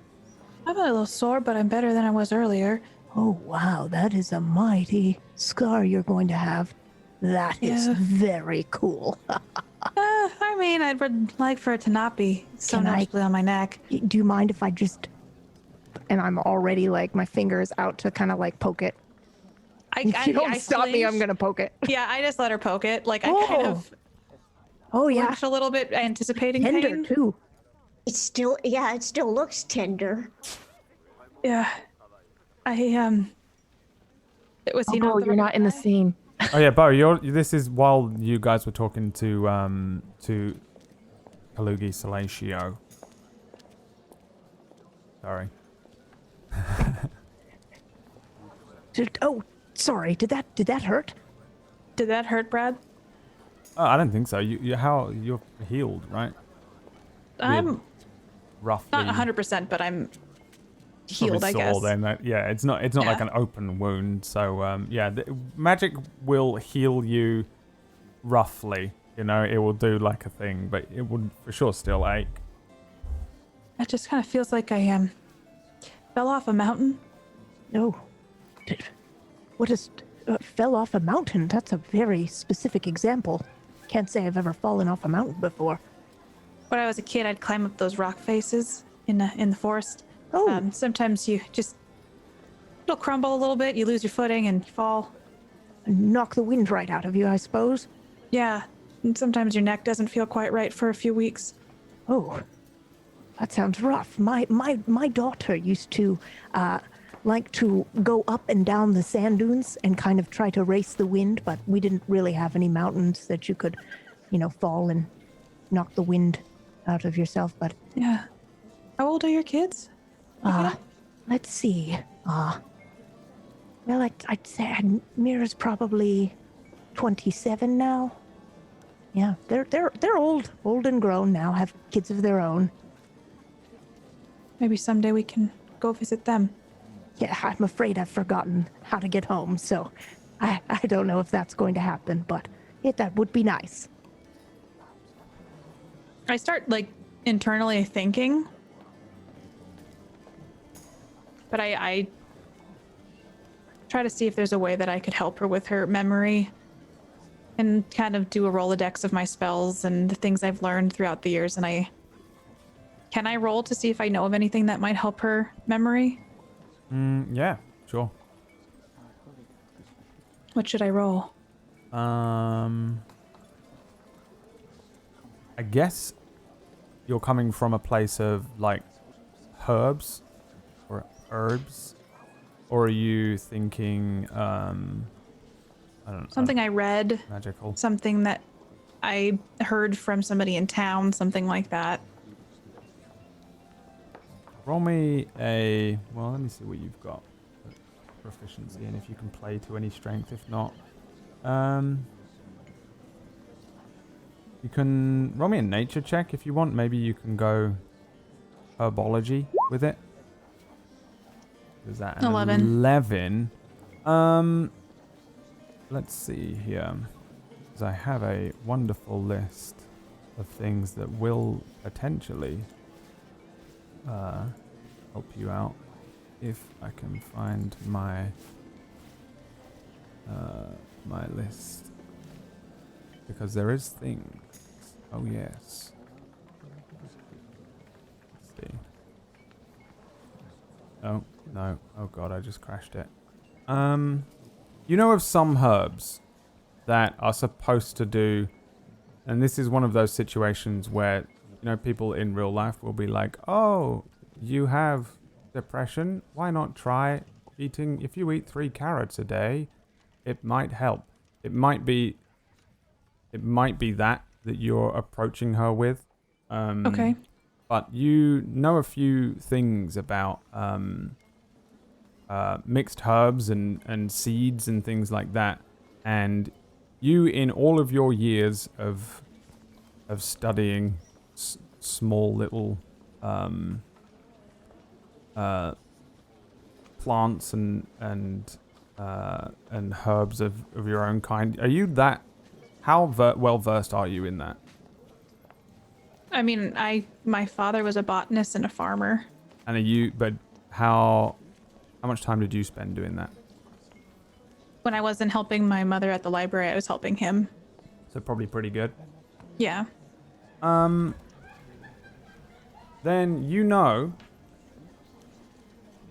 I'm a little sore, but I'm better than I was earlier. Oh, wow, that is a mighty scar you're going to have. That is Yeah. very cool. I mean, I'd like for it to not be so Can I- noticeably on my neck. Do you mind if I just... And I'm already, like, my fingers out to kind of, like, poke it. If you don't stop me, I'm flinch. going to poke it. Yeah, I just let her poke it. Like, I kind Oh. of Oh, yeah. flinched a little bit, anticipating Tender, pain. too. It still looks tender. Yeah. It was, Oh, Bo, you're not in the scene. Oh yeah, Bo, this is while you guys were talking to Kalugi Salatio. Sorry. Oh, sorry. Did that hurt? Did that hurt, Brad? Oh, I don't think so. You're healed, right? I'm Roughly. not 100%, but I'm Probably healed, I guess. sore then. Yeah, it's not like Yeah. an open wound. So yeah, magic will heal you roughly. You know, it will do like a thing, but it would for sure still ache. It just kind of feels like I fell off a mountain. No. What is... fell off a mountain? That's a very specific example. Can't say I've ever fallen off a mountain before. When I was a kid, I'd climb up those rock faces in the forest. Oh. Sometimes it'll crumble a little bit. You lose your footing and you fall. Knock the wind right out of you, I suppose. Yeah, and sometimes your neck doesn't feel quite right for a few weeks. Oh, that sounds rough. My daughter used to like to go up and down the sand dunes and kind of try to race the wind, but we didn't really have any mountains that you could, fall and knock the wind out of yourself. But Yeah. How old are your kids? let's see. Well, I'd say Mira's probably 27 now. Yeah, they're old and grown now, have kids of their own. Maybe someday we can go visit them. Yeah, I'm afraid I've forgotten how to get home, so I don't know if that's going to happen, but that would be nice. I start internally thinking, but I try to see if there's a way that I could help her with her memory and kind of do a Rolodex of my spells and the things I've learned throughout the years. And can I roll to see if I know of anything that might help her memory? Yeah, sure. What should I roll? I guess you're coming from a place of herbs or herbs, or are you thinking I don't know, Something I read, magical? something that I heard from somebody in town, something like that. Roll me a let me see what you've got proficiency and if you can play to any strength. If not, you can roll me a nature check if you want. Maybe you can go herbology with it. Is that an 11? Let's see here. Because I have a wonderful list of things that will potentially help you out. If I can find my my list. Because there is things. Oh yes. Let's see. Oh no. Oh god, I just crashed it. You know of some herbs that are supposed to do, and this is one of those situations where, people in real life will be like, oh, you have depression? Why not try eating, if you eat 3 carrots a day, it might help. It might be that you're approaching her with. Okay. But you know a few things about mixed herbs and seeds and things like that. And you, in all of your years of studying small little plants and herbs of your own kind, are you that? How well versed are you in that? I mean, my father was a botanist and a farmer. And are you? But how much time did you spend doing that? When I wasn't helping my mother at the library, I was helping him. So probably pretty good. Yeah. Then you know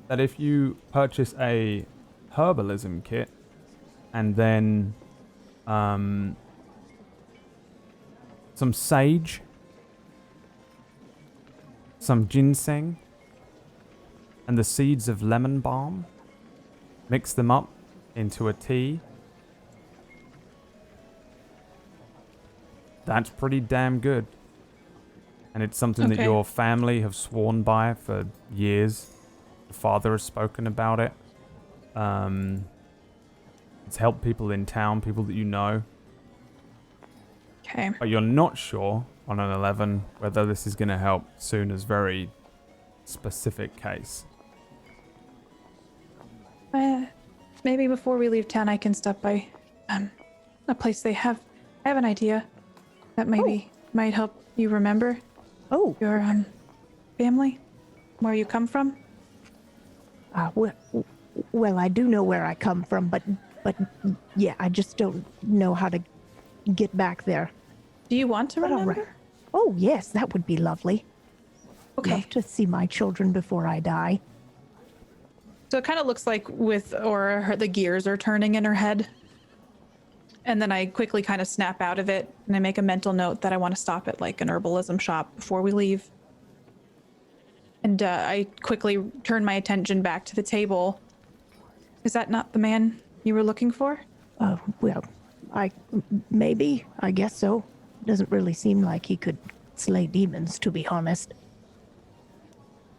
that if you purchase a herbalism kit and then some sage, some ginseng, and the seeds of lemon balm, mix them up into a tea. That's pretty damn good. And it's something that your family have sworn by for years. The father has spoken about it. It's helped people in town, people that you know. Okay. But you're not sure on an 11 whether this is going to help Sunna's very specific case. Maybe before we leave town, I can stop by a place they have. I have an idea that maybe might help you remember. Oh, Your family, where you come from. well, I do know where I come from, but yeah, I just don't know how to get back there. Do you want to But all remember? right. Oh, yes, that would be lovely. Okay. Love to see my children before I die. So it kind of looks like with Aura, the gears are turning in her head. And then I quickly kind of snap out of it and I make a mental note that I want to stop at an herbalism shop before we leave. And I quickly turn my attention back to the table. Is that not the man you were looking for? Well, maybe, I guess so. Doesn't really seem like he could slay demons, to be honest.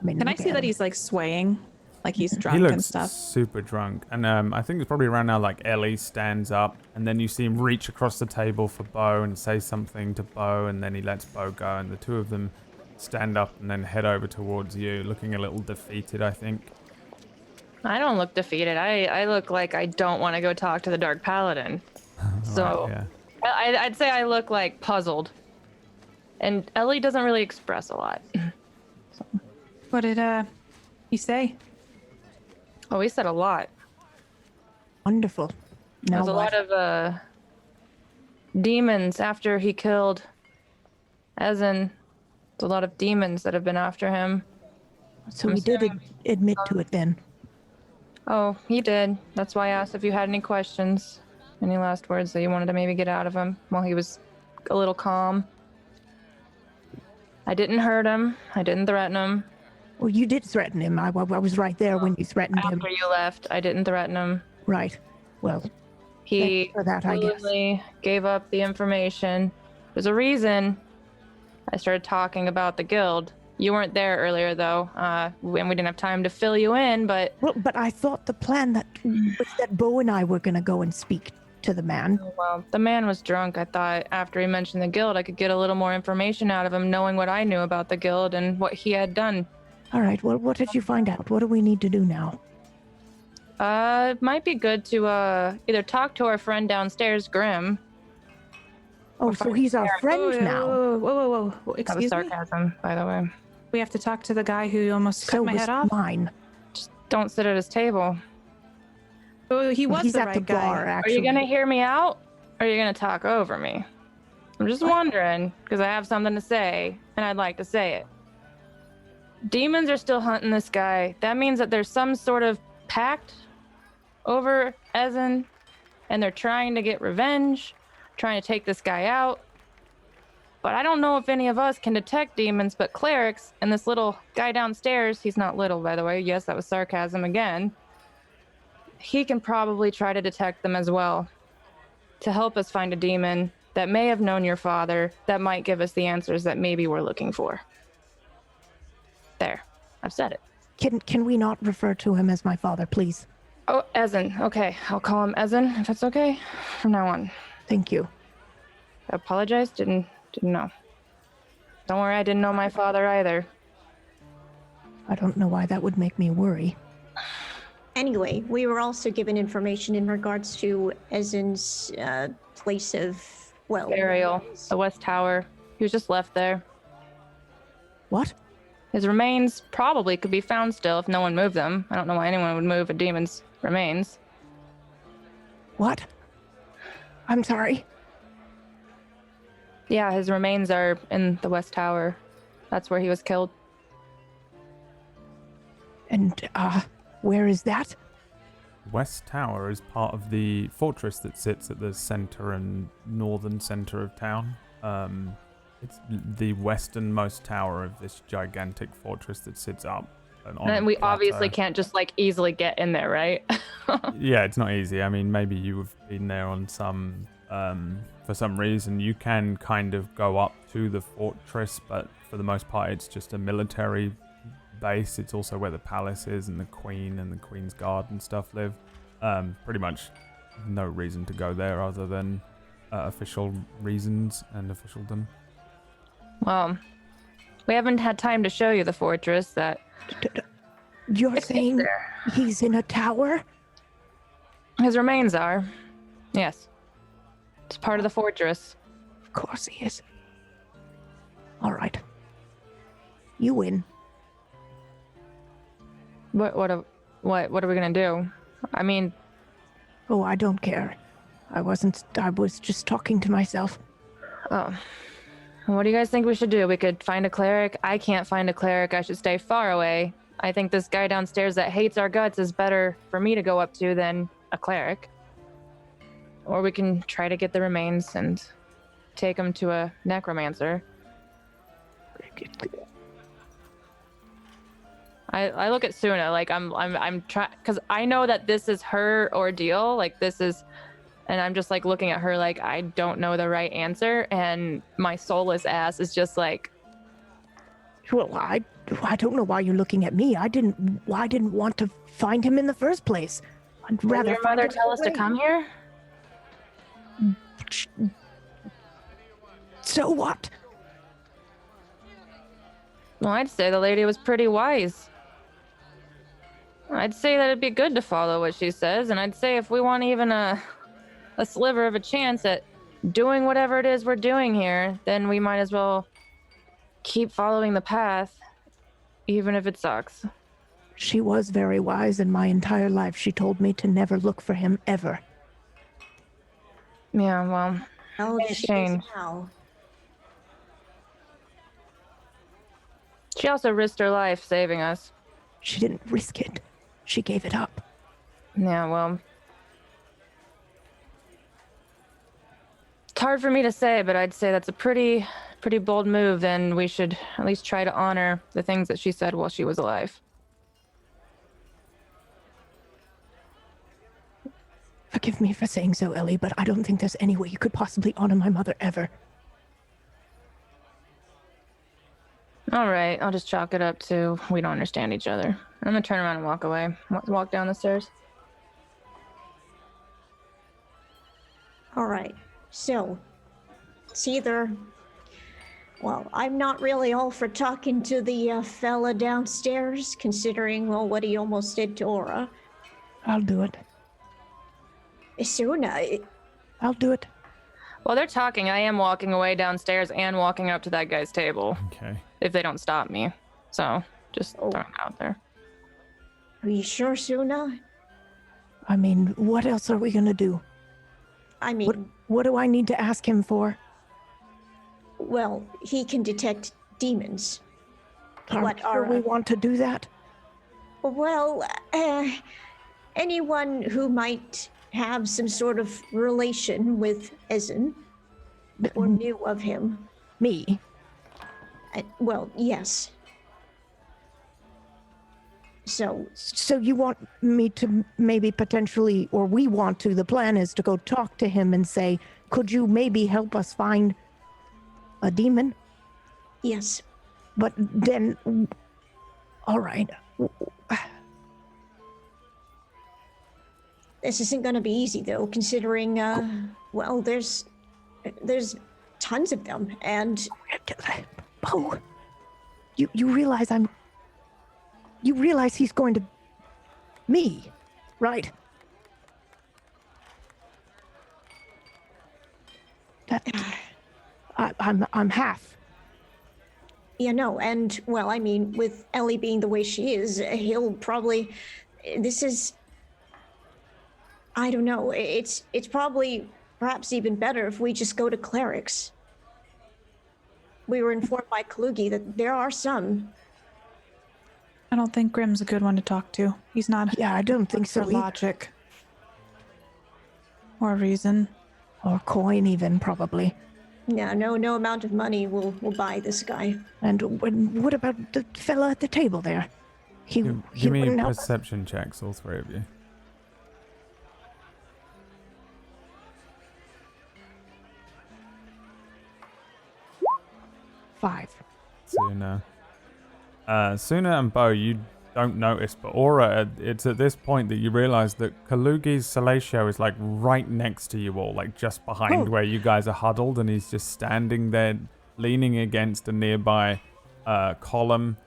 I mean, Can I look see at that him. he's like swaying? Like he's drunk He and looks stuff? super drunk. And I think it's probably around now like Ellie stands up and then you see him reach across the table for Bo and say something to Bo and then he lets Bo go and the two of them stand up and then head over towards you, looking a little defeated, I think. I don't look defeated. I look like I don't want to go talk to the Dark Paladin. So Right, I'd say I look like puzzled. And Ellie doesn't really express a lot. What did he say? Oh, he said a lot. Wonderful. Now There's a what? lot of demons after he killed Ezen. There's a lot of demons that have been after him. So I'm he did assuming- admit to it then. Oh, he did. That's why I asked if you had any questions. Any last words that you wanted to maybe get out of him while he was a little calm. I didn't hurt him. I didn't threaten him. Well, you did threaten him. I was right there when you threatened him. After you left, I didn't threaten him. Right. Well, He thank you for that, I guess. willingly gave up the information. There's a reason I started talking about the guild. You weren't there earlier, though, and we didn't have time to fill you in, but... Well, but I thought the plan was that Bo and I were going to go and speak to the man. Well, the man was drunk. I thought after he mentioned the guild, I could get a little more information out of him, knowing what I knew about the guild and what he had done. All right, well, what did you find out? What do we need to do now? It might be good to either talk to our friend downstairs, Grim. Oh, so he's our friend now. Whoa. That was Excuse me? sarcasm, by the way. We have to talk to the guy who almost So cut my was head off? mine. Just don't sit at his table. Oh, he was He's the at right the guy. bar, Are actually. you gonna hear me out, or are you gonna talk over me? I'm just wondering, because I have something to say, and I'd like to say it. Demons are still hunting this guy. That means that there's some sort of pact over Ezen, and they're trying to get revenge, trying to take this guy out. But I don't know if any of us can detect demons, but clerics and this little guy downstairs, he's not little, by the way. Yes, that was sarcasm again. He can probably try to detect them as well to help us find a demon that may have known your father, that might give us the answers that maybe we're looking for. There, I've said it. Can we not refer to him as my father, please? Oh, Ezen. Okay, I'll call him Ezen if that's okay from now on. Thank you. I apologize. Didn't know. Don't worry, I didn't know my father either. I don't know why that would make me worry. Anyway, we were also given information in regards to Ezen's place of, well... Burial, the West Tower. He was just left there. What? His remains probably could be found still if no one moved them. I don't know why anyone would move a demon's remains. What? I'm sorry. Yeah, his remains are in the West Tower. That's where he was killed. And, where is that? West Tower is part of the fortress that sits at the center and northern center of town. It's the westernmost tower of this gigantic fortress that sits up. And we obviously plateau. can't just like easily get in there, right? Yeah, it's not easy. I mean, maybe you've been there on some, for some reason. You can kind of go up to the fortress, but for the most part, it's just a military base. It's also where the palace is and the queen and the queen's guard and stuff live. Pretty much no reason to go there other than official reasons and officialdom. Well, we haven't had time to show you the fortress that... You're It's saying there. he's in a tower? His remains are. Yes. It's part of the fortress. Of course he is. All right. You win. What are we gonna do? I mean, Oh, I don't care. I was just talking to myself. oh. What do you guys think we should do? We could find a cleric. I can't find a cleric. I should stay far away. I think this guy downstairs that hates our guts is better for me to go up to than a cleric. Or we can try to get the remains and take them to a necromancer. I look at Sunna like I'm trying, because I know that this is her ordeal. Like this is, and I'm just like looking at her like I don't know the right answer, and my soulless ass is just like, Well, I don't know why you're looking at me. I didn't want to find him in the first place. I'd did rather your find mother him tell us to away. come here? So what? Well, I'd say the lady was pretty wise. I'd say that it'd be good to follow what she says, and I'd say if we want even a sliver of a chance at doing whatever it is we're doing here, then we might as well keep following the path, even if it sucks. She was very wise. In my entire life, she told me to never look for him ever. Yeah, well, How It's does she changed. now? she also risked her life saving us. She didn't risk it. She gave it up. Yeah, well, it's hard for me to say, but I'd say that's a pretty bold move. Then we should at least try to honor the things that she said while she was alive. Forgive me for saying so, Ellie, but I don't think there's any way you could possibly honor my mother ever. All right, I'll just chalk it up to we don't understand each other. I'm gonna turn around and walk away. Walk down the stairs. All right. So, it's either. Well, I'm not really all for talking to the fella downstairs, considering, well, what he almost did to Aura. I'll do it. Sunna, I'll do it. While they're talking, I am walking away downstairs and walking up to that guy's table Okay. if they don't stop me. So, just Oh. throwing it out there. are you sure, Sunna? I mean, what else are we gonna do? I mean, What do I need to ask him for? well, he can detect demons. Are What we sure are- we want to do that? Well, anyone who might have some sort of relation with Ezen or knew of him. Me? Well, yes. So, So you want me to maybe potentially, or we want to, the plan is to go talk to him and say, could you maybe help us find a demon? yes. But then, all right. This isn't going to be easy, though, considering, well, there's tons of them, and Oh, you realize you realize he's going to me, right? That I'm half. you know, and, well, I mean, with Ellie being the way she is, he'll probably, this is, I don't know, it's probably perhaps even better if we just go to clerics. We were informed by Kalugi that there are some. I don't think Grimm's a good one to talk to. He's not Yeah, I don't think so for either. logic or reason. Or coin even, probably. Yeah, no amount of money will buy this guy. And what about the fella at the table there? He Give me wouldn't help us? perception checks, all three of you. Five. Sunna. Sunna and Bo, you don't notice, but Aura, it's at this point that you realize that Kalugi's Salatio is like right next to you all, like just behind Oh. where you guys are huddled, and he's just standing there leaning against a nearby column.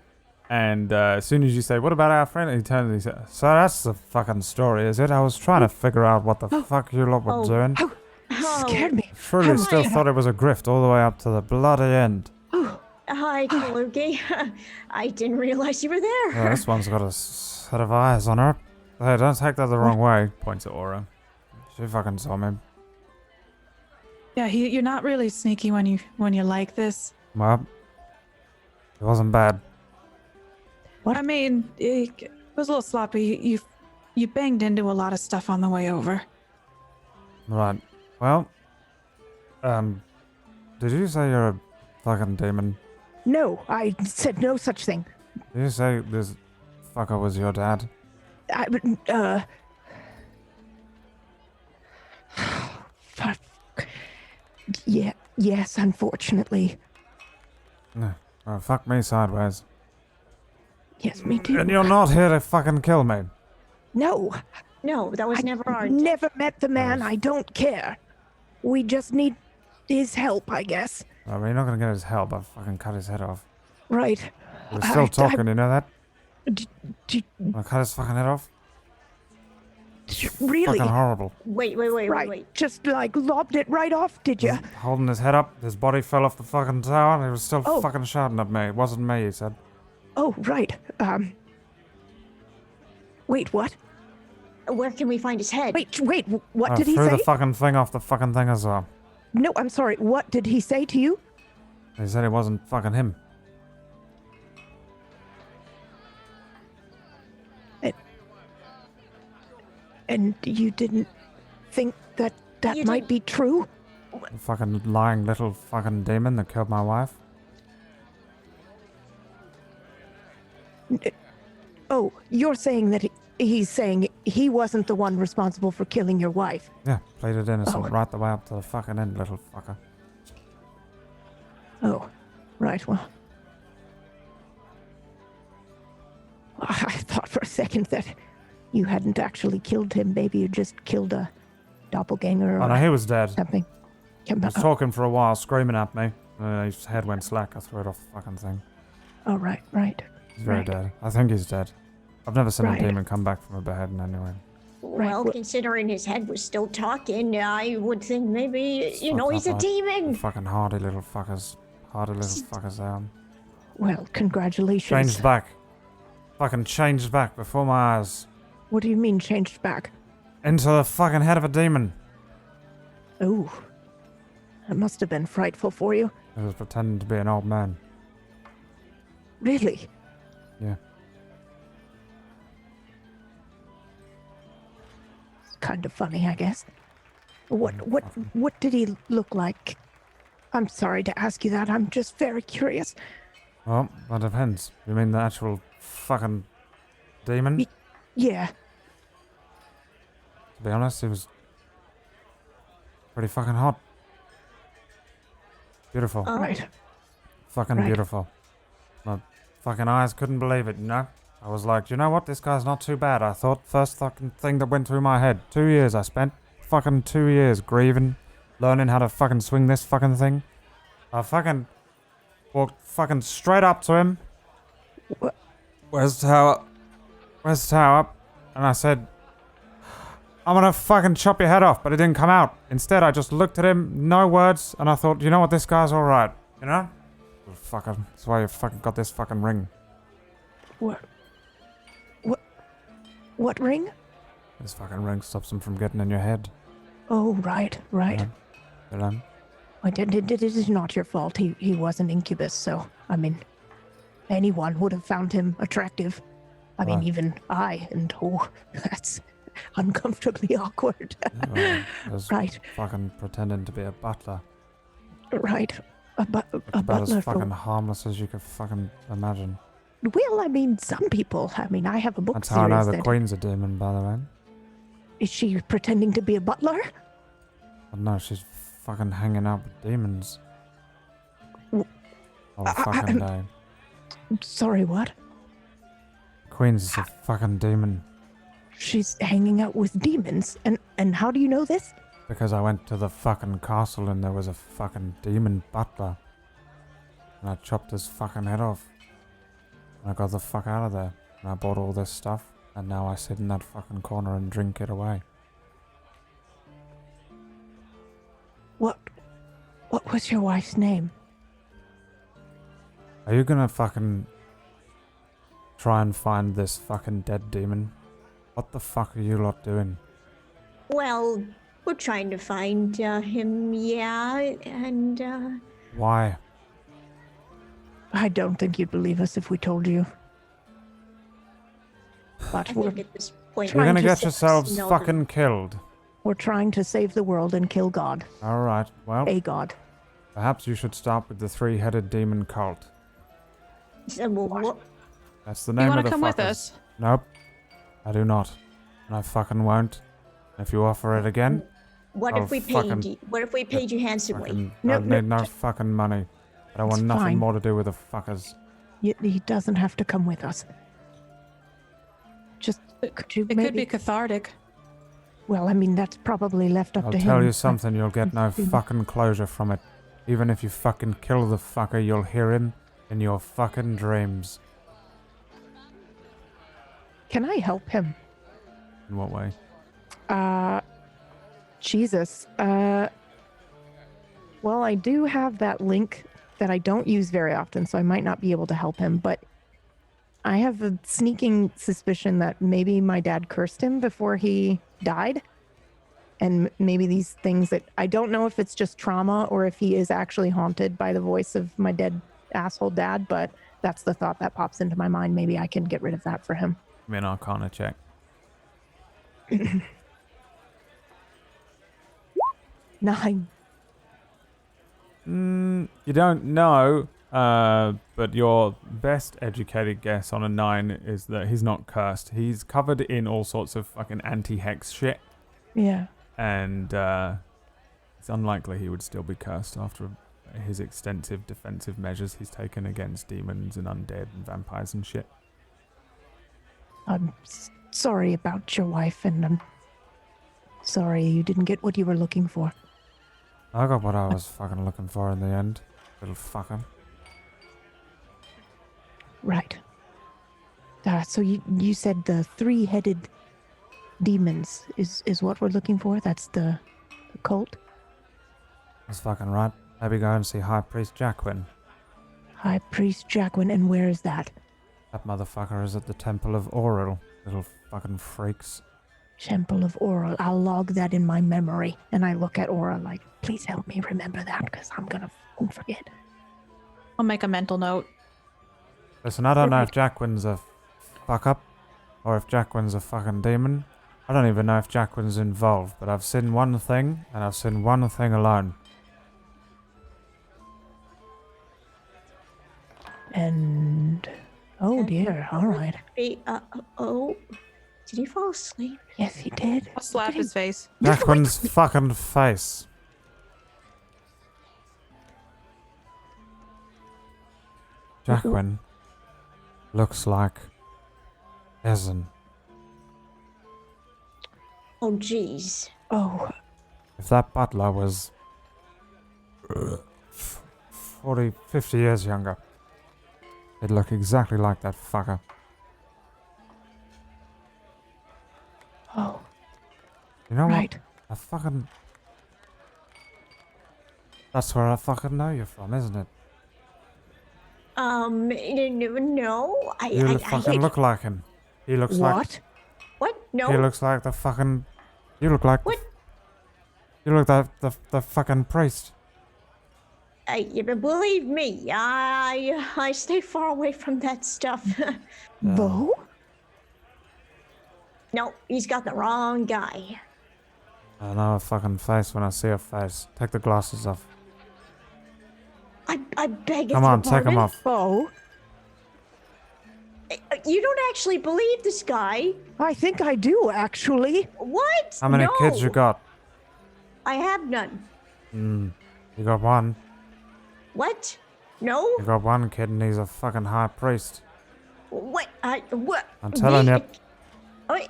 And as soon as you say, "What about our friend?" he turns and he says, "So that's the fucking story, is it? I was trying to figure out what the fuck you lot were Oh. doing. Scared me. Truly Hi. still thought it was a grift all the way up to the bloody end. Hi, Kalugi. I didn't realize you were there. Yeah, this one's got a set of eyes on her. Hey, don't take that the wrong way. Points at Aura. She fucking saw me. Yeah, you're not really sneaky when you like this. Well, it wasn't bad. What? I mean, it was a little sloppy. You banged into a lot of stuff on the way over. Right. Well, did you say you're a fucking demon? No, I said no such thing. Did you say there's fucker was your dad? Yeah, yes, unfortunately. No. Well, fuck me sideways. Yes, me too. And you're not here to fucking kill me. No, No, that was never our never met the man. Nice. I don't care. We just need his help, I guess. Well, you're not gonna get his help. I fucking cut his head off. Right. We're still talking, you know that? I cut his fucking head off? Really? Fucking horrible. Wait. Right. Just like lobbed it right off, did you? He's holding his head up, his body fell off the fucking tower, and he was still Oh. fucking shouting at me. It wasn't me, he said. Oh, right. Wait, what? Where can we find his head? Wait, what I did he threw say? the fucking thing off the fucking thing as well. No, I'm sorry. What did he say to you? He said it wasn't fucking him. And you didn't think that You might didn't- be true? The fucking lying little fucking demon that killed my wife. Oh, you're saying that he's saying he wasn't the one responsible for killing your wife. Yeah, pleaded innocent Oh. right the way up to the fucking end, little fucker. Oh, right. Well, I thought for a second that you hadn't actually killed him. Maybe you just killed a doppelganger Oh or no, he was dead. something. He was talking for a while, screaming at me. His head went slack. I threw it off the fucking thing. Oh, right. He's very Right. dead. I think he's dead. I've never seen Right. a demon come back from a beheading anyway. Well, Right. considering his head was still talking, I would think maybe, you know, Fuck he's a up, demon. Fucking hardy little fuckers. Hardy little fuckers they are. Well, congratulations. Changed back. Fucking changed back before my eyes. What do you mean changed back? Into the fucking head of a demon. Oh, that must have been frightful for you. He was pretending to be an old man. Really? Yeah. It's kind of funny, I guess. What did he look like? I'm sorry to ask you that. I'm just very curious. Well, that depends. You mean the actual fucking demon? Yeah. To be honest, he was pretty fucking hot. Beautiful. Oh. Right. Fucking Right. beautiful. My fucking eyes couldn't believe it, you know? I was like, you know what? This guy's not too bad. I thought first fucking thing that went through my head. 2 years I spent. Fucking 2 years grieving. Learning how to fucking swing this fucking thing. I fucking walked fucking straight up to him. What? Where's the tower? Where's the tower? And I said, I'm gonna fucking chop your head off, but it didn't come out. Instead, I just looked at him, no words, and I thought, you know what, this guy's alright. You know? Fucker. That's why you fucking got this fucking ring. What ring? This fucking ring stops him from getting in your head. Oh, right. You know? It is not your fault. He was an incubus, so, I mean, anyone would have found him attractive. I mean, Right. even I, and that's uncomfortably awkward. I was Right. fucking pretending to be a butler. Right. A About butler as fucking for... harmless as you could fucking imagine. Well, I mean, some people. I mean, I have a book That's how I know series the that... Queen's a demon, by the way. Is she pretending to be a butler? But no, she's fucking hanging out with demons. W- All the fucking day. Sorry, what? Queen's is a fucking demon. She's hanging out with demons. And how do you know this? Because I went to the fucking castle and there was a fucking demon butler. And I chopped his fucking head off. And I got the fuck out of there. And I bought all this stuff. And now I sit in that fucking corner and drink it away. What was your wife's name? Are you gonna fucking try and find this fucking dead demon? What the fuck are you lot doing? Well, we're trying to find him, yeah, and Why? I don't think you'd believe us if we told you. But I we're think at this point You're Trying gonna to get six yourselves know fucking killed. trying to save the world and kill God. Alright, well, A God. perhaps you should start with the three-headed demon cult. that- well, what? That's the You name want of to the come with fuckers. us? Nope. I do not. And I fucking won't. If you offer it again, What I'll if we fucking paid you? What if we paid you handsomely? fucking, No, I no, need no t- fucking money. I don't It's want nothing fine. more to do with the fuckers. He doesn't have to come with us. Just could you It maybe? could be cathartic. Well, I mean that's probably left up I'll to him. tell you but- something, you'll get no fucking closure from it. Even if you fucking kill the fucker, you'll hear him in your fucking dreams. Can I help him? In what way? Jesus. Well, I do have that link that I don't use very often, so I might not be able to help him, but I have a sneaking suspicion that maybe my dad cursed him before he died. And maybe these things that I don't know if it's just trauma or if he is actually haunted by the voice of my dead asshole dad, but that's the thought that pops into my mind. Maybe I can get rid of that for him. I mean, Arcana check. 9. You don't know, but your best educated guess on a 9 is that he's not cursed. He's covered in all sorts of fucking anti-hex shit, Yeah. and it's unlikely he would still be cursed after his extensive defensive measures he's taken against demons and undead and vampires and shit. I'm sorry about your wife, and I'm sorry you didn't get what you were looking for. I got what I was fucking looking for in the end, little fucker. Right. So you said the 3-headed demons is what we're looking for? That's the cult? That's fucking right. Maybe go and see High Priest Jacquin. High Priest Jacquin, and where is that? That motherfucker is at the Temple of Auril, little fucking freaks. Temple of Aura. I'll log that in my memory. And I look at Aura like, please help me remember that, because I'm gonna forget. I'll make a mental note. Listen, I don't know if Jacquin's a fuck up, or if Jacquin's a fucking demon. I don't even know if Jacquin's involved, but I've seen one thing, and I've seen one thing alone. And oh dear, all right. Oh, did he fall asleep? Yes, he did. I'll slap his face. Jacquin's fucking face. Jacquin looks like Ezen. Oh, jeez. Oh, If that butler was 40, 50 years younger, he'd look exactly like that fucker. oh, You know right. what? That's where I fucking know you're from, isn't it? No. You fucking look like him. He looks like... What? What? No. He looks like the fucking... You look like... What? You look like the fucking priest. Believe me, I stay far away from that stuff. Bo? No, he's got the wrong guy. I know a fucking face when I see a face. Take the glasses off. I beg Come your on, take them pardon? off. Bo? You don't actually believe this guy. I think I do, actually. What? How many No. kids you got? I have none. You got one. What? No? You got one kid and he's a fucking high priest. What? What? I'm telling you. Wait,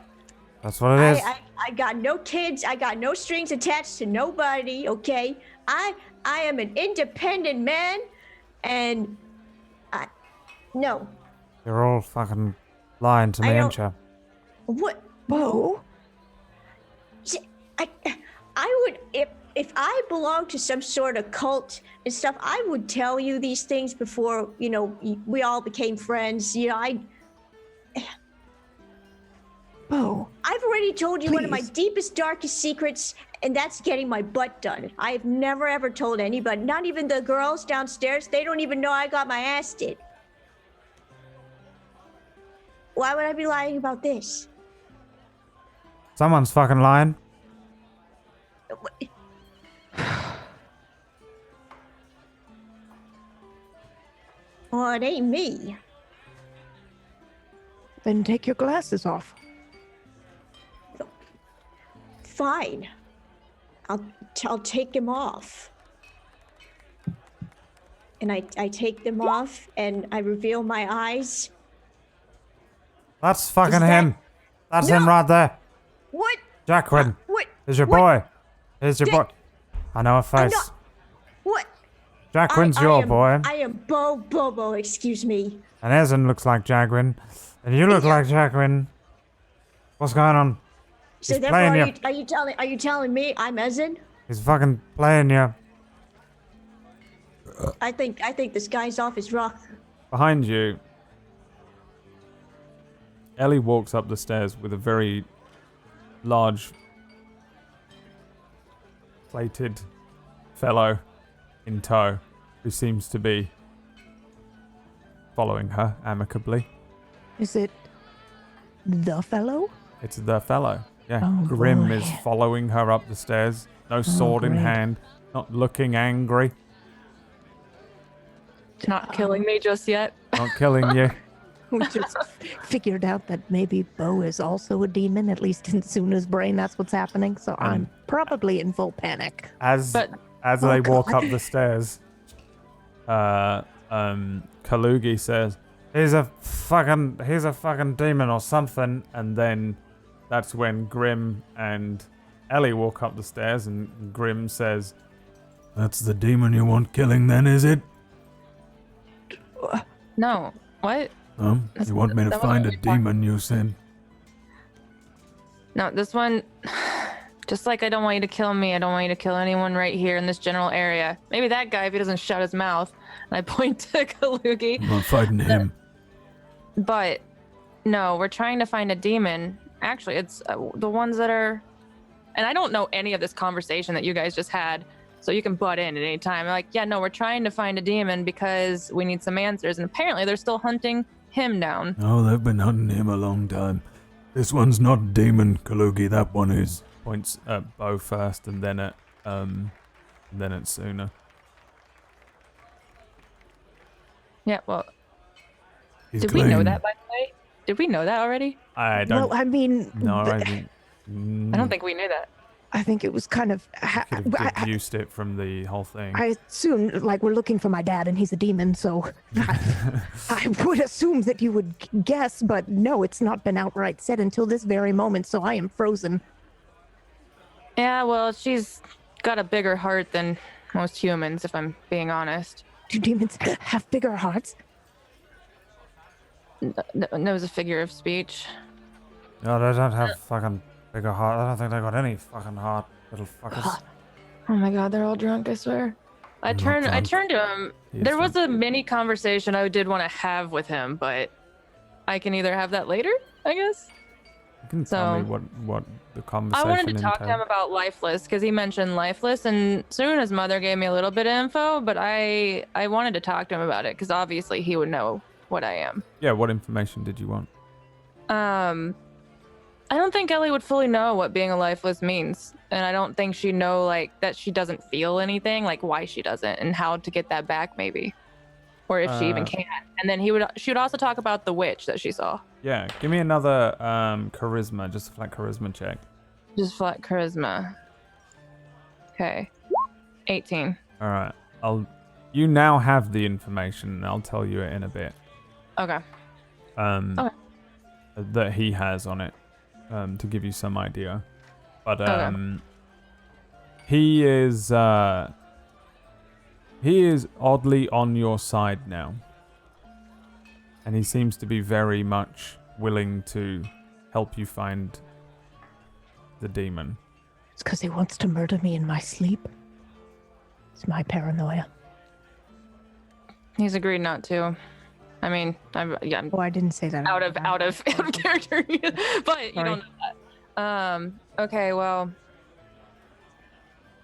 That's what it is. I got no kids. I got no strings attached to nobody. Okay. I am an independent man, and no. You're all fucking lying to me, I ain't you? What? Bo? See, I would if I belonged to some sort of cult and stuff, I would tell you these things before, we all became friends. Bo? I've already told you one of my Please. deepest, darkest secrets, and that's getting my butt done. I've never ever told anybody, not even the girls downstairs. They don't even know I got my ass did. Why would I be lying about this? Someone's fucking lying. Well, it ain't me. Then take your glasses off. Fine. I'll take them off. And I take them off and I reveal my eyes. That's fucking Is that- him. That's No. him right there. What? Jacqueline. What? Here's your What? boy. Here's your boy. Dick. I know her face. not- What? Jacqueline's I your am, boy. I am Bobo, excuse me. And Ezen looks like Jacqueline. And you look like Jacqueline. What's going on? So He's therefore, playing are you telling me I'm Ezen? He's fucking playing you. I think this guy's off his rock. Behind you, Ellie walks up the stairs with a very large, plated fellow in tow who seems to be following her amicably. Is it the fellow? It's the fellow. Yeah, Oh, Grim boy. is following her up the stairs. No sword in great. hand, not looking angry, Not killing me just yet. not killing you. We just figured out that maybe Bo is also a demon, at least in Sunna's brain. That's what's happening. So I'm probably in full panic. As But- they walk God. up the stairs, Kalugi says, He's a fucking demon or something. And then that's when Grim and Ellie walk up the stairs, and Grim says, That's the demon you want killing then, is it? No. What? You want me to that find a wasn't really demon, you said? No, this one, just like I don't want you to kill me, I don't want you to kill anyone right here in this general area. Maybe that guy if he doesn't shut his mouth. And I point to Kalugi. I'm not fighting him. But no, we're trying to find a demon. Actually, it's the ones that are. And I don't know any of this conversation that you guys just had, so you can butt in at any time. Like, yeah, no, we're trying to find a demon because we need some answers. And apparently they're still hunting him down. Oh, they've been hunting him a long time. This one's not a demon, Kalugi. That one is. points at Bo first, and then at Sunna. Yeah, well, He's did we know claimed- that, by the way? Did we know that already? I don't Well, I mean, know. I th- think, I don't think we knew that. I think it was kind of. could have deduced it from the whole thing. I assume, like, we're looking for my dad and he's a demon, so I would assume that you would guess, but no, it's not been outright said until this very moment, so I am frozen. Yeah, well, she's got a bigger heart than most humans, if I'm being honest. Do demons have bigger hearts? That was a figure of speech. No, they don't have fucking bigger heart. I don't think they got any fucking heart, little fuckers. Oh my god, they're all drunk, I swear. I not turned drunk. to him. He is There was drunk. a mini conversation I did want to have with him, but I can either have that later, I guess. You can tell me So- what the I conversation wanted to talk to him entailed. about Lifeless because he mentioned Lifeless, and soon his mother gave me a little bit of info, but I wanted to talk to him about it because obviously he would know what I am. Yeah, what information did you want? I don't think Ellie would fully know what being a lifeless means, and I don't think she'd know like that she doesn't feel anything, like why she doesn't, and how to get that back, maybe, or if she even Uh, can. And then she would also talk about the witch that she saw. Yeah, give me another charisma, just a flat charisma check. Just flat charisma. Okay, 18. All right, You now have the information, and I'll tell you it in a bit. Okay. Okay. That he has on it, to give you some idea. But he is oddly on your side now, and he seems to be very much willing to help you find the demon. It's because he wants to murder me in my sleep. It's my paranoia. He's agreed not to. I mean, I'm Oh, I didn't say that. out of character, but you don't know that. Okay, well,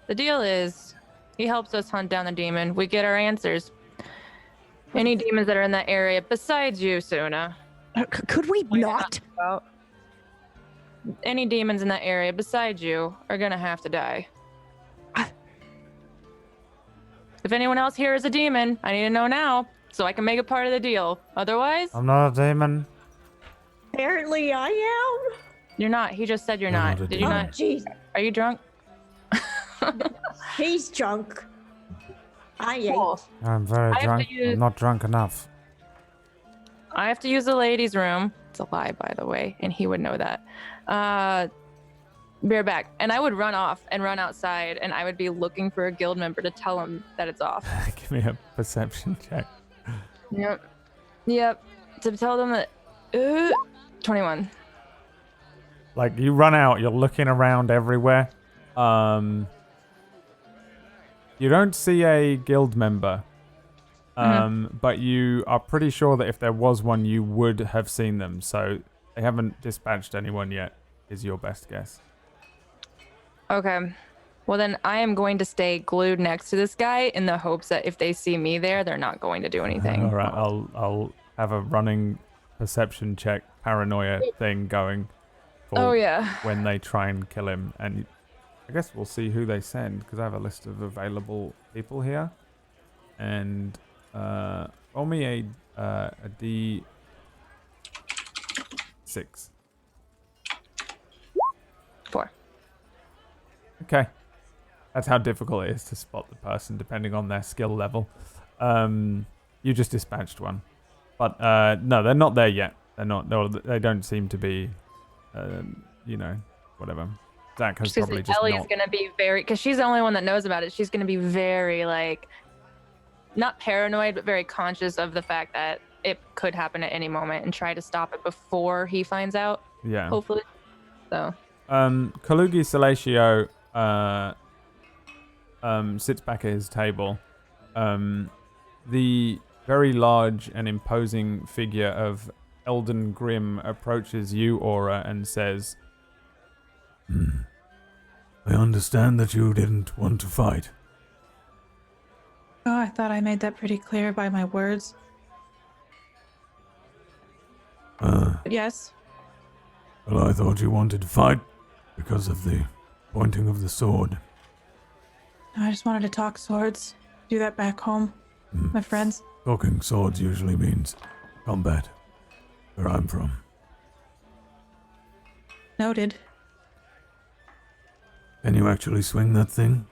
the deal is he helps us hunt down the demon. We get our answers. Any demons that are in that area besides you, Sunna. Could we not? About any demons in that area besides you are gonna have to die. If anyone else here is a demon, I need to know now so I can make it part of the deal. Otherwise, I'm not a demon. Apparently I am. You're not. He just said you're You're not. not a Did you Oh, not? jeez. Are you drunk? He's drunk. I ain't. Cool. I'm very I have to drunk. use- I'm not drunk enough. I have to use the ladies' room. It's a lie, by the way, and he would know that. Be right back. And I would run off and run outside, and I would be looking for a guild member to tell him that it's off. Give me a perception check. Yep. To tell them that. 21. Like, you run out, you're looking around everywhere. You don't see a guild member. But you are pretty sure that if there was one, you would have seen them. So they haven't dispatched anyone yet, is your best guess. Okay. Well, then I am going to stay glued next to this guy in the hopes that if they see me there, they're not going to do anything. All right, I'll have a running perception check, paranoia thing going. For Oh, yeah. when they try and kill him, and I guess we'll see who they send because I have a list of available people here. And roll me a D6. Four. Okay, that's how difficult it is to spot the person depending on their skill level. You just dispatched one, but no, they're not there yet. They're not. No, they don't seem to be. Whatever. Zack has probably just Ellie's not. gonna be very, because she's the only one that knows about it. She's gonna be very like, not paranoid, but very conscious of the fact that it could happen at any moment and try to stop it before he finds out. Yeah. Hopefully. So. Kalugi Salatio sits back at his table. The very large and imposing figure of Elden Grim approaches you, Aura, and says, I understand that you didn't want to fight. Oh, I thought I made that pretty clear by my words. Yes. Well, I thought you wanted to fight because of the pointing of the sword. No, I just wanted to talk swords. Do that back home, my friends. Talking swords usually means combat, where I'm from. Noted. Can you actually swing that thing?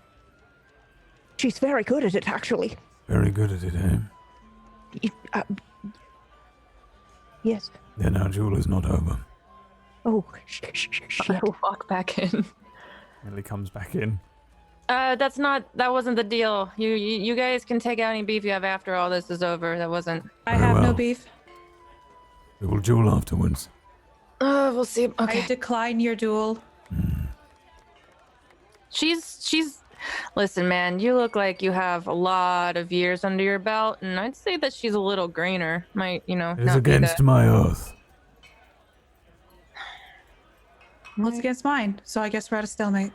She's very good at it, actually. Very good at it, eh? Yes. Then our duel is not over. Oh, I will walk back in. Ellie comes back in. That wasn't the deal. You guys can take out any beef you have after all this is over. That wasn't. I Very have no well. beef. We will duel afterwards. We'll see. Okay. I decline your duel. She's listen, man, you look like you have a lot of years under your belt, and I'd say that she's a little greener. Might, It is not be against my oath. Well, it's against mine, so I guess we're at a stalemate.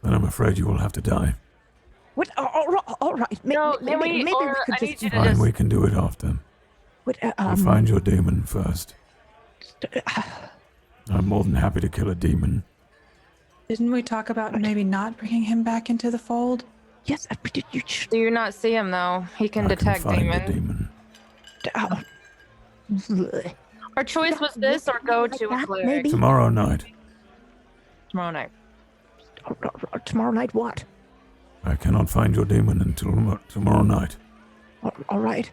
Then I'm afraid you will have to die. what? All right. No, can we- maybe or we I could need just. you to Fine, just- we can do it after. What, We'll find your demon first. I'm more than happy to kill a demon. Didn't we talk about maybe not bringing him back into the fold? yes, Do you not see him though? He can I detect can find demons. the demon. Our choice was this or go to a cleric maybe. Tomorrow night. tomorrow night. Tomorrow night, what? I cannot find your demon until tomorrow night. All right.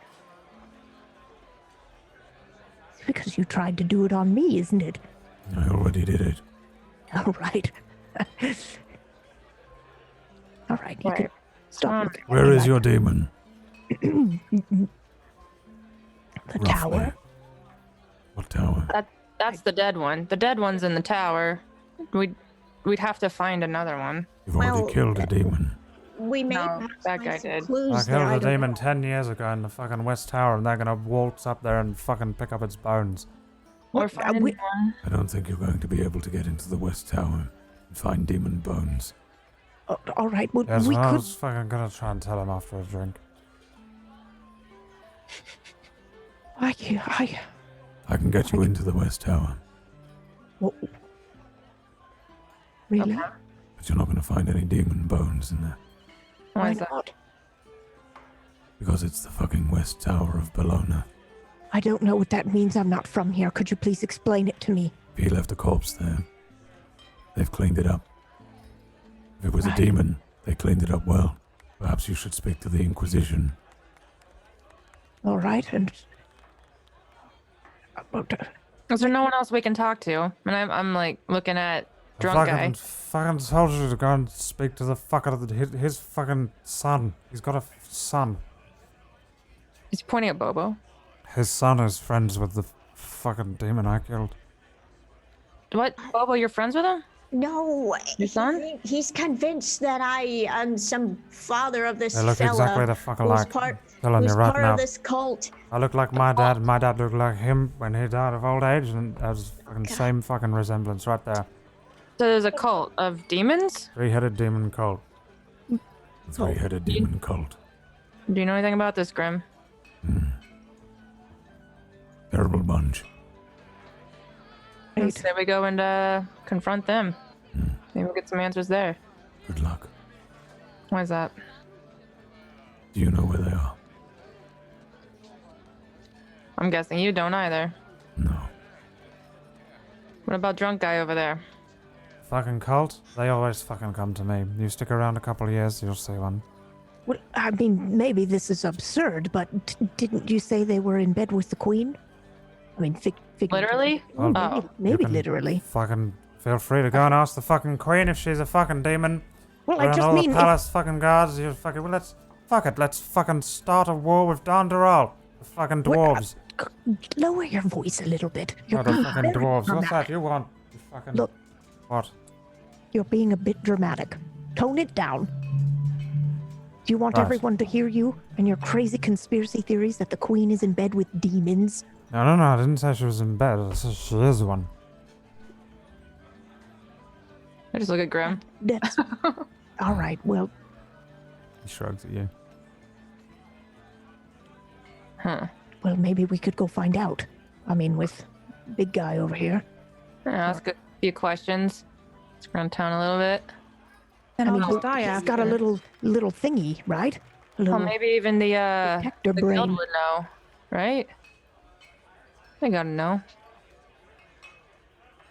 It's because you tried to do it on me, isn't it? I already did it. All right. All right, you can Right. stop looking at Where me is like your demon? the Roughly. tower. What tower? That's the dead one. The dead one's in the tower. We'd have to find another one. You've already Well, killed a demon. We may No, perhaps that find guy some did. clues I there, killed I a don't demon know. 10 years ago in the fucking West Tower, and they're gonna waltz up there and fucking pick up its bones. Or What, find we- one. I don't think you're going to be able to get into the West Tower and find demon bones. All right, well, Yes, we well, I could. was fucking gonna try and tell him after a drink. I I can get you into the West Tower, well, really? Okay. but you're not going to find any demon bones in there. Why Why is that? not? Because it's the fucking West Tower of Bologna. I don't know what that means. I'm not from here. Could you please explain it to me? He left a corpse there. They've cleaned it up. If it was a Right. demon, they cleaned it up well. Perhaps you should speak to the Inquisition. All right, and Is there no one else we can talk to? And I'm like looking at drunk guy. Fucking told you to go and speak to the fucker, his fucking son. He's got a son. He's pointing at Bobo. His son is friends with the fucking demon I killed. What? Bobo, you're friends with him? No, Your son? he's convinced that I am some father of this They look fella exactly the fuck who's alike. part, Telling who's you right part now. of this cult. I look like my dad, and my dad looked like him when he died of old age, and that's fucking same fucking resemblance right there. So there's a cult of demons? Three-headed demon cult. Three-headed demon cult. Do you know anything about this, Grim? Terrible bunch. Let's say we go and confront them. Maybe we'll get some answers there. Good luck. Why is that? Do you know where they are? I'm guessing you don't either. No. What about drunk guy over there? Fucking cult? They always fucking come to me. You stick around a couple of years, you'll see one. well, I mean, maybe this is absurd, but didn't you say they were in bed with the queen? I mean, Literally? Well, Oh. maybe You can literally. Fucking feel free to go and ask the fucking queen if she's a fucking demon. Well, We're I on just all mean, the palace fucking guards. You fucking well, let's fucking start a war with Donderal. The fucking dwarves. lower your voice a little bit. You're Oh, the being fucking very dwarves. What's dramatic. that you want? You fucking Look. what? You're being a bit dramatic. Tone it down. Do you want Right. everyone to hear you and your crazy conspiracy theories that the queen is in bed with demons? No, I didn't say she was in bed. I said she is one. I just look at Grim. That's all right. Well, He shrugs at you. Huh. well, maybe we could go find out. I mean, with big guy over here. Ask a few questions. Let's go around town a little bit. Then I I'll mean, just die he's after. got a little thingy, right? A Well, little maybe even the detector guild brain. would know, right? They gotta know.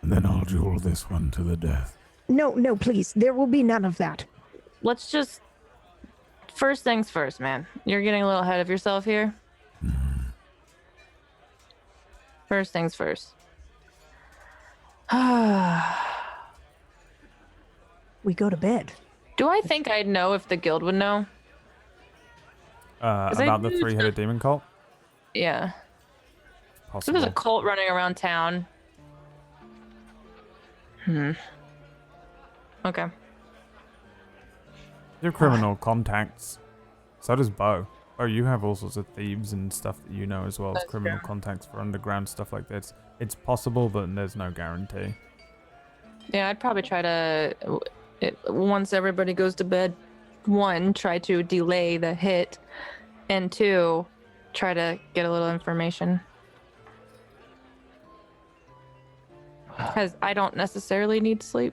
And then I'll duel this one to the death. No, please. There will be none of that. Let's just first things first, man. You're getting a little ahead of yourself here. First things first. We go to bed. Do I think I'd know if the guild would know? Is About it the three-headed demon cult? Yeah. So Possible. there's a cult running around town. Okay. You have criminal contacts. So does Bo. Oh, you have all sorts of thieves and stuff that you know as well as That's criminal true. contacts for underground stuff like this. It's possible, but there's no guarantee. Yeah, I'd probably try to, once everybody goes to bed, one, try to delay the hit, and two, try to get a little information. Because I don't necessarily need sleep.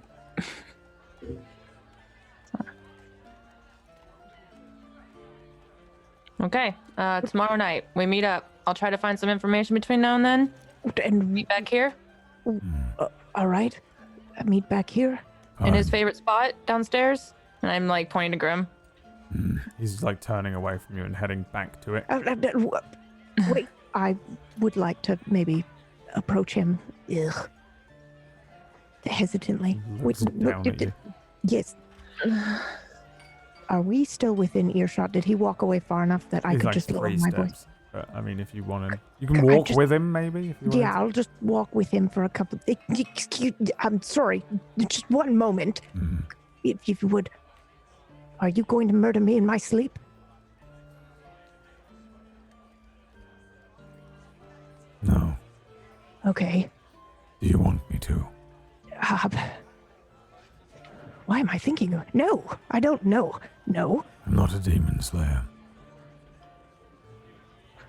Okay, tomorrow night, we meet up. I'll try to find some information between now and then. And Meet back here all right, meet back here. in his favorite spot downstairs. And I'm like pointing to Grim. He's like turning away from you and heading back to it. Wait, I would like to maybe approach him. Ugh. Hesitantly. Looks down at you. Yes. Are we still within earshot? Did he walk away far enough that I He's could like just lower 3 my steps. voice? But, I mean, if you wanted, you can I walk just- with him maybe. If you wanted. Yeah, I'll just walk with him for a couple. I'm sorry, just one moment, if you would. Are you going to murder me in my sleep? No. Okay. Do you want me to? Why am I thinking? No, I don't know. No, I'm not a demon slayer.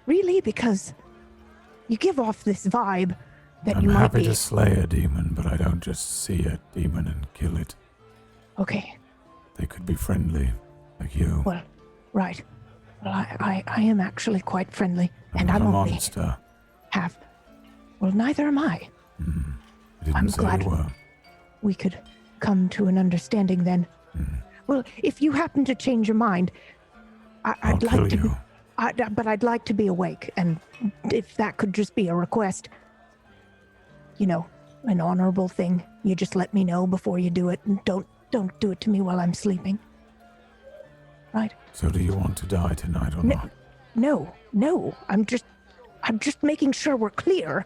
really, because you give off this vibe that I'm you might happy be. to slay a demon, but I don't just see a demon and kill it. Okay, They could be friendly, like you. well, right. Well, I am actually quite friendly, and I'm I'm a only. monster. have. Well, neither am I. I didn't I'm say glad- you were. We could come to an understanding then. Well, if you happen to change your mind, I'll I'd kill like to. you. But I'd like to be awake, and if that could just be a request, you know, an honorable thing, you just let me know before you do it, and don't do it to me while I'm sleeping. Right? So do you want to die tonight or not? No. I'm just making sure we're clear.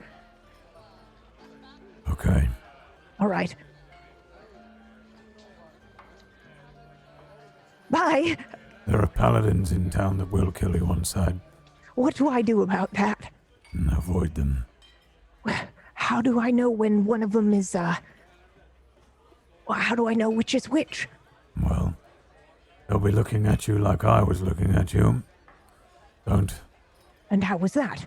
Okay. All right. Bye. There are paladins in town that will kill you on sight. What do I do about that? Avoid them. How do I know when one of them is, how do I know which is which? Well, they'll be looking at you like I was looking at you. Don't. And how was that?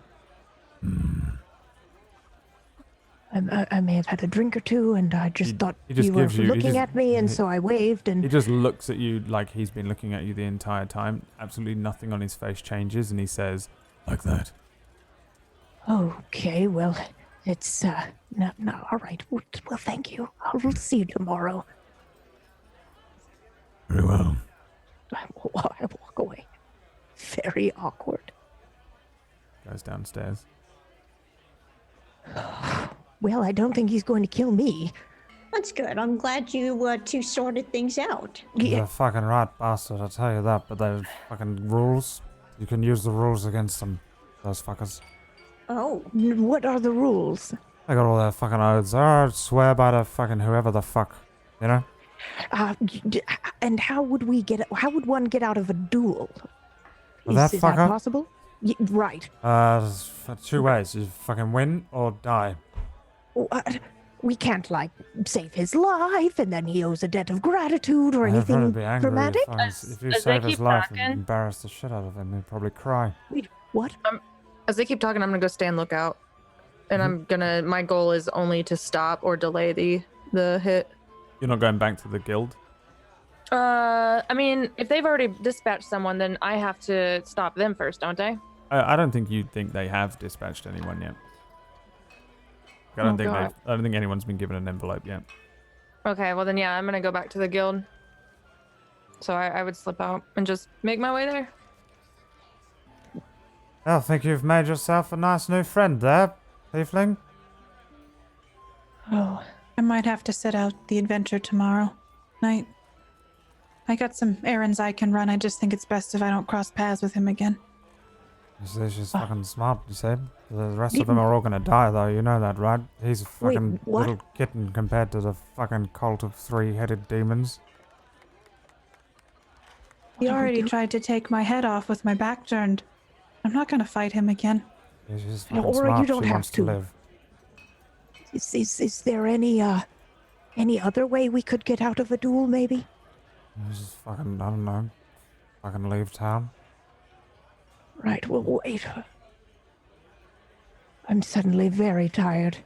I may have had a drink or two, and I just thought he just you were gives you- he looking just- at me, and so I waved, He and just looks at you like he's been looking at you the entire time. Absolutely nothing on his face changes, and he says, Like that. okay, well, it's, no, all right, well, thank you. I'll see you tomorrow. Very well. I walk away. Very awkward. goes downstairs. Well, I don't think he's going to kill me. That's good. I'm glad you two sorted things out. You're Yeah, a fucking right bastard, I'll tell you that, but those fucking rules, you can use the rules against them, those fuckers. Oh, what are the rules? They got all their fucking oaths. I swear by the fucking whoever the fuck, you know? And how would one get out of a duel? Well, that is that fucker? possible? Right. There's two ways. You fucking win or die. We can't, like, save his life, and then he owes a debt of gratitude or I'd anything probably be angry dramatic. if you As they save his keep life talking- and embarrass the shit out of him, he'd probably cry. Wait, what? As they keep talking, I'm gonna go stand lookout, and my goal is only to stop or delay the hit. You're not going back to the guild? I mean, if they've already dispatched someone, then I have to stop them first, don't I? I don't think you'd think they have dispatched anyone yet. I don't think anyone's been given an envelope yet. Okay, well then yeah, I'm gonna go back to the guild. So I would slip out and just make my way there. I think you've made yourself a nice new friend there, Tiefling. Oh, I might have to sit out the adventure tomorrow night. I got some errands I can run. I just think it's best if I don't cross paths with him again. She's just fucking smart, you see? The rest of them are all gonna die, though, you know that, right? He's a fucking what? little kitten compared to the fucking cult of three-headed demons. He What do we already do? tried to take my head off with my back turned. I'm not gonna fight him again. She's just No, fucking Aura, you smart. don't She have wants to to. live. Is there any other way we could get out of a duel, maybe? Just fucking, I don't know. Fucking leave town. Right, well, wait. I'm suddenly very tired.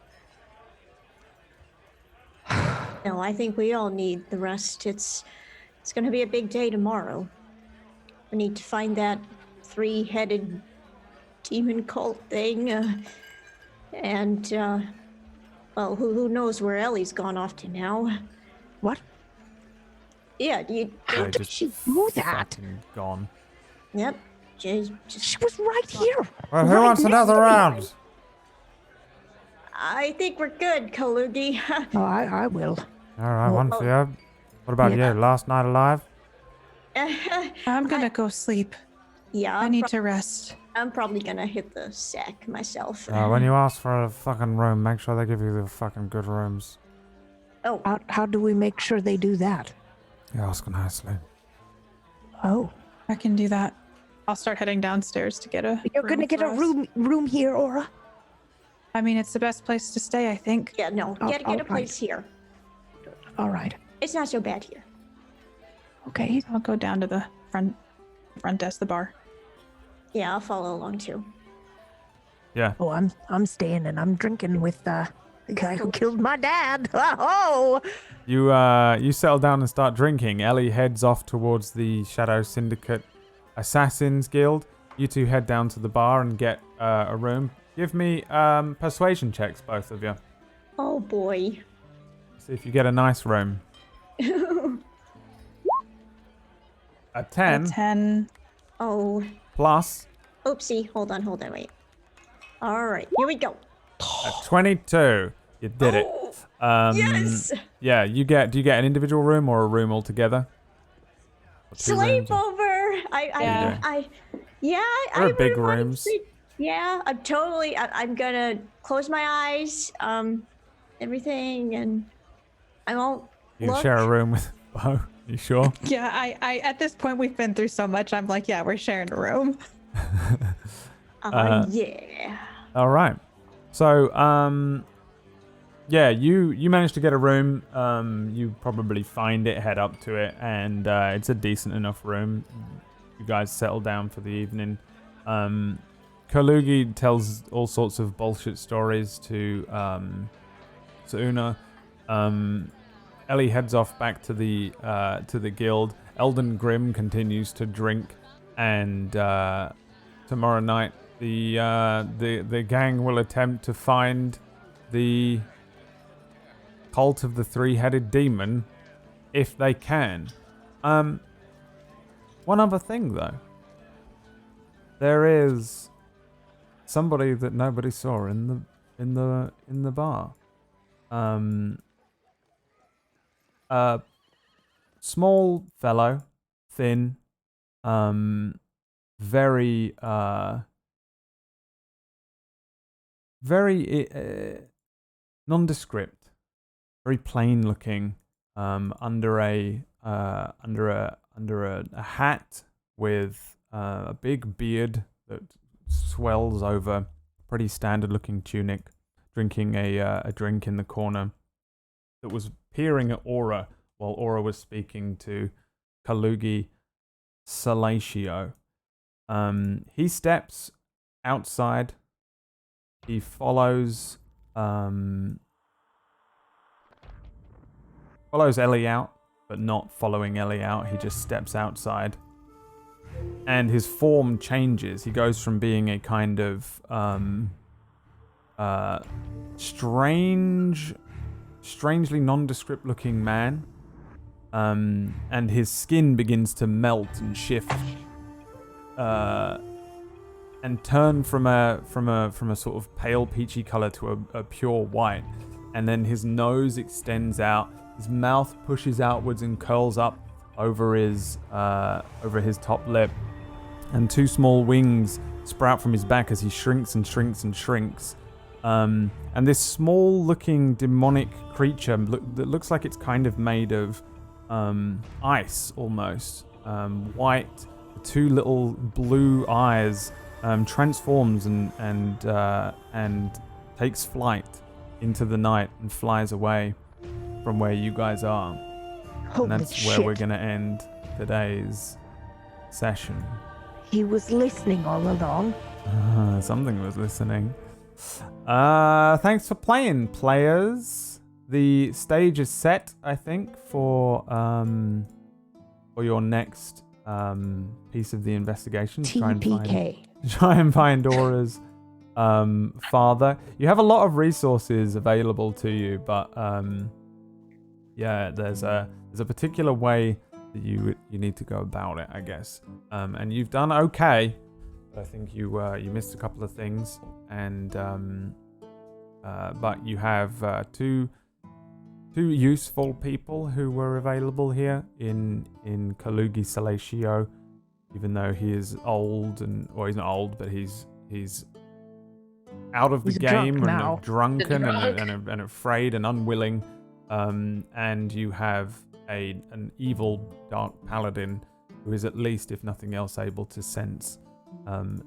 no, I think we all need the rest. It's going to be a big day tomorrow. We need to find that three-headed demon cult thing. Well, who knows where Ellie's gone off to now? What? Yeah, How They did just she do that? fucking gone. yep. Just She was right here. Well, who Right wants next another to me. round? I think we're good, Kalugi. Oh, I will. Alright, one for you. What about Yeah. you? Last night alive? I'm gonna go sleep. Yeah, I need to rest. I'm probably gonna hit the sack myself. When you ask for a fucking room, make sure they give you the fucking good rooms. Oh, How do we make sure they do that? You ask nicely. Oh, I can do that. I'll start heading downstairs to get a. you're gonna get a for us. room here, Aura? I mean, it's the best place to stay, I think. yeah, no. Oh, Get a alright. place here. All right. It's not so bad here. Okay. I'll go down to the front desk, the bar. Yeah, I'll follow along too. Yeah. Oh, I'm staying and I'm drinking with the guy who killed my dad. Oh. You settle down and start drinking. Ellie heads off towards the Shadow Syndicate Assassins Guild. You two head down to the bar and get a room. give me persuasion checks, both of you. Oh boy. See if you get a nice room. A 10 A 10. Oh. plus Oopsie. Hold on, wait. Alright, here we go. a 22. You did it. Yes! Yeah, do you get an individual room or a room altogether? Or two rooms or- Sleepover! They're big rooms. Yeah, I'm gonna close my eyes, everything, and I won't You look. share a room with Bo. You sure? Yeah, I at this point we've been through so much. I'm like, yeah, we're sharing a room. Yeah. All right. So, yeah, you managed to get a room. You probably find it, head up to it, and it's a decent enough room. You guys settle down for the evening. Kalugi tells all sorts of bullshit stories to Sunna. Ellie heads off back to the guild. Elden Grim continues to drink, and tomorrow night the gang will attempt to find the cult of the three-headed demon if they can. One other thing though, there is somebody that nobody saw in the bar. A small fellow, thin, very nondescript, very plain looking, under a hat with a big beard that swells over a pretty standard looking tunic, drinking a drink in the corner, that was peering at Aura while Aura was speaking to Kalugi Salatio. He steps outside. He follows Ellie out, but not following Ellie out. He just steps outside. And his form changes. He goes from being a kind of strangely nondescript looking man, and his skin begins to melt and shift, and turn from a sort of pale peachy color to a pure white, and then his nose extends out, his mouth pushes outwards and curls up over his top lip, and two small wings sprout from his back as he shrinks and shrinks and shrinks. And this small-looking demonic creature that looks like it's kind of made of ice, almost white, two little blue eyes, transforms and takes flight into the night and flies away from where you guys are. Holy and that's shit. where we're going to end today's session. He was listening all along. Something was listening. Thanks for playing, players. The stage is set, I think, for your next piece of the investigation. TPK. Try and find Aura's father. You have a lot of resources available to you, but yeah, there's a particular way that you need to go about it, I guess. And you've done okay. I think you missed a couple of things, and but you have two useful people who were available here in Kalugi Salatio, even though he is old he's not old, but he's out of the game and drunken and afraid and unwilling. And you have an evil dark paladin who is, at least, if nothing else, able to sense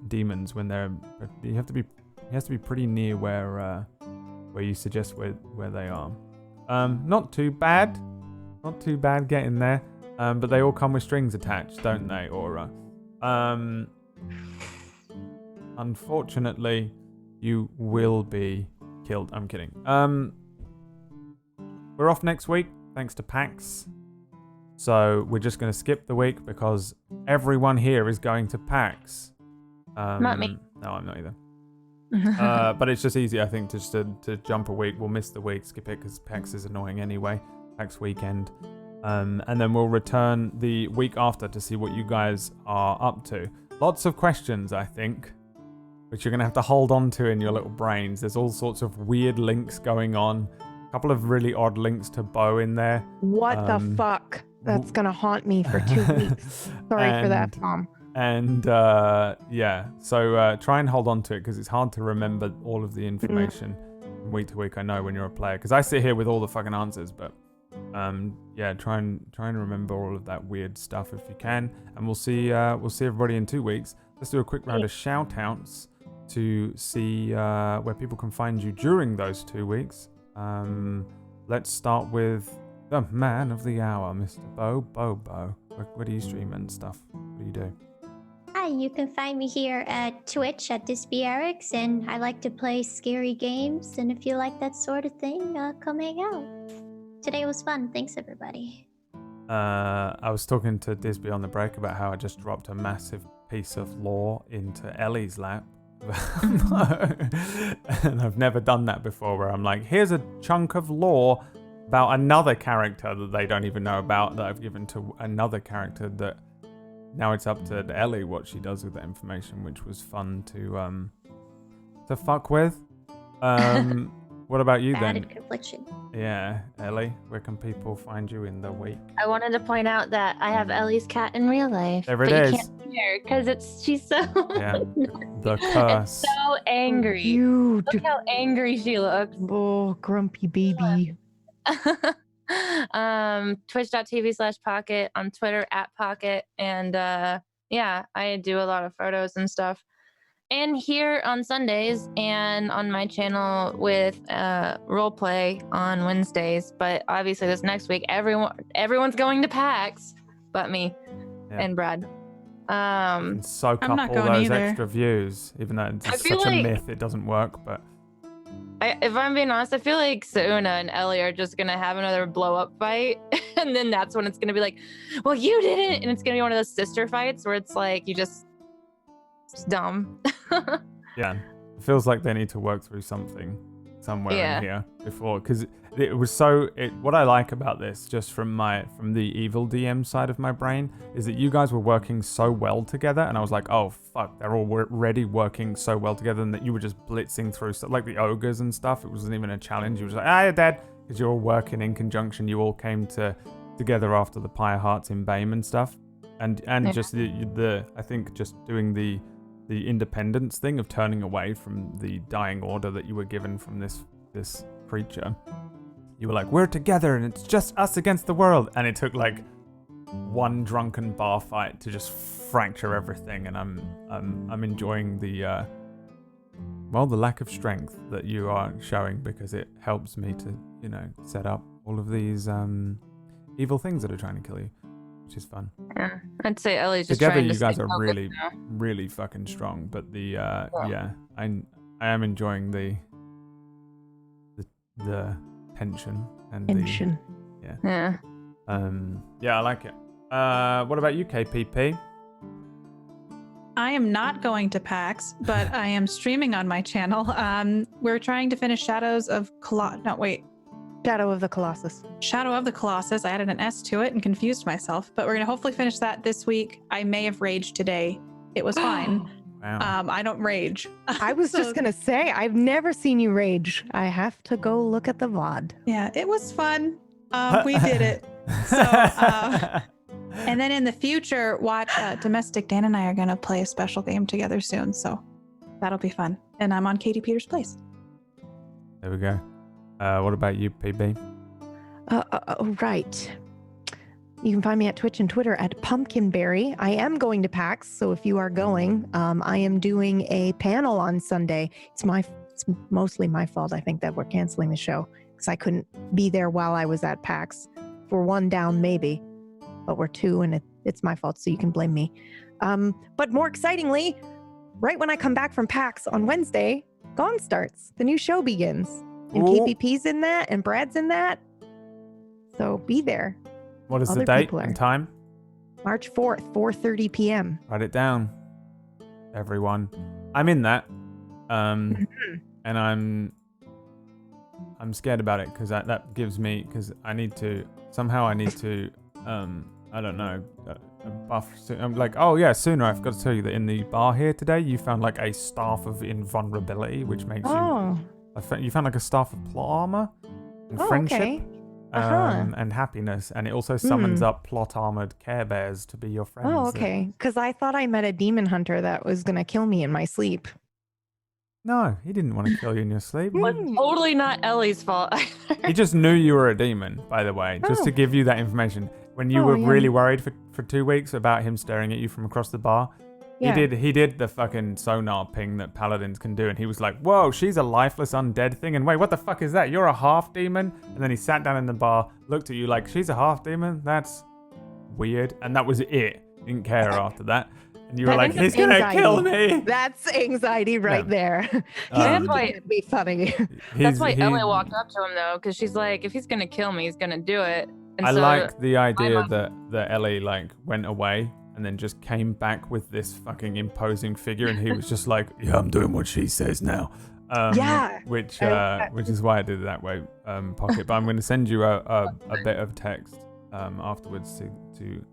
demons when they're. He has to be pretty near where you suggest where they are. Not too bad getting there. But they all come with strings attached, don't they, Aura? Unfortunately, you will be killed. I'm kidding. We're off next week, thanks to PAX. So we're just going to skip the week because everyone here is going to PAX. Not me. No, I'm not either. But it's just easy, I think, just to jump a week. We'll miss the week, skip it because PAX is annoying anyway. PAX weekend. And then we'll return the week after to see what you guys are up to. Lots of questions, I think, which you're going to have to hold on to in your little brains. There's all sorts of weird links going on. A couple of really odd links to Bo in there. What the fuck? That's going to haunt me for 2 weeks. Sorry for that, Tom. And yeah, so try and hold on to it because it's hard to remember all of the information from week to week. I know when you're a player because I sit here with all the fucking answers, but yeah, try and remember all of that weird stuff if you can. And we'll see everybody in 2 weeks. Let's do a quick round of shout outs to see where people can find you during those 2 weeks. Let's start with the man of the hour, Mr. Bo. What do you stream and stuff? What do you do? Hi, you can find me here at Twitch at DisbyErix, and I like to play scary games, and if you like that sort of thing, come hang out. Today was fun. Thanks, everybody. I was talking to Disby on the break about how I just dropped a massive piece of lore into Ellie's lap. And I've never done that before, where I'm like, here's a chunk of lore about another character that they don't even know about that I've given to another character that now it's up to Ellie what she does with that information, which was fun to fuck with. What about you then? Added confliction. Yeah, Ellie, where can people find you in the week? I wanted to point out that I have Ellie's cat in real life. There it but is. You can't see her because she's so Yeah, the curse. it's so angry. Cute. Look how angry she looks. Oh, grumpy baby. Twitch.tv/Pocket, on Twitter @Pocket, and yeah, I do a lot of photos and stuff. And here on Sundays and on my channel with roleplay on Wednesdays. But obviously this next week, everyone's going to PAX but me and Brad. And soak I'm up not all going those either. extra views, even though it's I such feel a like- myth, it doesn't work. But If I'm being honest, I feel like Sunna and Ellie are just gonna have another blow up fight, and then that's when it's gonna be like, well, you didn't, and it's gonna be one of those sister fights where it's like it's dumb. yeah, it feels like they need to work through something somewhere in here before, because it was so. What I like about this, just from the evil DM side of my brain, is that you guys were working so well together, and I was like, oh fuck, they're already working so well together, and that you were just blitzing through stuff like the ogres and stuff. It wasn't even a challenge. You were just like, you're dead, because you're all working in conjunction. You all came together after the Pyre Hearts in BAME and stuff, and just the I think just doing the independence thing of turning away from the dying order that you were given from this creature. You were like, we're together and it's just us against the world. And it took like one drunken bar fight to just fracture everything. And I'm enjoying the lack of strength that you are showing, because it helps me to, set up all of these evil things that are trying to kill you, which is fun. Yeah, I'd say Ellie's just Together trying to you guys stay are focused really, now. really fucking strong. But I am enjoying the tension and Tension. Yeah. I like it. What about you, KPP? I am not going to PAX, but I am streaming on my channel. We're trying to finish Shadow of the Colossus. Shadow of the Colossus. I added an S to it and confused myself, but we're going to hopefully finish that this week. I may have raged today. It was fine. Wow. I don't rage. I was just going to say, I've never seen you rage. I have to go look at the VOD. Yeah, it was fun. We did it. So, and then in the future, watch Domestic. Dan and I are going to play a special game together soon. So that'll be fun. And I'm on Katie Peters' Place. There we go. What about you, PB? Right. You can find me at Twitch and Twitter at Pumpkinberry. I am going to PAX, so if you are going, I am doing a panel on Sunday. It's mostly my fault, I think, that we're canceling the show, because I couldn't be there while I was at PAX. We're one down, maybe, but we're two, and it's my fault, so you can blame me. But more excitingly, right when I come back from PAX on Wednesday, Gone starts. The new show begins. And KPP's in that, and Brad's in that. So be there. What is Other the date people are. and time? March 4th, 4:30 p.m. Write it down, everyone. I'm in that. and I'm scared about it because that gives me I need to I don't know, buff. I'm like, oh yeah, Sunna, I forgot to tell you that in the bar here today, you found like a staff of invulnerability, which makes you found like a staff of plot armor and friendship. Okay. And happiness, and it also summons up plot armored Care Bears to be your friends. Oh, okay. Because I thought I met a demon hunter that was gonna kill me in my sleep. No, he didn't want to kill you in your sleep. Was totally not Ellie's fault. He just knew you were a demon, by the way, just to give you that information. When you were really worried for 2 weeks about him staring at you from across the bar, he did the fucking sonar ping that paladins can do, and he was like, whoa, she's a lifeless undead thing, and wait, what the fuck is that? You're a half demon? And then he sat down in the bar, looked at you like, she's a half demon? That's weird. And that was it. He didn't care after that. And you were like, he's gonna kill me. That's anxiety right there. That's why be funny. That's why Ellie walked up to him though, because she's like, if he's gonna kill me, he's gonna do it. And I like the idea that Ellie like went away and then just came back with this fucking imposing figure, and he was just like, yeah, I'm doing what she says now. Which is why I did it that way, Pocket. But I'm going to send you a bit of text afterwards to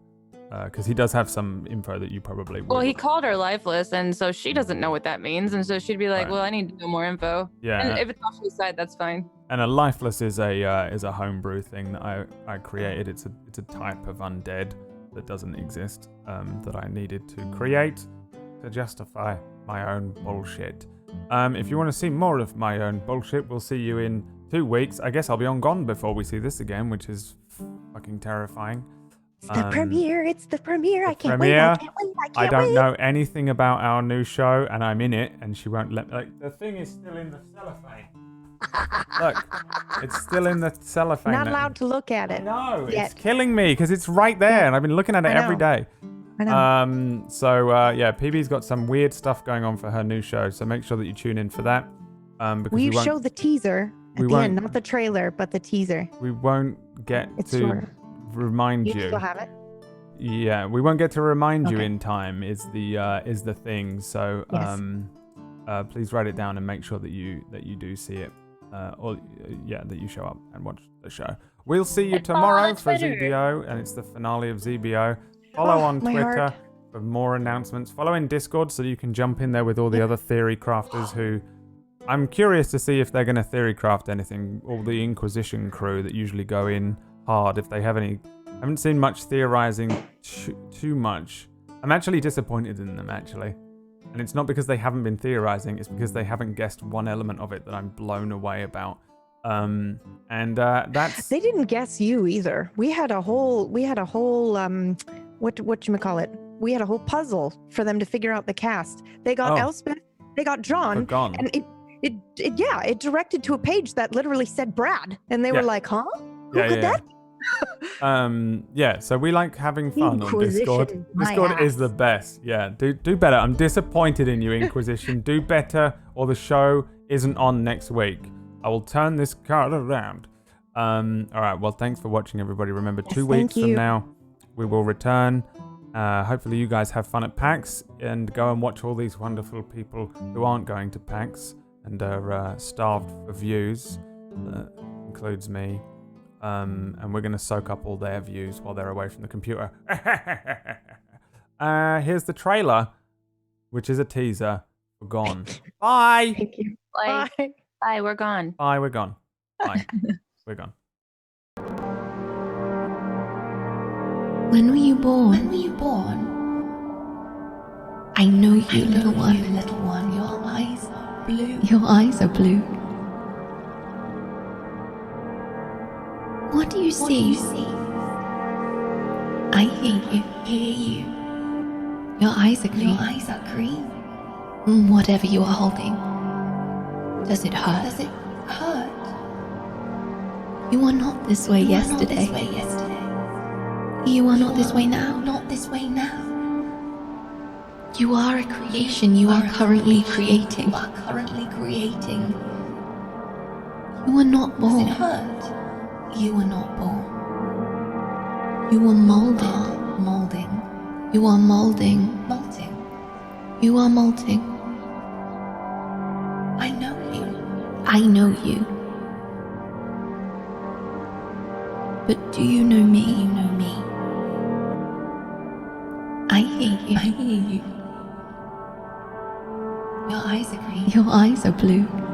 because he does have some info that you probably will. Well, he called her lifeless, and so she doesn't know what that means, and so she'd be like, well, I need to know more info. Yeah. And if it's off his side, that's fine. And a lifeless is a homebrew thing that I created. It's a type of undead that doesn't exist, that I needed to create to justify my own bullshit. If you want to see more of my own bullshit, we'll see you in 2 weeks. I guess I'll be gone before we see this again, which is fucking terrifying. It's the premiere. It's the premiere. I can't wait. I don't know anything about our new show, and I'm in it, and she won't let me. Like, the thing is still in the cellophane. Look, it's still in the cellophane. Not allowed to look at it. No, it's killing me because it's right there, and I've been looking at it every day. I know. PB's got some weird stuff going on for her new show, so make sure that you tune in for that. Because we show the teaser at the end, not the trailer, but the teaser. We won't get to remind you. You still have it? Yeah, we won't get to remind you in time. Is the thing. So please write it down and make sure that you do see it. That you show up and watch the show. We'll see you tomorrow for ZBO, and it's the finale of ZBO. Follow on Twitter for more announcements. Follow in Discord so you can jump in there with all the other theory crafters who... I'm curious to see if they're going to theory craft anything. All the Inquisition crew that usually go in hard, if they have any... I haven't seen much theorizing too much. I'm actually disappointed in them, actually. And it's not because they haven't been theorizing, it's because they haven't guessed one element of it that I'm blown away about. That's... They didn't guess you either. We had a whole whatchamacallit? We had a whole puzzle for them to figure out the cast. They got Elspeth, they got John, and it directed to a page that literally said Brad, and they were like, huh? Who could that be? So we like having fun on Discord. Discord is the best. Yeah, do better. I'm disappointed in you, Inquisition. Do better, or the show isn't on next week. I will turn this card around. All right. Well, thanks for watching, everybody. Remember, 2 weeks from now, we will return. Hopefully, you guys have fun at PAX and go and watch all these wonderful people who aren't going to PAX and are starved for views. Includes me. And we're going to soak up all their views while they're away from the computer. Here's the trailer, which is a teaser. We're gone. Bye. Thank you. Bye. Bye. We're gone. Bye. We're gone. Bye. We're gone. When were you born? I know you, little one. Your eyes are blue. Your eyes are blue. What do you see? I hear you. Your eyes are green. Whatever you are holding. Does it hurt? You were not this way yesterday. You are not this way now. You are a creation. You are currently creating. You are not born. You were not born. You were molding. You are molding. You are molting. I know you. But do you know me? You know me. I hear you. I hear you. Your eyes are green. Your eyes are blue.